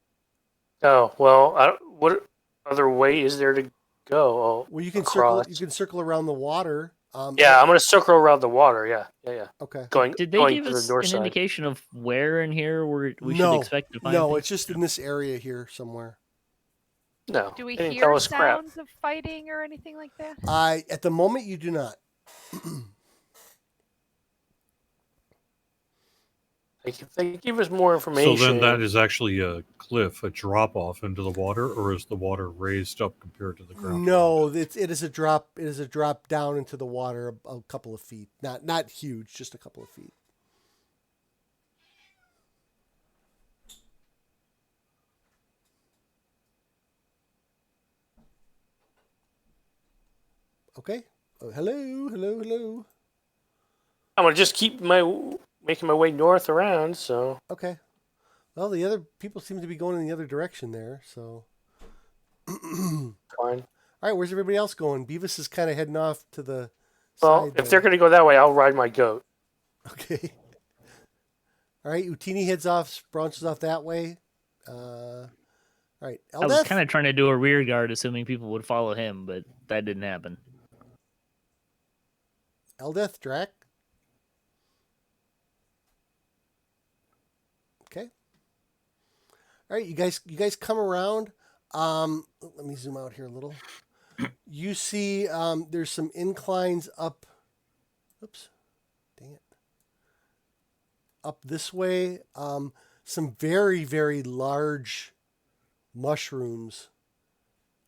Oh well, what other way is there to go? Oh, Well, you can across. circle around the water. Yeah, I'm gonna circle around the water. Yeah. Okay. Going. did they going give to the us north an side. indication of where in here we No. should expect to find No, things? it's just in this area here somewhere. No. Do we they didn't hear tell us crap. sounds of fighting or anything like that? At the moment, you do not. They give us more So information. then that is actually a cliff, a drop off into the water, or is the water raised up compared to the ground? No, it is a drop. It is a drop down into the water a couple of feet. Not huge, just a couple of feet. Okay. Oh, hello. I'm gonna just keep making my way north around. So Okay. Well, the other people seem to be going in the other direction there. So, fine. all right. Where's everybody else going? Beavis is kind of heading off to the Well, side. if they're gonna go that way, I'll ride my goat. Okay. All right. Utini heads off, branches off that way. All right. I was Eldeth? kind of trying to do a rear guard, assuming people would follow him, but that didn't happen. Eldeth, Drac. Okay. All right, you guys come around. Let me zoom out here a little. You see, there's some inclines up. Oops, dang it. Up this way. Some very, very large mushrooms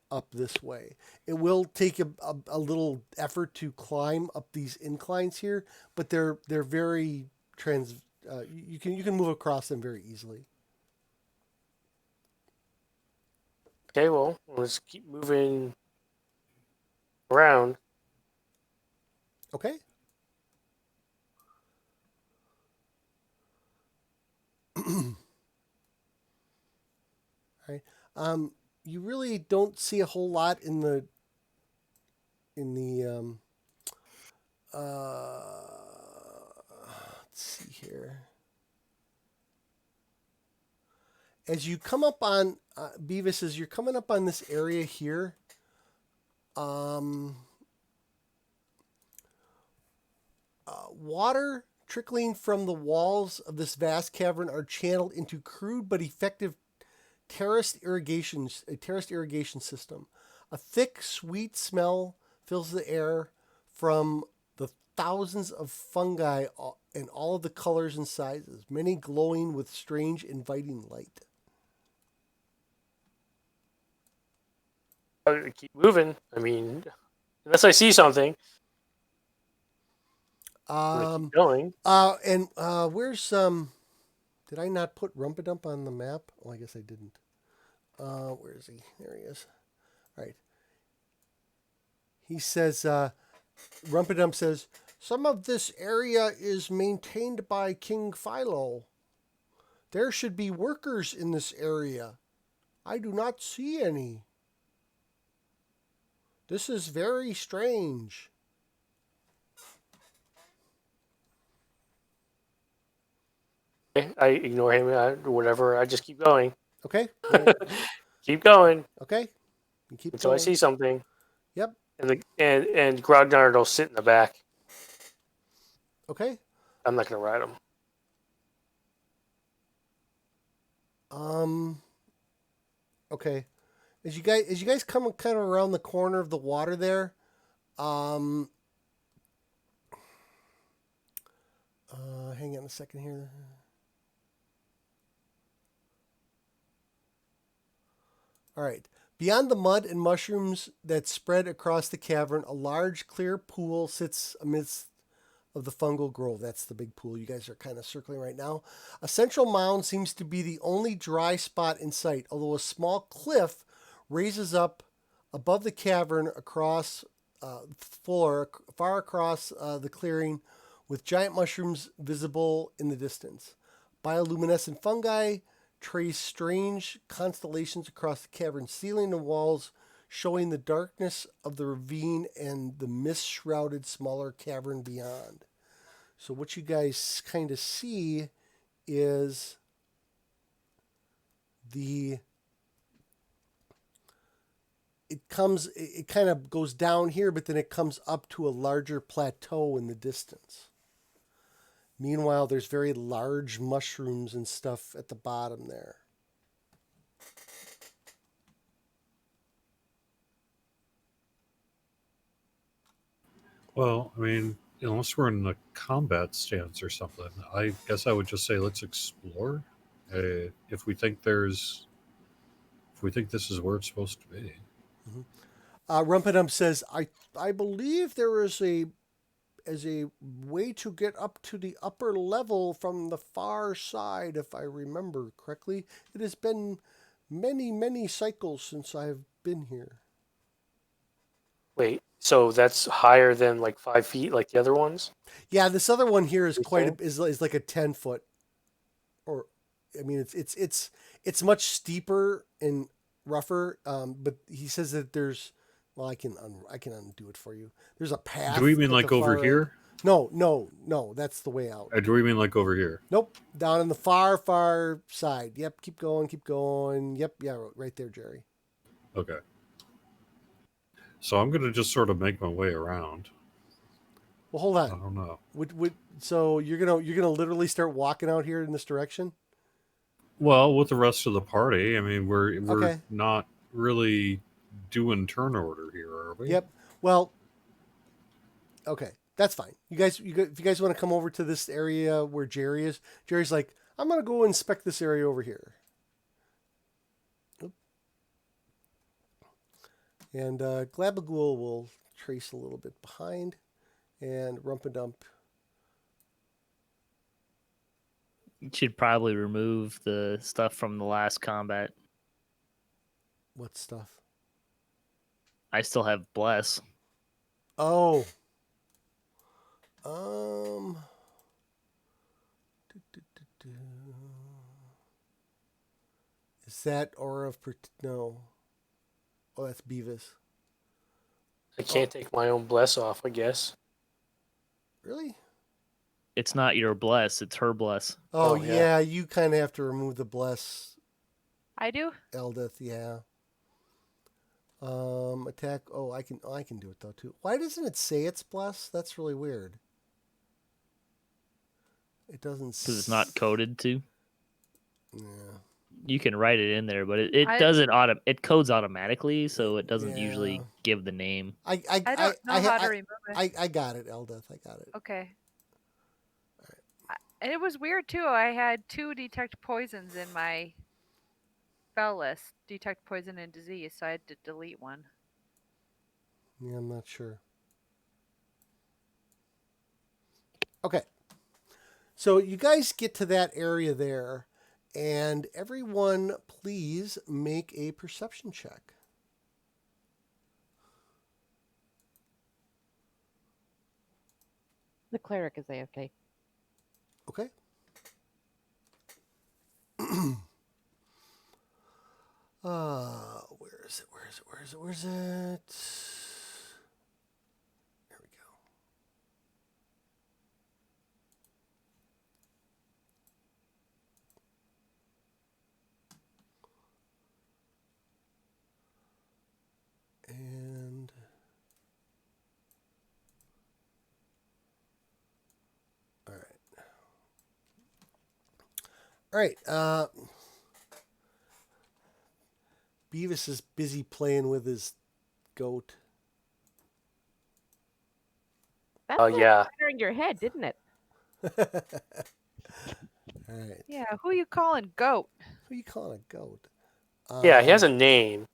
up this way. It will take a little effort to climb up these inclines here, but they're very you can move across them very easily. Okay, well, let's keep moving around. Okay. All right. You really don't see a whole lot in the let's see here. As you come up on Beavis, as you're coming up on this area here, water trickling from the walls of this vast cavern are channeled into crude but effective terraced irrigation system. A thick, sweet smell fills the air from the thousands of fungi in all of the colors and sizes, many glowing with strange, inviting light. Keep moving. I mean, unless I see something. Keep going. Where's did I not put Rumpedump on the map? Oh, I guess I didn't. Where is he? There he is. All right. He says, Rumpedump says, some of this area is maintained by King Philo. There should be workers in this area. I do not see any. This is very strange. I ignore him. Whatever. I just keep going. Okay. Keep going. Okay. You keep until going. I see something. Yep. And Grognard will sit in the back. Okay. I'm not gonna ride him. Okay. As you guys come kind of around the corner of the water there, hang on a second here. All right. Beyond the mud and mushrooms that spread across the cavern, a large clear pool sits amidst of the fungal grove. That's the big pool you guys are kind of circling right now. A central mound seems to be the only dry spot in sight, although a small cliff raises up above the cavern across floor, far across the clearing, with giant mushrooms visible in the distance. Bioluminescent fungi trace strange constellations across the cavern ceiling and walls, showing the darkness of the ravine and the mist-shrouded smaller cavern beyond. So what you guys kind of see is it kind of goes down here, but then it comes up to a larger plateau in the distance. Meanwhile, there's very large mushrooms and stuff at the bottom there. Well, I mean, unless we're in a combat stance or something, I guess I would just say let's explore. If we think this is where it's supposed to be. Mm-hmm. Rumpedump says, I believe there is a way to get up to the upper level from the far side, if I remember correctly. It has been many, many cycles since I've been here. Wait, so that's higher than like 5 feet, like the other ones? Yeah, this other one here is is like a 10-foot, or I mean it's much steeper and rougher. But he says that there's. Well, I can undo it for you. There's a path. Do we mean like over here? No. That's the way out. Or do we mean like over here? Nope. Down on the far side. Yep. Keep going. Yep. Yeah. Right there, Jerry. Okay. So I'm gonna just sort of make my way around. Well, hold on. I don't know. So you're gonna literally start walking out here in this direction? Well, with the rest of the party, I mean, we're Okay. not really doing turn order here, are we? Yep. Well, okay, that's fine. If you guys want to come over to this area where Jerry is, Jerry's like, I'm gonna go inspect this area over here. Oop. And Glabagool will trace a little bit behind. And Rumpadump. You should probably remove the stuff from the last combat. What stuff? I still have Bless. Oh. Is that Aura of no? Oh, that's Beavis. I can't take my own bless off, I guess. Really? It's not your Bless, it's her Bless. Oh, Oh, yeah. yeah. You kind of have to remove the bless, I do. Eldeth. Yeah. Attack. Oh, I can do it though too. Why doesn't it say it's bless? That's really weird. It doesn't. Because it's not coded to. Yeah. You can write it in there, but it I- doesn't it codes automatically, so it doesn't usually Yeah. give the name. I I don't know how to remove it. I got it, Eldeth. I got it. Okay. And it was weird too. I had 2 detect poisons in my spell list, detect poison and disease, so I had to delete one. Yeah, I'm not sure. Okay. So you guys get to that area there, and everyone please make a perception check. The cleric is AFK. Okay. Where is it? There we go. And all right. Beavis is busy playing with his goat. That Oh, sounded yeah. better in your head, didn't it? All right. Yeah, who you calling goat? Who you calling a goat? Yeah, he has a name.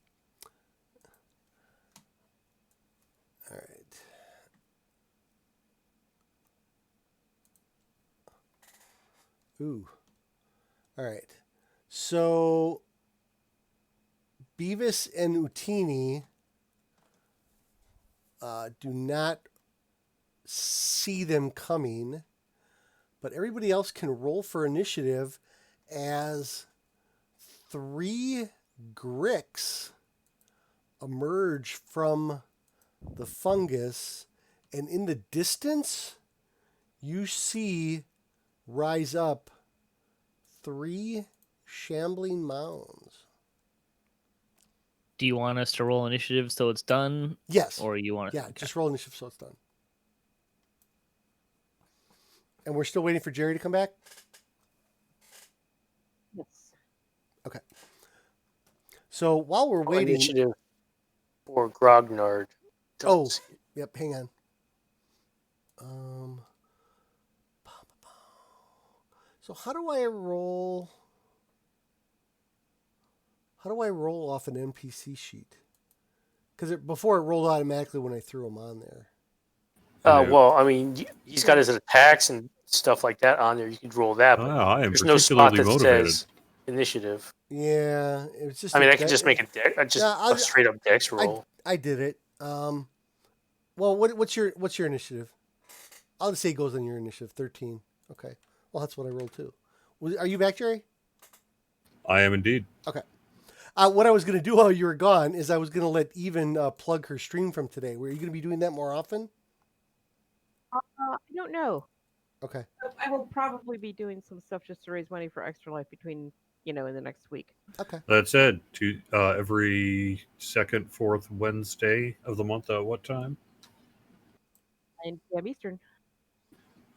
All right. Ooh. All right. So Beavis and Utini do not see them coming, but everybody else can roll for initiative as 3 Gricks emerge from the fungus, and in the distance, you see rise up 3 shambling mounds. Do you want us to roll initiative so it's done? Yes. Or you want to? Yeah, just roll initiative so it's done. And we're still waiting for Jerry to come back? Yes. Okay. So while we're waiting... Initiative for Grognard. Oh, yep, hang on. So how do I roll... How do I roll off an NPC sheet? Because before it rolled automatically when I threw them on there. Well, I mean, he's got his attacks and stuff like that on there. You could roll that, but I am there's no spot particularly that motivated. says initiative. Yeah, it was just. I mean, I could just make a straight up dex roll. I did it. Well, what's your initiative? I'll just say it goes on your initiative, 13. Okay. Well, that's what I rolled too. Are you back, Jerry? I am indeed. Okay. What I was going to do while you were gone is I was going to let Even plug her stream from today. Were you going to be doing that more often? I don't know. Okay. I will probably be doing some stuff just to raise money for Extra Life between, in the next week. Okay. That said, every second, fourth Wednesday of the month at what time? 9 p.m. Eastern.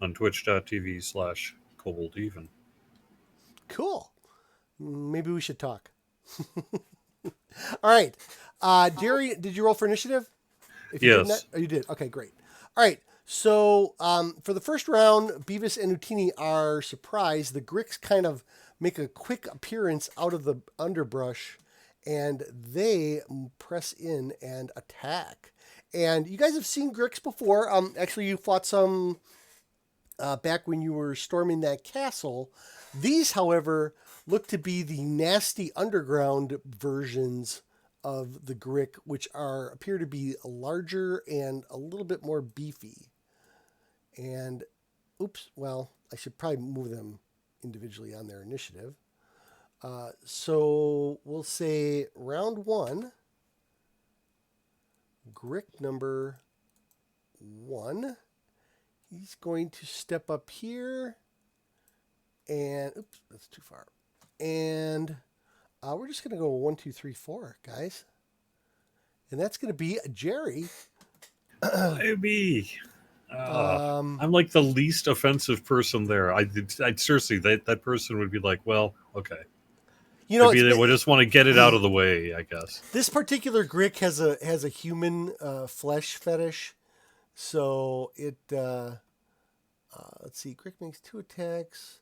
On twitch.tv/CoboldEven. Cool. Maybe we should talk. All right. Jerry, did you roll for initiative? If you Yes. did. Oh, you did. Okay, great. All right. So for the first round, Beavis and Utini are surprised. The Gricks kind of make a quick appearance out of the underbrush and they press in and attack. And you guys have seen Grix before. Actually, you fought some back when you were storming that castle. These, however, look to be the nasty underground versions of the Grick, which appear to be larger and a little bit more beefy. And, oops, well, I should probably move them individually on their initiative. So we'll say round 1, Grick number 1. He's going to step up here and, oops, that's too far. And we're just going to go 1, 2, 3, 4, guys. And that's going to be Jerry. Maybe. I'm like the least offensive person there. I'd seriously, that person would be like, well, okay. You know, maybe they would just want to get it out of the way, I guess. This particular Grick has a human flesh fetish, so it. Let's see. Grick makes 2 attacks,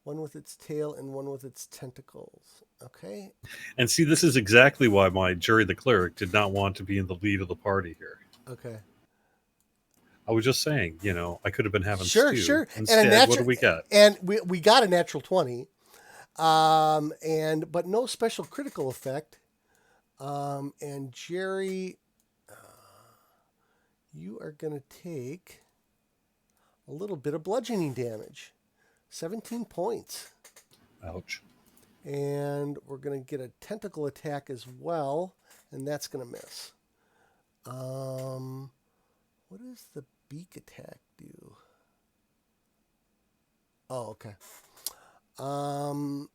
one with its tail and one with its tentacles. Okay. And see, this is exactly why my Jerry the Cleric did not want to be in the lead of the party here. Okay. I was just saying, I could have been having Sure. stew. And Instead, what do we got? And we got a natural 20. But no special critical effect. And Jerry, you are going to take a little bit of bludgeoning damage. 17 points. Ouch. And we're going to get a tentacle attack as well, and that's going to miss. What does the beak attack do? Oh, okay. The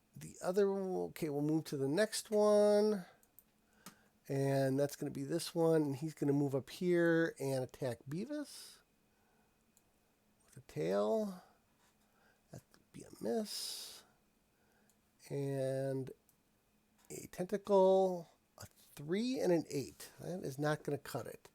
other, okay, we'll move to the next one. And that's going to be this one. And he's going to move up here and attack Beavis with a tail. That would be a miss. And a tentacle, a 3 and an 8. That is not going to cut it.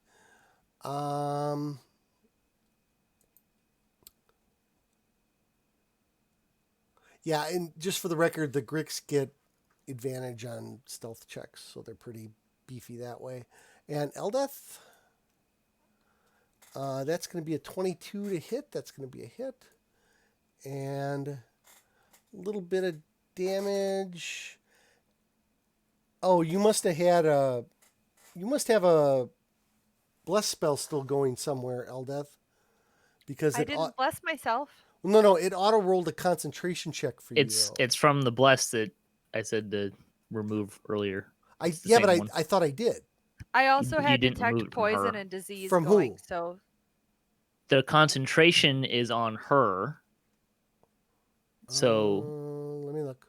Yeah, and just for the record, the Gricks get advantage on stealth checks, so they're pretty beefy that way. And Eldeth, that's going to be a 22 to hit. That's going to be a hit. And a little bit of damage. Oh, you must have a bless spell still going somewhere, Eldeth. Because I didn't bless myself. No, it auto rolled a concentration check for you. It's from the bless that I said to remove earlier. I thought I did. I also You had didn't remove detect it from her. poison and disease From going, who? so The concentration is on her. So let me look.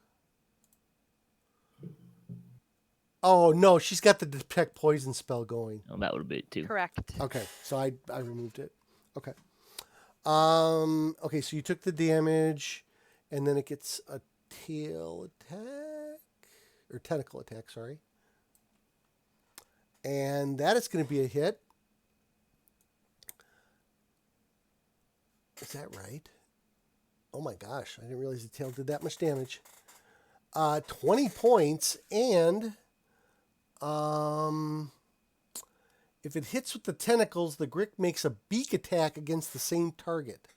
Oh no, she's got the detect poison spell going. that would be it too. correct. Okay, so I removed it. Okay. Okay, so you took the damage, and then it gets a tail attack or tentacle attack. Sorry. And that is going to be a hit. Is that right? Oh my gosh, I didn't realize the tail did that much damage. 20 points, and if it hits with the tentacles, the Grick makes a beak attack against the same target.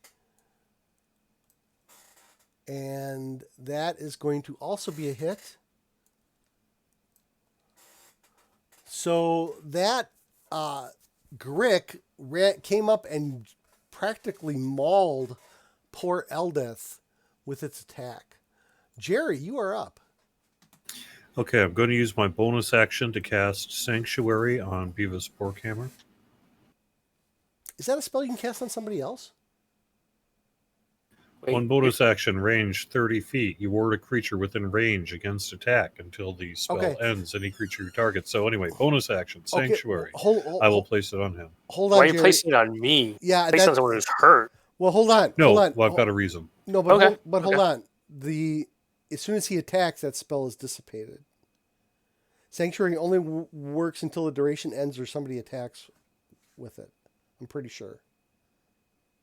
And that is going to also be a hit. So that Grick came up and practically mauled poor Eldeth with its attack. Jerry, you are up. Okay, I'm going to use my bonus action to cast Sanctuary on Beavis Porkhammer. Is that a spell you can cast on somebody else? Wait, One bonus action, range 30 feet. You ward a creature within range against attack until the spell ends. Any creature you target. So anyway, bonus action, Sanctuary. Okay, I will place it on him. Hold on, Why are you Jerry. placing it on me? Yeah, Place it on someone who's hurt. Well, hold on. No, hold on. well, I've got a reason. No, but Okay, hold okay. on. As soon as he attacks, that spell is dissipated. Sanctuary only works until the duration ends or somebody attacks with it. I'm pretty sure.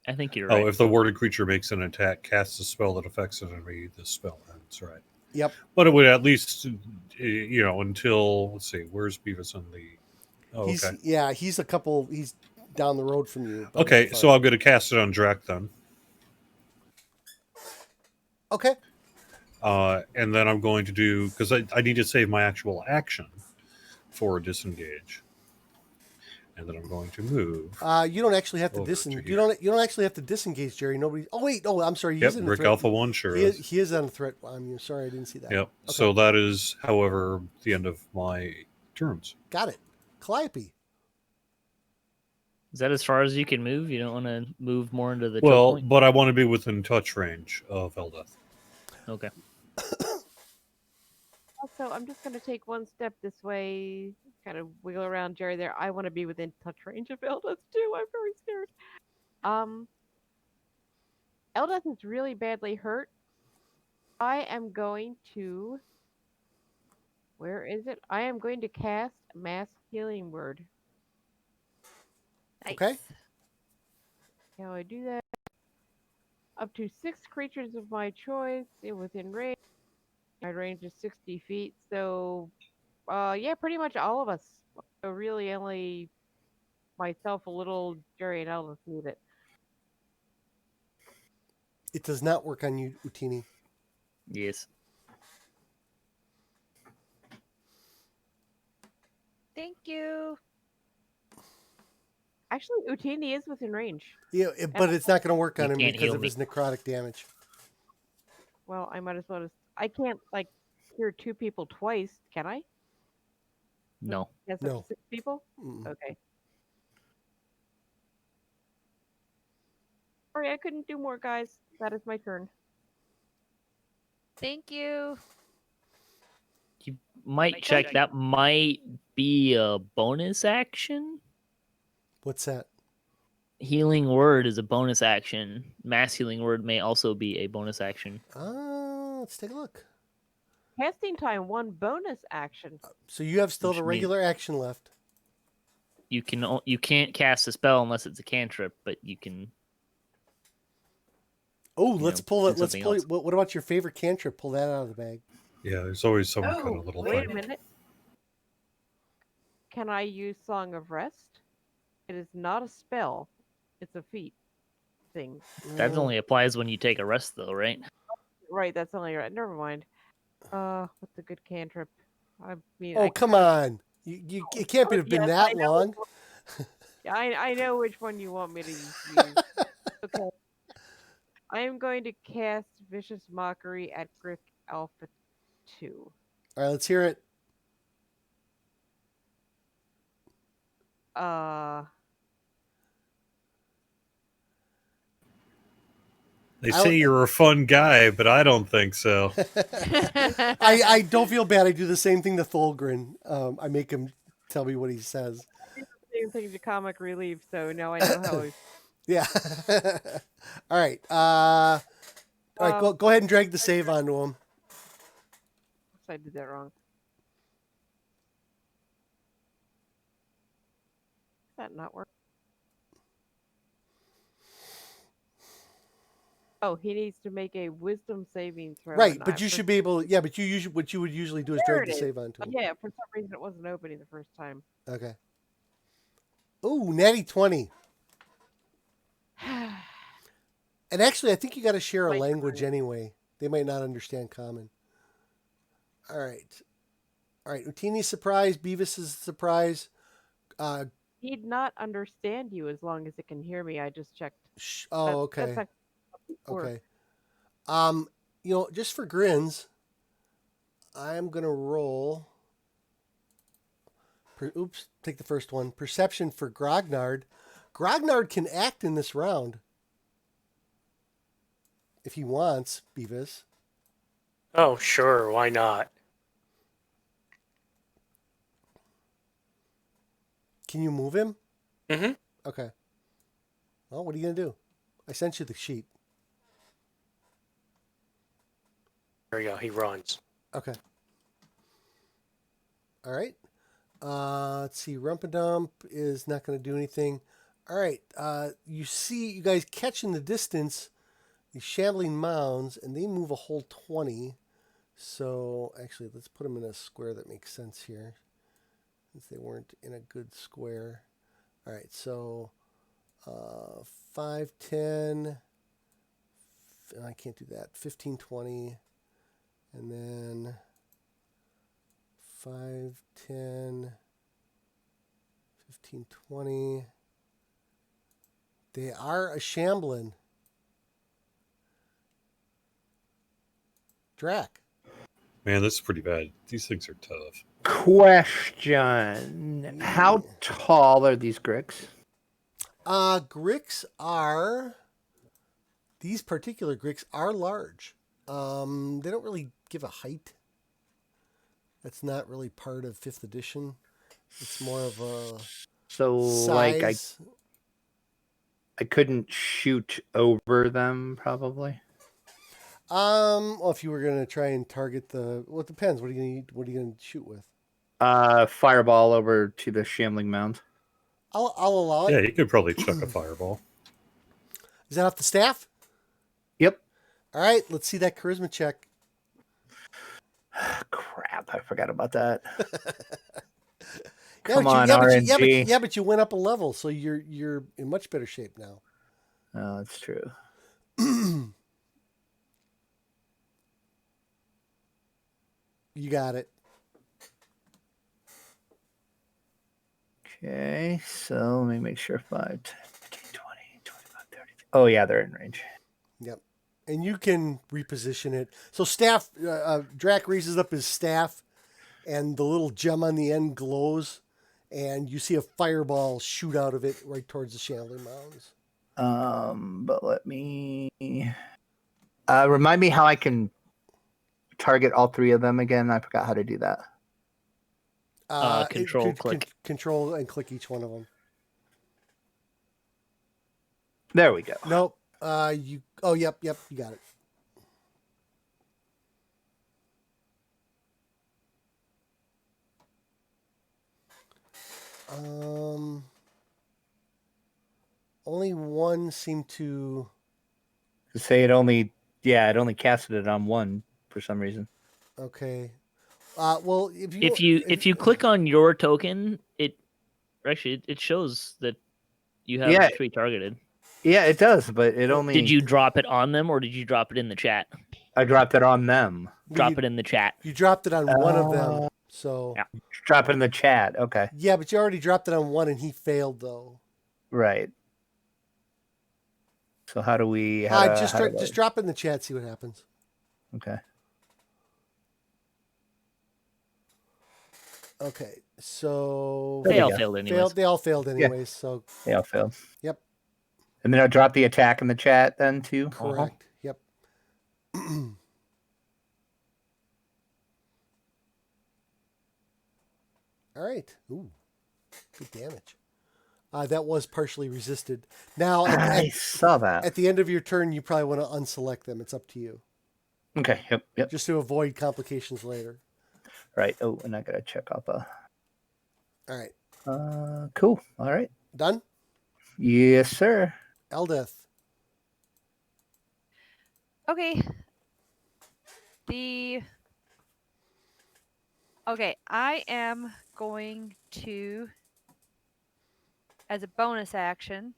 I think you're right. Oh, if the warded creature makes an attack, casts a spell that affects an enemy, the spell ends, right? Yep. But it would at least, until, let's see, where's Beavis on the... Oh, He's okay. he's down the road from you. Okay, so I'm going to cast it on Drac then. Okay. And then I'm going to do, because I need to save my actual action for a disengage. And then I'm going to move. You don't actually have to over to you here. don't actually have to disengage, Jerry. Nobody. Oh wait, no, I'm sorry. He Yep, is in a Rick threat. Alpha 1 sure He is. he is on a threat. I'm sorry, I didn't see that. Yep. Okay. So that is, however, the end of my turns. Got it. Calliope. Is that as far as you can move? You don't want to move more into the choke Well, point? but I want to be within touch range of Eldeth. Okay. Also, I'm just going to take one step this way, kind of wiggle around Jerry there. I want to be within touch range of Eldeth too. I'm very scared. Eldeth is really badly hurt. I am going to... Where is it? I am going to cast Mass Healing Word. Nice. Okay. How I do that? Up to 6 creatures of my choice within range. My range is 60 feet, so yeah, pretty much all of us. So really only myself, a little Jerry, and Eldeth need it. It does not work on you, Utini. Yes. Thank you. Actually, Utini is within range. Yeah, but it's not going to work on You him can't because heal of me. his necrotic damage. Well, I might as well just... I can't, like, cure 2 people twice, can I? No. Yes, No. up to 6 people? Mm-mm. Okay. Sorry, I couldn't do more, guys. That is my turn. Thank you. You might check. That might be a bonus action. What's that? Healing Word is a bonus action. Mass Healing Word may also be a bonus action. Let's take a look. Casting time, 1 bonus action. So you have still Which the means- regular action left. You can't cast a spell unless it's a cantrip, but you can. Oh, let's pull it. do Let's something pull else. it. What about your favorite cantrip? Pull that out of the bag. Yeah, there's always some kind of little Wait thing. a minute. Can I use Song of Rest? It is not a spell. It's a feat thing. That only applies when you take a rest, though, right? Right, that's only right. Never mind. What's a good cantrip? I mean, Oh, come on. You it can't have been Yes, that I know. long. Yeah, I know which one you want me to use. Okay. I am going to cast Vicious Mockery at Griff Alpha 2. All right, let's hear it. They say you're a fun guy, but I don't think so. I don't feel bad. I do the same thing to Thulgrin. I make him tell me what he says. Same thing to comic relief, so now I know how. Yeah. All right. All right. Go ahead and drag the save onto him. Oops, I did that wrong. Does that not work? Oh, he needs to make a wisdom saving throw. Right, and but you should be able. Yeah, but what you would usually do is There drag it the is. save onto him. Yeah, for some reason it wasn't opening the first time. Okay. Ooh, natty 20. And actually, I think you got to share a Wait, language anyway. They might not understand common. All right. All right. Utini's surprise. Beavis is surprise. He'd not understand you as long as it can hear me. I just checked. Oh, okay. That's Okay. Just for grins, I'm gonna roll. Take the first one. Perception for Grognard. Grognard can act in this round if he wants, Beavis. Oh, sure. Why not? Can you move him? Mm-hmm. Okay. Well, what are you gonna do? I sent you the sheet. There we go. He runs. Okay. All right. Let's see. Rumpadump is not going to do anything. All right. You guys catch in the distance these shambling mounds, and they move a whole 20. So actually, let's put them in a square that makes sense here, since they weren't in a good square. All right, so 5, 10. I can't do that. 15, 20, and then 5, 10, 15, 20. They are a shambling. Drac. Man, this is pretty bad. These things are tough. Question: how tall are these Gricks? Gricks are... These particular Gricks are large. They don't really give a height. That's not really part of 5th edition. It's more of a So, size. I couldn't shoot over them, probably. Well, if you were gonna try and target the... Well, it depends. What are you gonna shoot with? Fireball over to the shambling mound. I'll allow it. Yeah, you could probably chuck a fireball. Is that off the staff? Yep. All right, let's see that charisma check. Crap, I forgot about that. Yeah, Come on, RNG. But you went up a level, so you're in much better shape now. Oh, that's true. You got it. Okay, so let me make sure 5, 10, 15, 20, 25, 30. Oh, yeah, they're in range. Yep. And you can reposition it. So staff, Drac raises up his staff, and the little gem on the end glows, and you see a fireball shoot out of it right towards the shambling mounds. But let me remind me how I can target all 3 of them again. I forgot how to do that. Control, click. Control and click each one of them. There we go. Nope. Yep, you got it. Only one seemed to Say it only casted it on one for some reason. Okay. Well, If you click on your token, it shows that you have 3 targeted. Yeah, it does, but it only... Did you drop it on them, or did you drop it in the chat? I dropped it on them. Drop it in the chat. You dropped it on one of them, so... Yeah. Drop it in the chat, okay. Yeah, but you already dropped it on one, and he failed, though. Right. So how do we... Just drop it in the chat, see what happens. Okay. Okay, so... They all failed anyways. They all failed anyways, so... They all failed. Yep. And then I'll drop the attack in the chat then, too? Correct. Yep. All right. Ooh, good damage. That was partially resisted. Now, I saw that. At the end of your turn, you probably want to unselect them. It's up to you. Okay, yep. Just to avoid complications later. Right. Oh, and I got to check off All right. Cool. All right. Done? Yes, sir. Eldeth. Okay. Okay, I am going to, as a bonus action,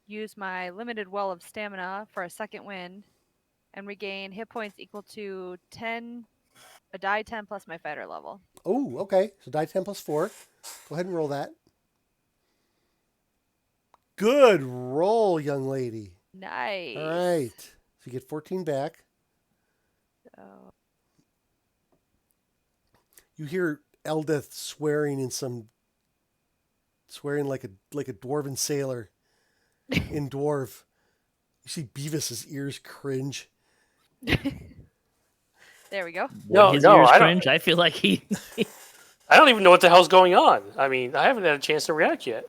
use my limited well of stamina for a second wind and regain hit points equal to a die 10 plus my fighter level. Oh, okay. So die 10 plus 4. Go ahead and roll that. Good roll, young lady. Nice. All right. So you get 14 back. So... You hear Eldeth swearing like a dwarven sailor in dwarf. You see Beavis's ears cringe. There we go. His ears cringe. I feel like he. I don't even know what the hell's going on. I mean, I haven't had a chance to react yet.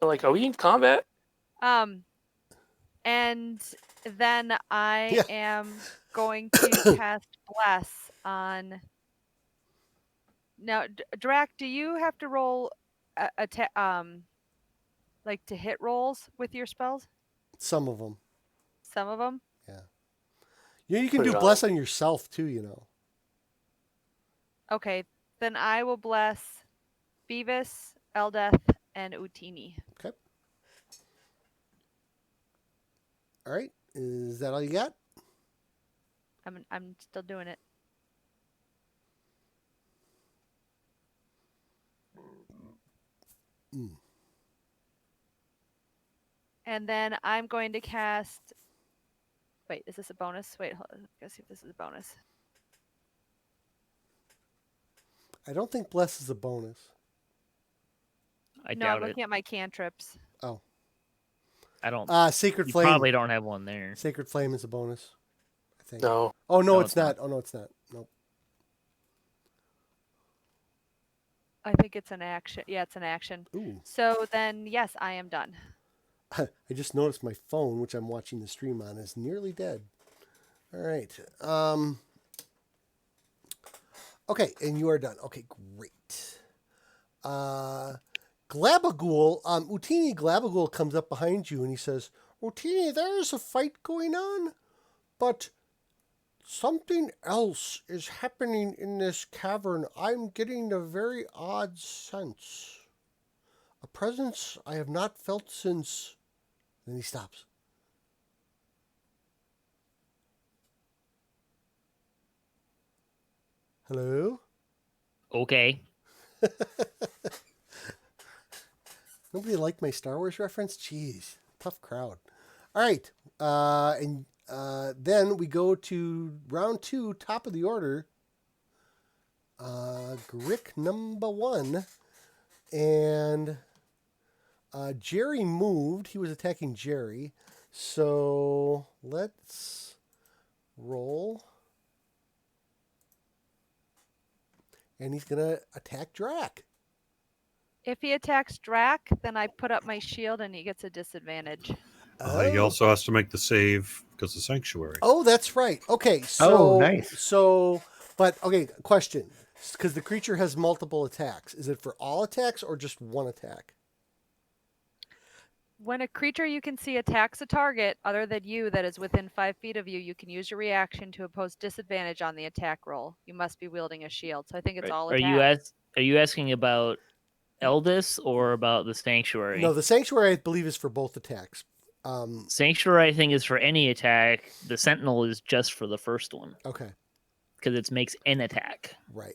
Like, are we in combat? And then I am going to cast Bless on. Now, Drac, do you have to roll like to hit rolls with your spells? Some of them. Some of them? Yeah. You can do bless on yourself too, you know. Okay, then I will bless Beavis, Eldeth, and Utini. Okay. All right. Is that all you got? I'm still doing it. And then I'm going to cast. Wait, is this a bonus? Wait, hold on. Let's see if this is a bonus. I don't think bless is a bonus. I No, I'm doubt it. looking at my cantrips. Oh. I don't. Sacred You Flame. probably don't have one there. Sacred Flame is a bonus, I think. No. Oh, no, No, it's it's not. Oh, no, it's not. Nope. I think it's an action. Yeah, it's an action. Ooh. So then, yes, I am done. I just noticed my phone, which I'm watching the stream on, is nearly dead. All right. Okay, and you are done. Okay, great. Glabagool, Utini Glabagool comes up behind you and he says, Utini, there's a fight going on, but something else is happening in this cavern. I'm getting a very odd sense. A presence I have not felt since... Then he stops. Hello? Okay. Nobody liked my Star Wars reference? Jeez, tough crowd. All right. Then we go to round 2, top of the order. Grick number 1. And Jerry moved. He was attacking Jerry. So let's roll. And he's going to attack Drac. If he attacks Drac, then I put up my shield and he gets a disadvantage. He also has to make the save because of Sanctuary. Oh, that's right. Okay, so... Oh, nice. Okay, question. Because the creature has multiple attacks. Is it for all attacks or just one attack? When a creature you can see attacks a target other than you that is within 5 feet of you, you can use your reaction to oppose disadvantage on the attack roll. You must be wielding a shield. So I think it's all attacks. Are you asking about Eldest or about the Sanctuary? No, the Sanctuary, I believe, is for both attacks. Sanctuary, I think, is for any attack. The Sentinel is just for the first one. Okay. Because it makes an attack. Right.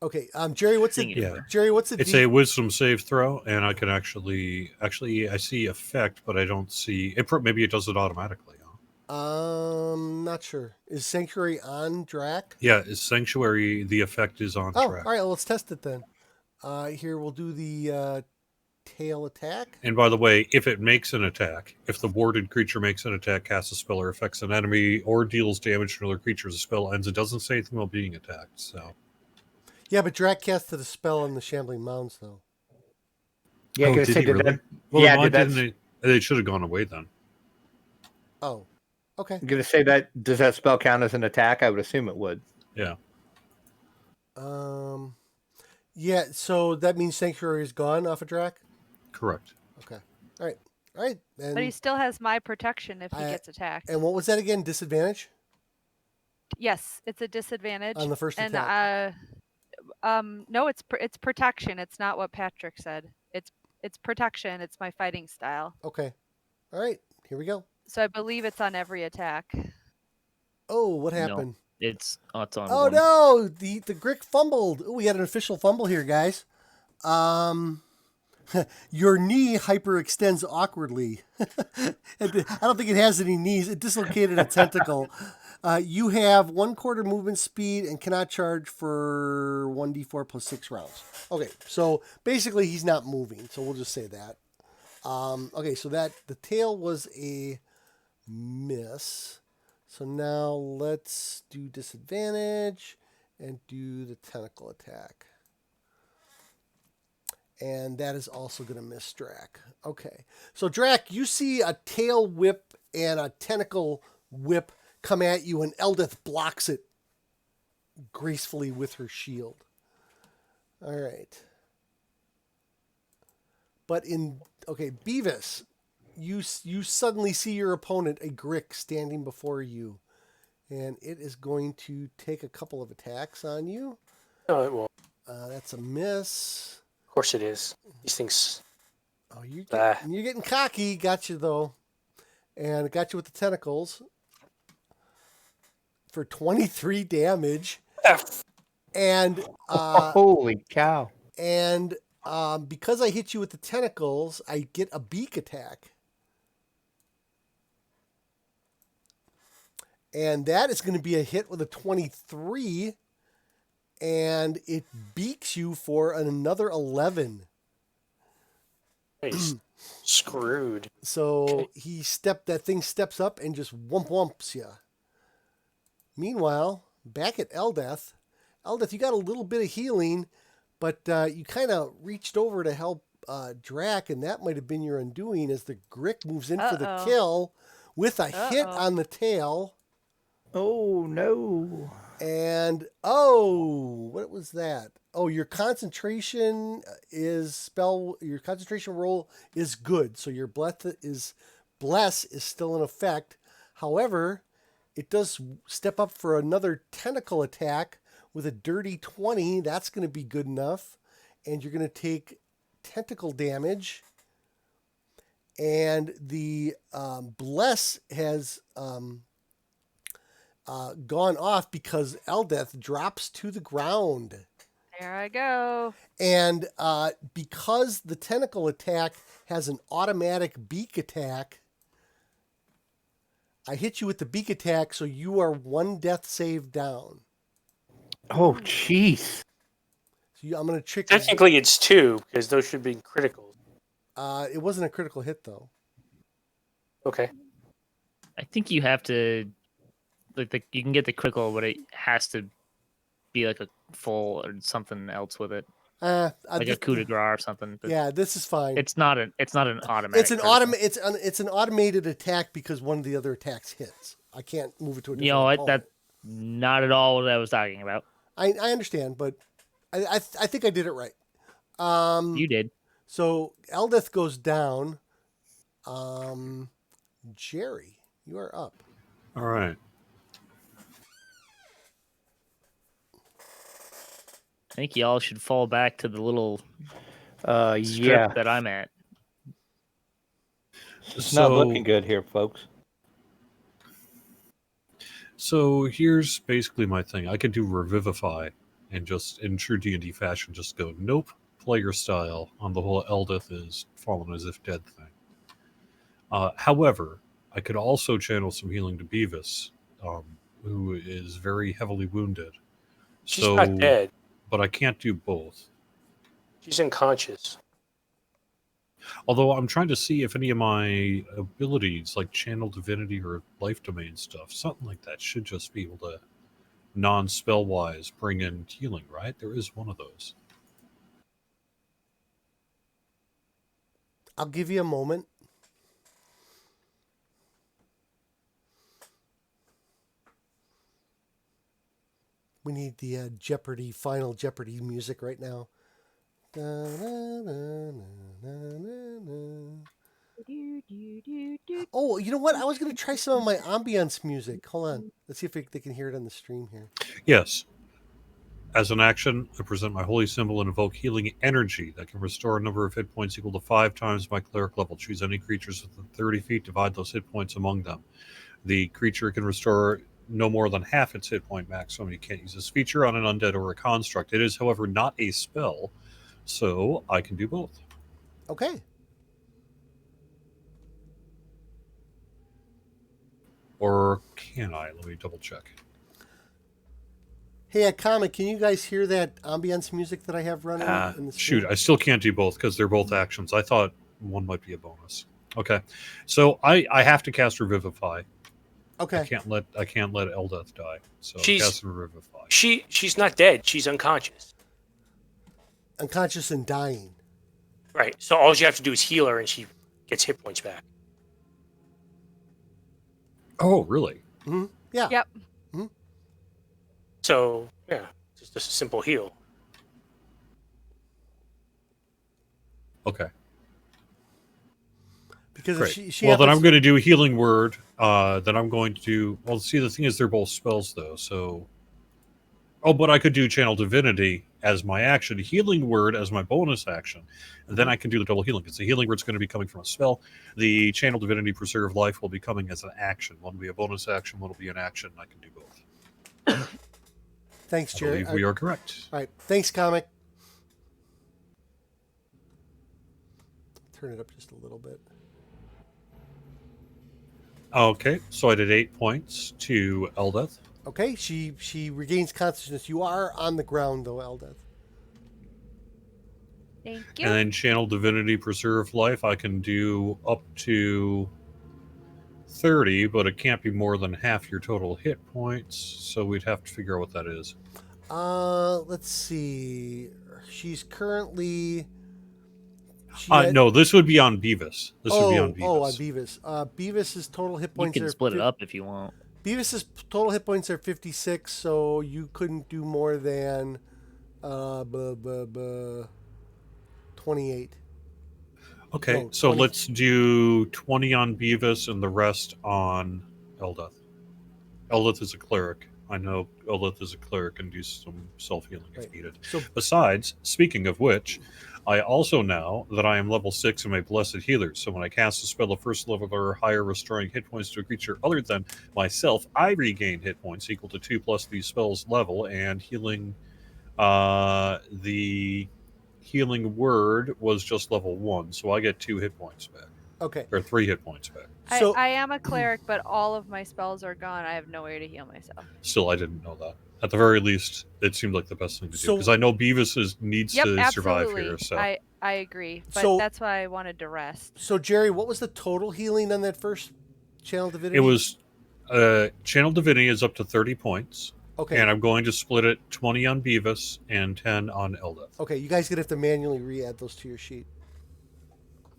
Okay. Jerry, what's the Singular. Jerry? What's the? It's a Wisdom save throw, and I can actually I see effect, but I don't see it. Maybe it does it automatically. Huh? Not sure. Is Sanctuary on Drac? Yeah, is Sanctuary the effect is on Oh, Drac. all right. Well, let's test it then. Here we'll do the tail attack. And by the way, if it makes an attack, if the warded creature makes an attack, casts a spell, or affects an enemy, or deals damage to another creature as a spell ends, it doesn't say anything about being attacked. So. Yeah, but Drac casted a spell on the Shambling Mounds, though. Yeah, Oh, did did he really? that. Well, Yeah, why did that. didn't they should have gone away then. Oh, okay. I'm gonna say that. Does that spell count as an attack? I would assume it would. Yeah. Yeah. So that means Sanctuary is gone off of Drac. Correct. Okay. All right. And, But he still has my protection if he gets attacked. And what was that again? Disadvantage Yes, it's a disadvantage. on the first and attack. no, it's protection. It's not what Patrick said. It's protection. It's my fighting style. Okay. All right. Here we go. So I believe it's on every attack. Oh, what No. happened? It's on Oh one. no! The Grick fumbled. Ooh, we had an official fumble here, guys. Your knee hyperextends awkwardly. I don't think it has any knees. It dislocated a tentacle. You have 1/4 movement speed and cannot charge for 1d4 plus 6 rounds. Okay, so basically he's not moving. So we'll just say that. Okay, so that the tail was a miss. So now let's do disadvantage and do the tentacle attack. And that is also going to miss Drac. Okay. So, Drac, you see a tail whip and a tentacle whip come at you, and Eldeth blocks it gracefully with her shield. All right. Okay, Beavis, you suddenly see your opponent, a Grick, standing before you. And it is going to take a couple of attacks on you. No, it won't. That's a miss. Of course it is. These things. Oh, Ah. you're getting cocky. Got you though, and it got you with the tentacles for 23 damage. F. And Holy cow! and because I hit you with the tentacles, I get a beak attack, and that is going to be a hit with a 23, and it beaks you for another 11. He's screwed. So that thing steps up and just whumps you. Meanwhile, back at Eldeth, you got a little bit of healing, but you kind of reached over to help Drac, and that might have been your undoing as the Grick moves in for the kill with a hit on the tail. Oh no! And what was that? Oh, your concentration roll is good, so your bless is still in effect. However, it does step up for another tentacle attack with a dirty 20. That's going to be good enough, and you're going to take tentacle damage. And the bless has gone off because Eldeth drops to the ground. There I go. And because the tentacle attack has an automatic beak attack, I hit you with the beak attack, so you are one death save down. Oh, jeez. So I'm going to trick. Technically, it's 2 because those should be criticals. It wasn't a critical hit though. Okay. I think you have to, you can get the critical, but it has to be like a full or something else with it, like a coup de grace or something. But yeah, this is fine. it's not an automatic. It's an automated attack because one of the other attacks hits. I can't move it to a different. You know what? That's not at all what I was talking about. I understand, but I think I did it right. You did. So Eldeth goes down. Jerry, you are up. All right. I think y'all should fall back to the little Yeah. strip that I'm at. It's not looking good here, folks. So here's basically my thing. I can do Revivify and just, in true D&D fashion, just go, nope, player style on the whole Eldeth is fallen as if dead thing. However, I could also channel some healing to Beavis, who is very heavily wounded. She's not dead. But I can't do both. She's unconscious. Although I'm trying to see if any of my abilities, like Channel Divinity or Life Domain stuff, something like that, should just be able to, non-spell-wise, bring in healing, right? There is one of those. I'll give you a moment. We need the Final Jeopardy music right now. Oh, you know what? I was going to try some of my ambience music. Hold on. Let's see if they can hear it on the stream here. Yes. As an action, I present my holy symbol and invoke healing energy that can restore a number of hit points equal to 5 times my cleric level. Choose any creatures within 30 feet, divide those hit points among them. The creature can restore no more than half its hit point maximum. You can't use this feature on an undead or a construct. It is, however, not a spell, so I can do both. Okay. Or can I? Let me double check. Hey, at Comic, can you guys hear that ambience music that I have running in the stream? Shoot, I still can't do both because they're both actions. I thought one might be a bonus. Okay, so I have to cast Revivify. Okay. I can't let Eldeth die. So cast Revivify. She's not dead. She's unconscious. Unconscious and dying. Right. So all you have to do is heal her, and she gets hit points back. Oh, really? Mm-hmm. Yeah. Yep. Mm-hmm. So yeah, just a simple heal. Okay. Because great. She well, then I'm going to do a healing word. Then I'm going to do. Well, see, the thing is, they're both spells, though. So, Oh, but I could do Channel Divinity as my action, Healing Word as my bonus action, and then I can do the double healing, because the Healing Word's going to be coming from a spell. The Channel Divinity Preserve Life will be coming as an action. One will be a bonus action, one will be an action. I can do both. Thanks, I Jerry. believe we are correct. All right. Thanks, Comic. Turn it up just a little bit. Okay, so I did 8 points to Eldeth. Okay, she regains consciousness. You are on the ground, though, Eldeth. Thank you. And then Channel Divinity Preserve Life, I can do up to 30, but it can't be more than half your total hit points, so we'd have to figure out what that is. Let's see. She's currently... No, this would be on Beavis. This would be on Beavis. Oh, on Beavis. Beavis's total hit You points can split it up if you want. Beavis's total hit points are 56, so you couldn't do more than 28. Okay, No, so 20. let's do 20 on Beavis and the rest on Eldeth. Eldeth is a cleric. I know Eldeth is a cleric and do some self-healing if Right. needed. So Besides, speaking of which, I also know that I am level 6 in my Blessed Healer, so when I cast a spell of first level or higher restoring hit points to a creature other than myself, I regain hit points equal to 2 plus the spell's level, and healing... the Healing Word was just level 1, so I get 2 hit points back. okay. Or 3 hit points back. So I am a cleric, but all of my spells are gone. I have no way to heal myself. Still, I didn't know that. At the very least, it seemed like the best thing to do. So- Because I know Beavis needs Yep, to survive absolutely. here. So I agree, but So- that's why I wanted to rest. So Jerry, what was the total healing on that first Channel Divinity? it was Channel Divinity is up to 30 points, okay. and I'm going to split it 20 on Beavis and 10 on Eldeth. Okay, you guys gonna have to manually re-add those to your sheet.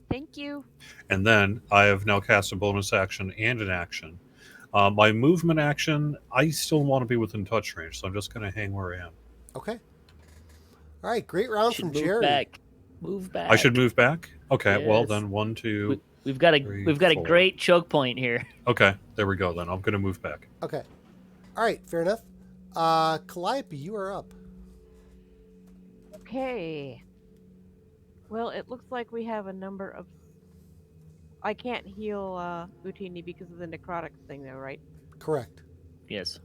Thank you. And then I have now cast a bonus action and an action. My movement action, I still want to be within touch range, so I'm just going to hang where I am. Okay. All right, great round Should from move Jerry. back. Move back. I should move back? Okay, well Yes. then 1, 2... We've got a 3, we've got 4. a great choke point here. Okay, there we go then. I'm going to move back. Okay. All right, fair enough. Calliope, you are up. Okay. Well, it looks like we have a number of. I can't heal Utini because of the necrotic thing, though, right? Correct. Yes.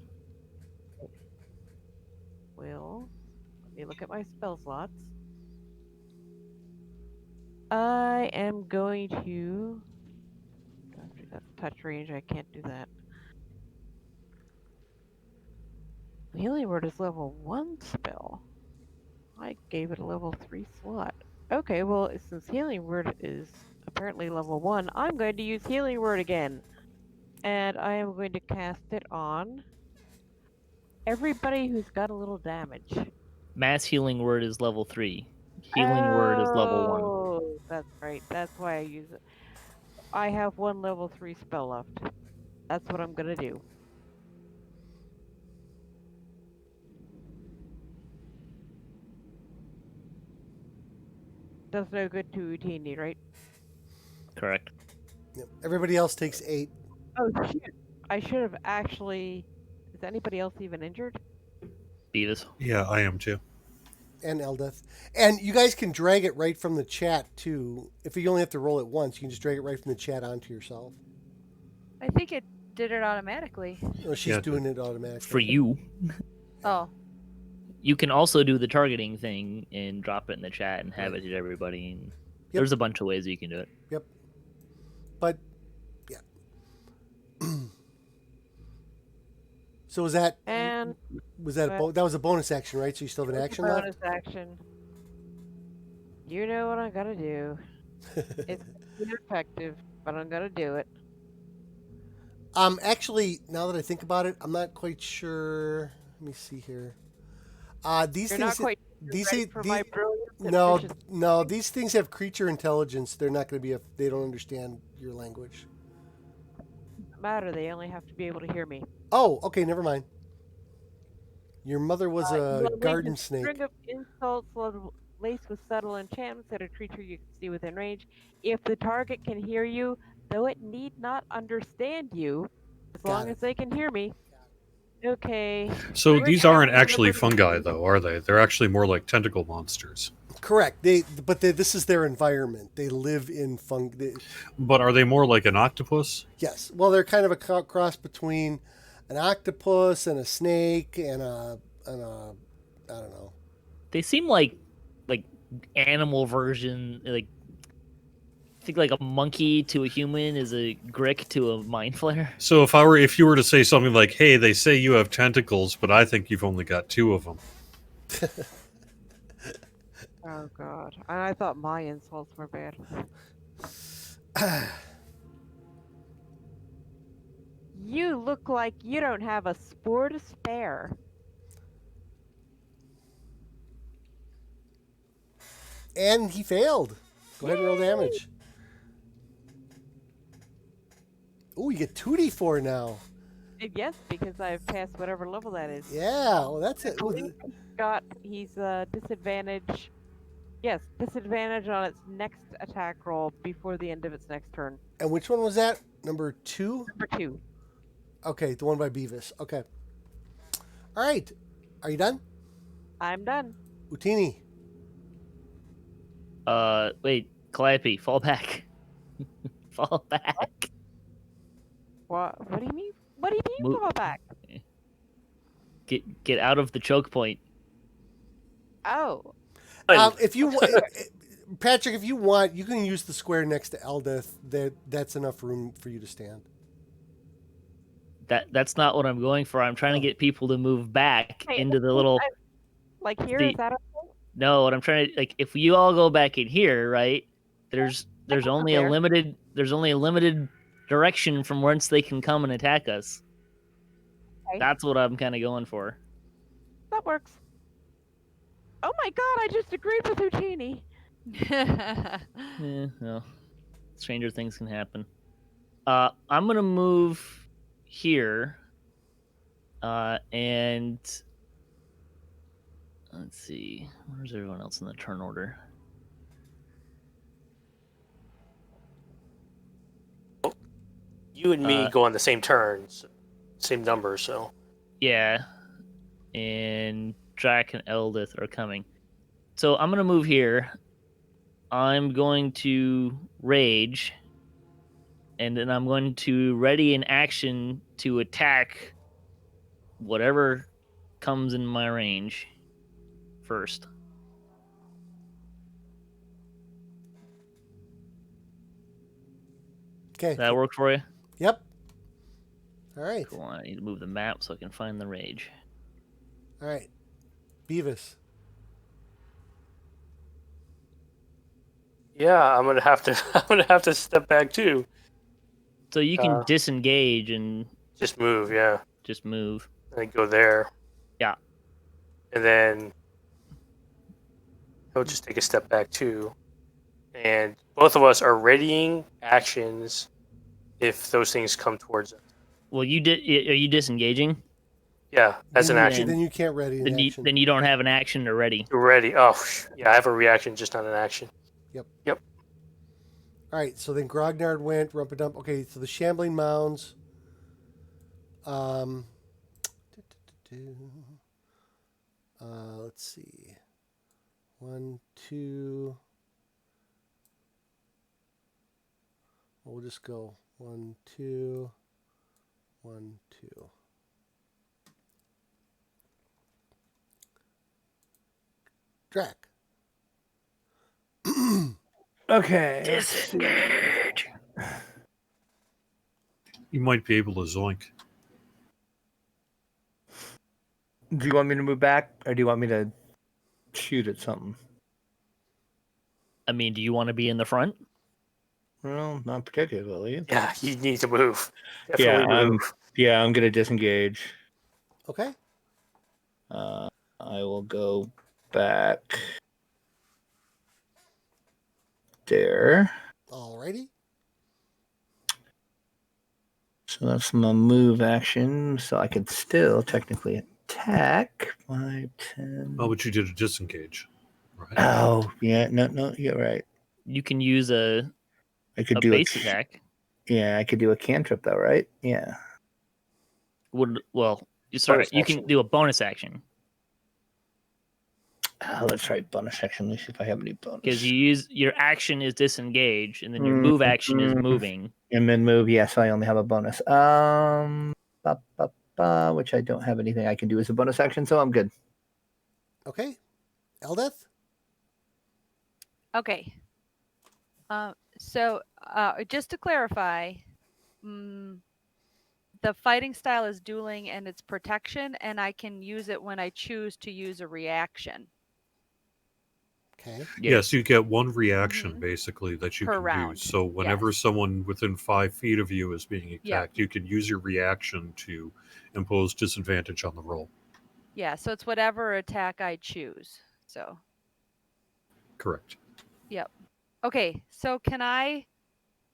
Well, let me look at my spell slots. I am going to. That's touch range. I can't do that. Healing Word is level 1 spell. I gave it a level 3 slot. Okay, well, since Healing Word is apparently level 1, I'm going to use Healing Word again. And I am going to cast it on everybody who's got a little damage. Mass healing word is level 3. Healing word is level 1. Oh, that's right. That's why I use it. I have 1 level 3 spell left. That's what I'm going to do. Does no good to Utini, right? Correct. Yep. Everybody else takes 8. Oh, shit. I should have actually... Is anybody else even injured? Beavis. Yeah, I am too. And Eldeth. And you guys can drag it right from the chat, too. If you only have to roll it once, you can just drag it right from the chat onto yourself. I think it did it automatically. Oh, she's Yeah, doing it automatically. For you. Oh, You can also do the targeting thing and drop it in the chat and have it hit everybody. And There's a bunch of ways you can do it. Yep. But, yeah. So was that... And Was that that was a bonus action, right? So you still have an action left? bonus action. You know what I'm gonna do. It's ineffective, but I'm gonna do it. Actually, now that I think about it, I'm not quite sure. Let me see here. These You're things. not quite these ready these- for my brilliance. and no, efficiency. no. These things have creature intelligence. They're not going to be. They don't understand your language. Doesn't matter. They only have to be able to hear me. Oh, okay. Never mind. Your mother was You a unleash garden a snake. String of insults laced with subtle enchantments at a creature you can see within range. If the target can hear you, though it need not understand you, as Got long it. as they can hear me. Okay. So We're these aren't taking actually liberty. fungi, though, are they? They're actually more like tentacle monsters. Correct. This is their environment. They live in But are they more like an octopus? Yes. Well, they're kind of a cross between an octopus and a snake and a I don't know. They seem like animal version. Like I think like a monkey to a human is a grick to a mind flayer. So if you were to say something like, "Hey, they say you have tentacles, but I think you've only got 2 of them." Oh god. And I thought my insults were bad. You look like you don't have a spore to spare. And he failed. Go ahead and roll damage. Oh, you get 2d4 now. Yes, because I've passed whatever level that is. Yeah, well, that's it. Ooh, He's disadvantage. Yes, disadvantage on its next attack roll before the end of its next turn. and which one was that? Number 2? Number 2. Okay, the one by Beavis. Okay. All right. Are you done? I'm done. Utini. Wait, Calliope, fall back. Fall back. What do you mean? What do you mean Mo- fall back? Get out of the choke point. Oh. If you Patrick, if you want, you can use the square next to Eldeth. That's enough room for you to stand. That's not what I'm going for. I'm trying to get people to move back Hey, into the little. Like here, The- is that okay? No, what I'm trying to like, if you all go back in here, right? There's only a there. limited direction from whence they can come and attack us. Okay. That's what I'm kind of going for. That works. Oh my god, I just agreed with Utini. Well, stranger things can happen. I'm gonna move here, and let's see, where's everyone else in the turn order? You and me go on the same turns, same number, so. Yeah, and Drac and Eldeth are coming. So I'm gonna move here. I'm going to rage, and then I'm going to ready an action to attack whatever comes in my range first. Okay. That work for you? Yep. All right. Cool. I need to move the map so I can find the rage. All right. Beavis. Yeah, I'm gonna have to step back too. So you can disengage and Just move, yeah. just move. And go there. Yeah. And then he'll just take a step back too. And both of us are readying actions if those things come towards us. Well, are you disengaging? Yeah, as an action. Then you can't ready an action. Then you don't have an action to ready. You're ready. Oh, yeah, I have a reaction, just not an action. Yep. All right, so then Grognard went, Rumpadump. Okay, so the Shambling Mounds. Let's see. 1, 2. We'll just go 1, 2, 1, 2. Drac. Okay. Disengage. You might be able to zoink. Do you want me to move back, or do you want me to shoot at something? I mean, do you want to be in the front? Well, not particularly. Yeah, you need to move. Yeah, Definitely move. I'm gonna disengage. Okay. I will go back there. Alrighty. So that's my move action. So I could still technically attack. 5, 10. Oh, but you did a disengage, right? Oh, yeah. No, you're right. You can use a I could a do base attack. Yeah, I could do a cantrip though, right? Yeah. Well, Sorry, Bonus you can action. do a bonus action Let's try bonus action. Let me see if I have any bonus. because you use your action is disengage, and then your move action is moving. And then move. Yes, I only have a bonus. Which I don't have anything I can do as a bonus action, so I'm good. Okay. Eldeth? Okay. So just to clarify, the fighting style is dueling and it's protection, and I can use it when I choose to use a reaction. Okay. Yes, you get one reaction Mhm. basically that you Per can round, use. So whenever yes. someone within 5 feet of you is being attacked, Yep. you can use your reaction to impose disadvantage on the roll. Yeah, so it's whatever attack I choose. So, Correct. yep. Okay, so can I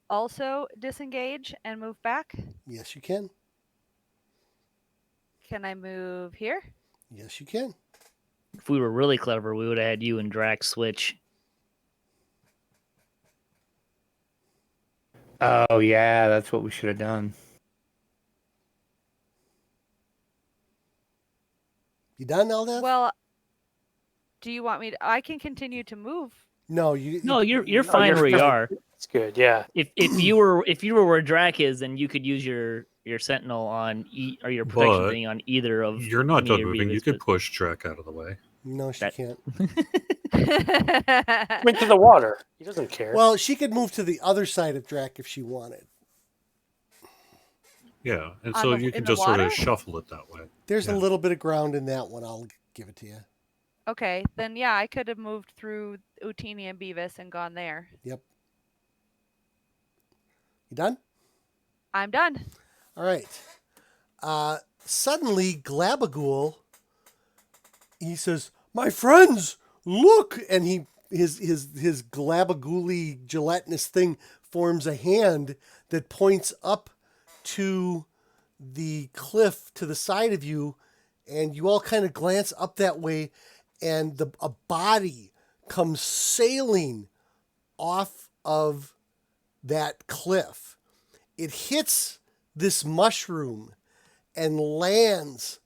also disengage and move back? Yes, you can. Can I move here? Yes, you can. If we were really clever, we would have had you and Drax switch. Oh yeah, that's what we should have done. You done, Eldeth? Well, do you want me to? I can continue to move. No, you. No, you're Oh, fine you're where you fine. are. It's good. Yeah. If you were where Drac is, then you could use your sentinel on or your protection But thing on either of You're not me done or moving. You Beavis, could but- push Trek out of the way. No, she That- can't. Went to the water. He doesn't care. Well, she could move to the other side of Drac if she wanted. Yeah, and On so the- you in can the just sort water? of shuffle it that way. There's a Yeah. little bit of ground in that one. I'll give it to you. Okay, then yeah, I could have moved through Utini and Beavis and gone there. Yep. You done? I'm done. All right. Suddenly, Glabagool, he says, "My friends, look!" And his Glabagooly gelatinous thing forms a hand that points up to the cliff to the side of you, and you all kind of glance up that way, and a body comes sailing off of that cliff. It hits this mushroom and lands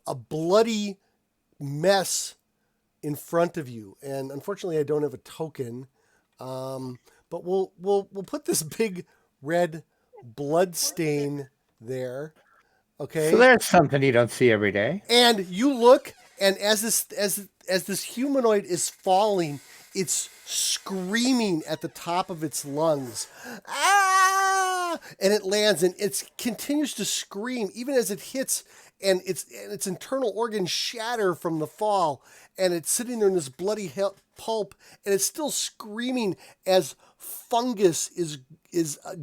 a bloody mess in front of you. And unfortunately, I don't have a token, but we'll put this big red blood stain there. Okay. So there's something you don't see every day. And you look, and as this humanoid is falling, it's screaming at the top of its lungs. Ah! And it lands, and it continues to scream even as it hits, and its internal organs shatter from the fall, and it's sitting there in this bloody pulp, and it's still screaming as fungus is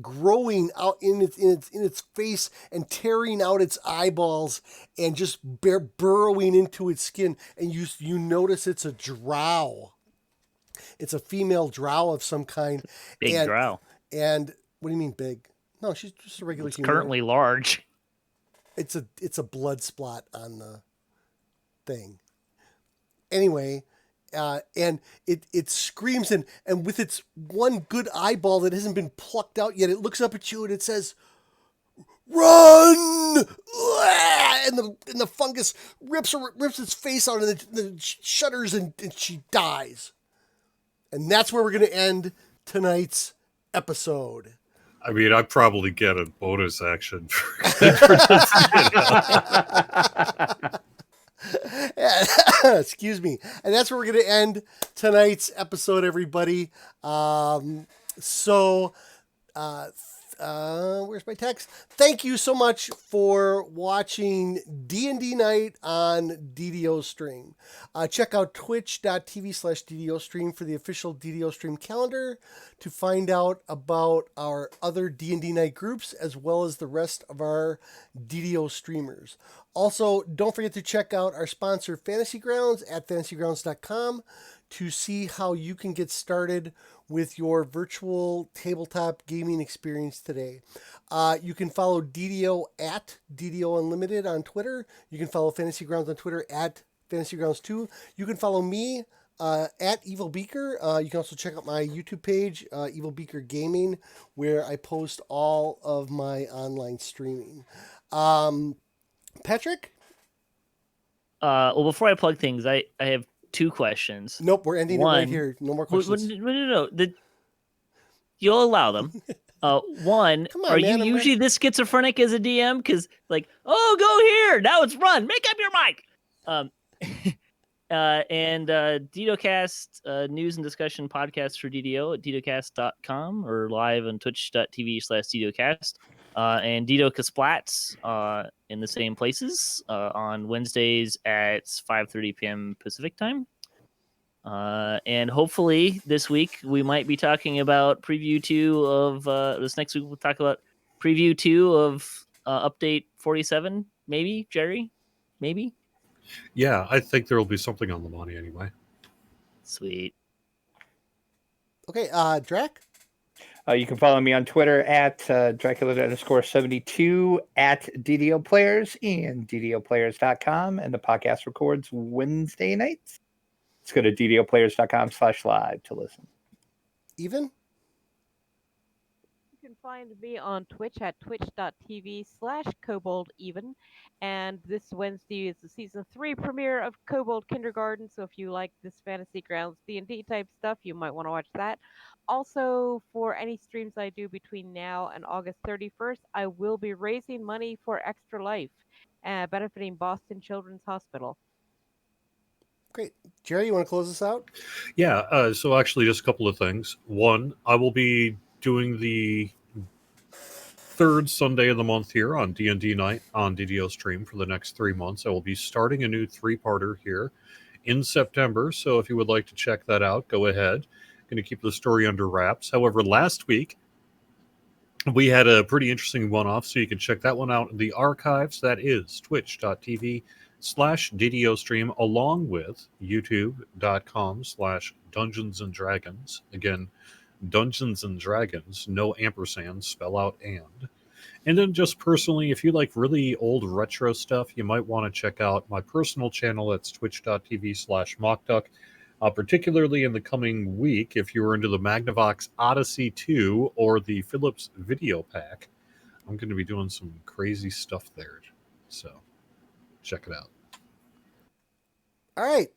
growing out in its face and tearing out its eyeballs and just burrowing into its skin. And you notice it's a drow. It's a female drow of some kind. Big drow. And what do you mean big? No, she's just a regular It's human. currently large. It's a blood spot on the thing. Anyway, and it screams, and with its one good eyeball that hasn't been plucked out yet, it looks up at you and it says, "Run!" And the fungus rips its face out, and the shudders, and she dies. And that's where we're going to end tonight's episode. I mean, I probably get a bonus action for Excuse me. And that's where we're going to end tonight's episode, everybody. Where's my text? Thank you so much for watching D&D Night on DDOstream. Check out twitch.tv/DDOstream for the official DDOstream calendar to find out about our other D&D Night groups as well as the rest of our DDO streamers. Also, don't forget to check out our sponsor Fantasy Grounds at fantasygrounds.com to see how you can get started with your virtual tabletop gaming experience today. You can follow DDO at DDO Unlimited on Twitter. You can follow Fantasy Grounds on Twitter at Fantasy Grounds 2. You can follow me at Evilbeeker. You can also check out my YouTube page, Evilbeeker Gaming, where I post all of my online streaming. Patrick? Well, before I plug things, I have two questions. Nope, we're ending it right One- here. No more Well, questions. no. You'll allow them. One, Come on, are man, you I'm usually this schizophrenic as a DM? Because like, oh, go here. Now it's run. Make up your mic. And DDOcast news and discussion podcast for DDO at DDOcast.com or live on twitch.tv/DDOcast. And DDO Splats in the same places on Wednesdays at 5:30 p.m. Pacific time. And hopefully this week we might be talking about preview 2 of this next week. We'll talk about preview 2 of update 47. Maybe Jerry, maybe. Yeah, I think there will be something on the money anyway. Sweet. Okay, Drac? You can follow me on Twitter at Draculetta_72 at DDO Players and DDOplayers.com. And the podcast records Wednesday nights. Let's go to DDOplayers.com/live to listen. Even? You can find me on Twitch at twitch.tv/KoboldEven. And this Wednesday is the season 3 premiere of Kobold Kindergarten. So if you like this Fantasy Grounds D&D type stuff, you might want to watch that. Also, for any streams I do between now and August 31st, I will be raising money for Extra Life, benefiting Boston Children's Hospital. Great. Jerry, you want to close this out? Yeah, so actually just a couple of things. One, I will be doing the third Sunday of the month here on D&D night on DDOstream for the next 3 months. I will be starting a new 3-parter here in September, so if you would like to check that out, go ahead. Going to keep the story under wraps. However, last week we had a pretty interesting one-off, so you can check that one out in the archives. That is twitch.tv/DDOstream, along with youtube.com/Dungeons and Dragons. Again, Dungeons and Dragons, no ampersand, spell out and. And then just personally, if you like really old retro stuff, you might want to check out my personal channel. That's twitch.tv/Mockduck. Particularly in the coming week, if you're into the Magnavox Odyssey 2 or the Philips Video Pack, I'm going to be doing some crazy stuff there. So check it out. All right.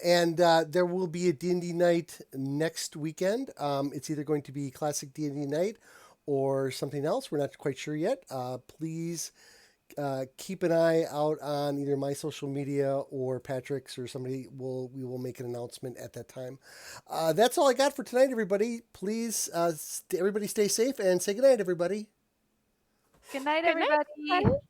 And there will be a D&D night next weekend. It's either going to be classic D&D night or something else. We're not quite sure yet. Please keep an eye out on either my social media or Patrick's, or we will make an announcement at that time. That's all I got for tonight, everybody. Please, everybody stay safe and say goodnight, everybody. Good night, Good night, everybody. everybody.